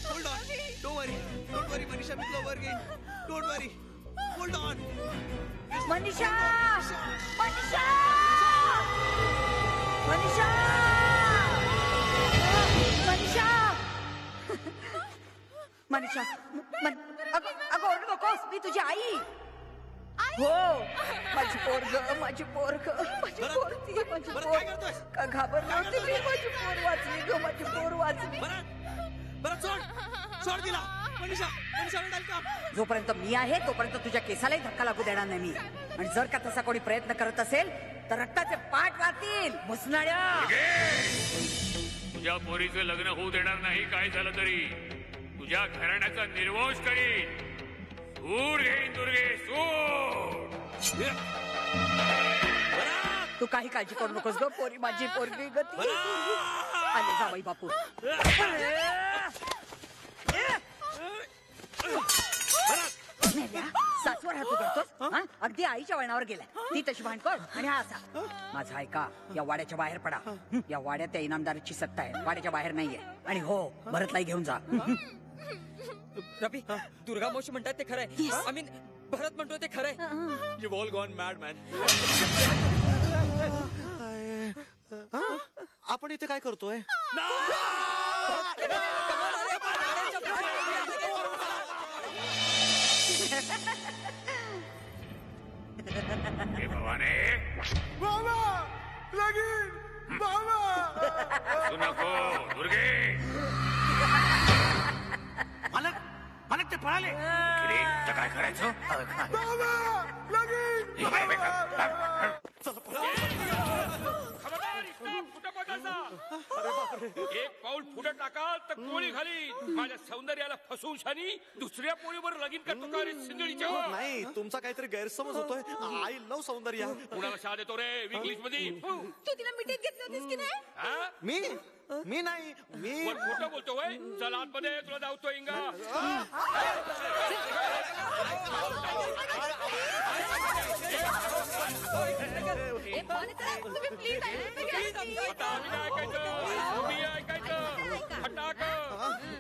hold on. Don't worry Manisha. मी तुला वर घेईन. Don't worry. Hold on Manisha. Manisha Manisha Manisha Manisha. अगं ओरडू नकोस. मी तुझी आई. हो माझी पोरग माझी पोरग माझी पोरती माझी पोर. का घाबर नव्हती मी. माझी पोर वाचली ग. माझी पोर वाचली. बरं सोड सोड दिला. मनीषा मनीषा जोपर्यंत मी आहे तोपर्यंत तुझ्या केसालाही धक्का लागू देणार नाही मी. आणि जर का तसा कोणी प्रयत्न करत असेल तर रक्ताचे पाठ वाहतील मुसनाड्या. तुझ्या पोरीचं लग्न होऊ देणार नाही. काय झालं तरी तुझ्या घराण्याचा निर्वंश करीन. सूर घेईन दुर्गे, सूर. तू काही काळजी करू नकोस ग पोरी, माझी पोरगी गती आले जावई बापू. सासवर हातू करतोस, अगदी आईच्या वळणावर गेलाय. ती तशी भांडकोळ आणि हा असा. माझा ऐका, या वाड्याच्या बाहेर पडा. या वाड्यात त्या इनामदाराची सत्ता आहे, वाड्याच्या बाहेर नाहीये. आणि हो, भरतलाही घेऊन जा. रवी, दुर्गा मावशी म्हणतात ते खरंय. आय मीन भरत म्हणतोय ते खरंय. You've all gone mad, man. आपण इथे काय करतोय? हे भवाने, बाबा लगीन बाबा. तू नको दुर्गे. मालक मालक ते पळाले. तर काय करायचं? बाबा लगीन. एक पाऊल पुढे टाकाल तर गोळी घाली. माझ्या सौंदर्याला फसवून शानी दुसऱ्या पोळीवर लगीन करतो का रे सिंदळीच्या? नाही, तुमचा काहीतरी गैरसमज होतोय. I love Soundarya. कुणाला शा देतो रे इंग्लिश मध्ये? तू तिला मिठीत घेतली होतीस की नाही? मी नाही. मी खोटं बोलतो वय. चल आतमध्ये, तुला धावतो इंगा.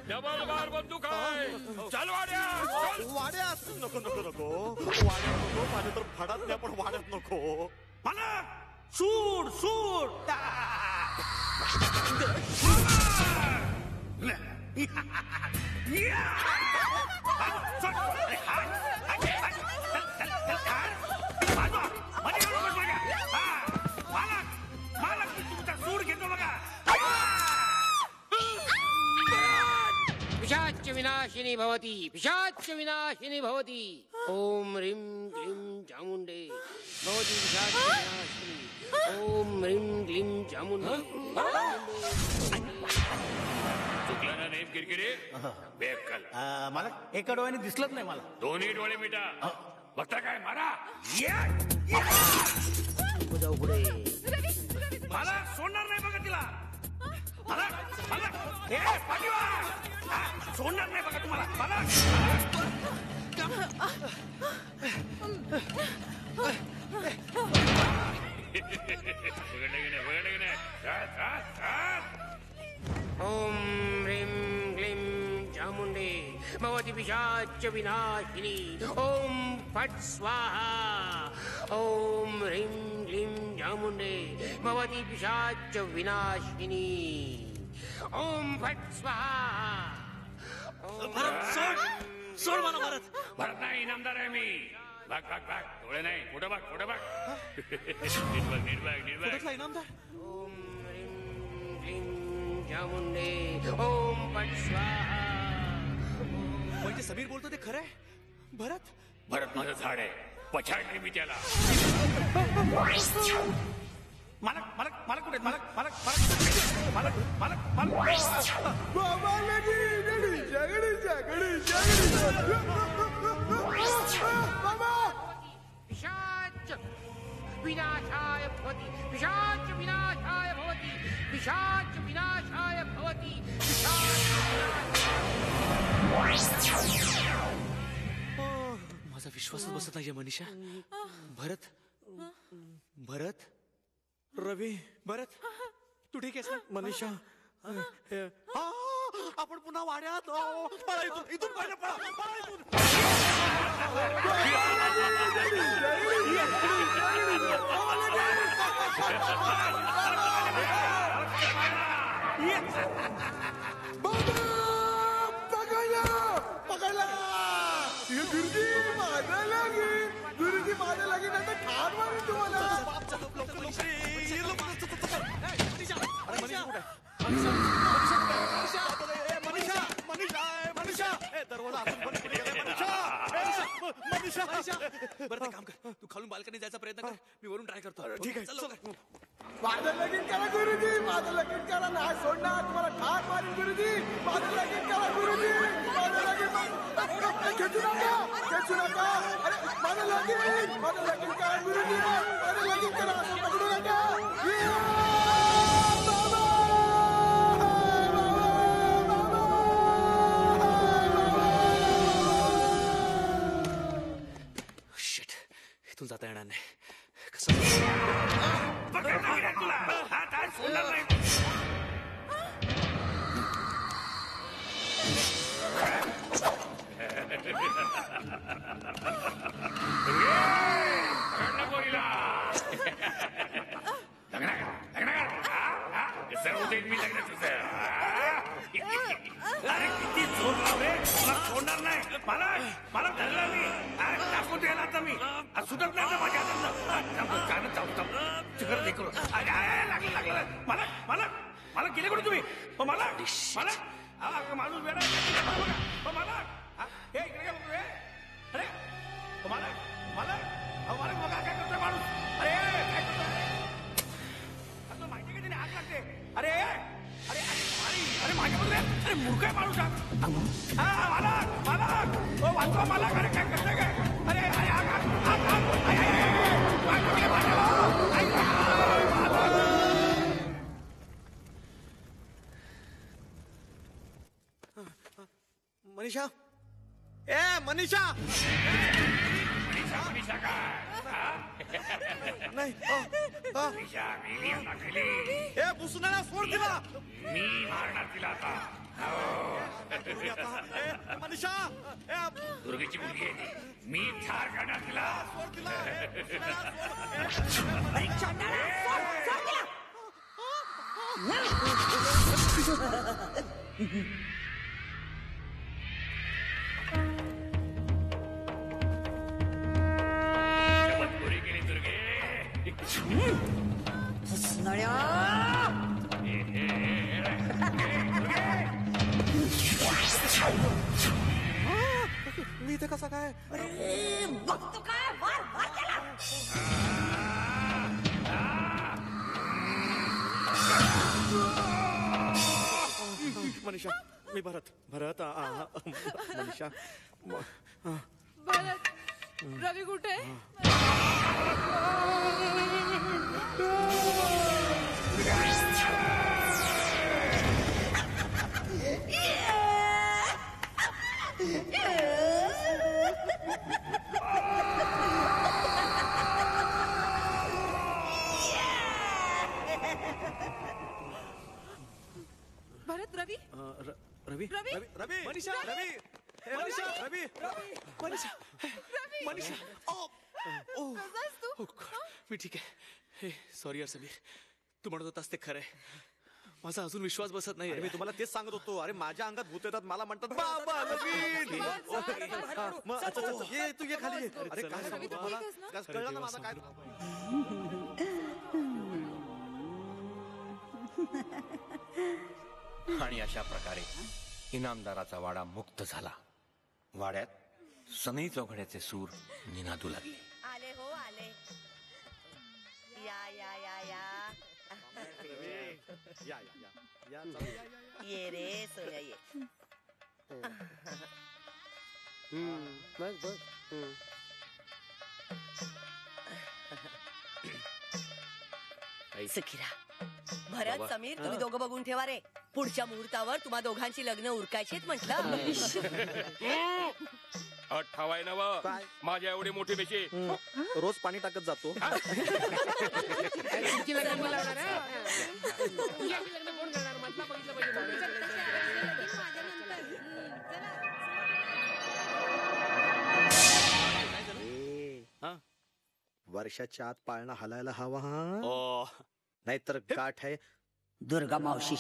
डबल बार बंदूक आहे. चल वाड्यात. वाड्यात नको नको नको. वाड्यात नको. माझ्या तर फडात नाही, पण वाड्यात नको. मला सूड सूड. पिशाच विनाशिनी भवती, पिशाच विनाशिनी भवती. ओम ह्रीं क्लीं चामुंडे भवती पिशाच विनाशिनी. ओम ह्रीं क्लीं चामुंडे. चुकला ना नेम किरकिरे. बेअक्कल. मला एका डोळ्याने दिसलंच नाही मला. दोन्ही डोळे मिटा. बघता काय मारा. जाऊ पुढे. मला सोडणार नाही बघा तिला. मला मला सोडणार नाही बघा तुम्हाला. मला ओम ह्रीं क्लीं चामुंडे भवती पिशाच विनाशिनी. ओम फट स्वाहा. ओम ह्रीं क्लीं चामुंडे भवती पिशाच विनाशिनी. ओम फट स्वाहा. सोड मला भरत. भरत नाही, इनामदार आहे मी. भाग भाग भाग. डोळे नाही, पुढे भाग, पुढे भाग. नीट बघ, नीट बघ, नीट बघ. इनामदार. ओम ह्रीं क्लीं चामुंडे ओम फट स्वाहा. म्हणजे समीर बोलतो ते खरंय? भरत भरत माझं झाड आहे. पछाडले मी त्याला. मालक मालक मालक कुठे? मालक मालक मालक मालक मालक मालक. बाबा लगीन. बाबा पिशाच विनाशाय भवति. पिशाच विनाशाय भवति. पिशाच विनाशाय भवति. माझा विश्वासच बसत नाहीये मनीषा. भरत भरत रवी. भरत तू ठीक आहेस ना? मनीषा आपण पुन्हा वाड्यात. पळा इथून, इथून पळा, पळा, पळा इथून. पकडला. गुरुजी माझ्या लगीन आता ठार मारून तुम्हाला. मनीषा दरवाजा बरं ते काम कर, तू खालून बाल्कनी जायचा प्रयत्न कर, मी वरून ट्राय करतो. ठीक आहे, चल लवकर. माझं लगीन करा गुरुजी, माझं लगीन करा, नाही सोडणार तुम्हाला, ठाक मारीन गुरुजी, माझं लगीन करा गुरुजी, माझं लगीन खेचू नका, अरे माझं लगीन करा गुरुजी, माझं लगीन करा, असं पकडू नका. शिट, इथून जाता येणार नाही. कसं अरे किती जोर लावले, मला सोडणार नाही. मला धरलं मी, टाकून द्यायला आता मी सुटत नाही माझ्या लागलं मला गेले कुठे तुम्ही? मला माणूस वेळा मला हे इकडे काय बघू? अरे मला बघा काय करतोय माणूस. अरे काय करतोय माहिती का त्याने आग लागते. अरे अरे अरे माझ्याबद्दल अरे मूर्ख आहे माणूस. मला वाचवा मला. अरे काय करतोय काय? अरे अरे मनीषा, ए मनीषा, नाही ए बुसण्याला सोड तिला. मी मारणार तिला आता. मनीषा, दुर्गेची मुलगी आहे, मी ठार करणार तिला. पुरी केली दुर्गे. मी इथे कसा काय? बघतो काय वार त्याला. मनीषा, मी भरत मनीषा. भरत, रवी कुठे? भरत, रवी रवी रवी रवी मनीषा, रवी हे मनीषा, रवी मनीषा. कसास तू? मी ठीक आहे. हे सॉरी यार समीर, तू म्हणत होतास ते खरंय. माझा अजून विश्वास बसत नाही. मी तुम्हाला तेच सांगत होतो. अरे माझ्या अंगात भूत येतात, मला म्हणतात बाबा लगीन. मग अच्छा ये तू ये खाली ये. अरे काय सांगू तुम्हाला, कळलं ना माझा काय. आणि अशा प्रकारे इनामदाराचा वाडा मुक्त झाला. वाड्यात सनई चौघड्याचे सूर निनादू लागले. आले हो आले. या या या या ये रे सोन्या ये. बघ सुखीरा. भरत, समीर, तुम्ही दोघं बघून ठेवा रे. पुढच्या मुहूर्तावर तुम्हा दोघांची लग्न उरकायचीत म्हटलं. ठवाय नव माझ्या एवढी मोठी बेशी रोज पाणी टाकत जातो. तुमची लग्न मी लावणार आहे. तुझी अशी लग्न कोण करणार? मला बघितलं पाहिजे. वर्षाच्या आत पाळणा हलायला हवा हा, नाहीतर गाठ आहे. दुर्गा मावशी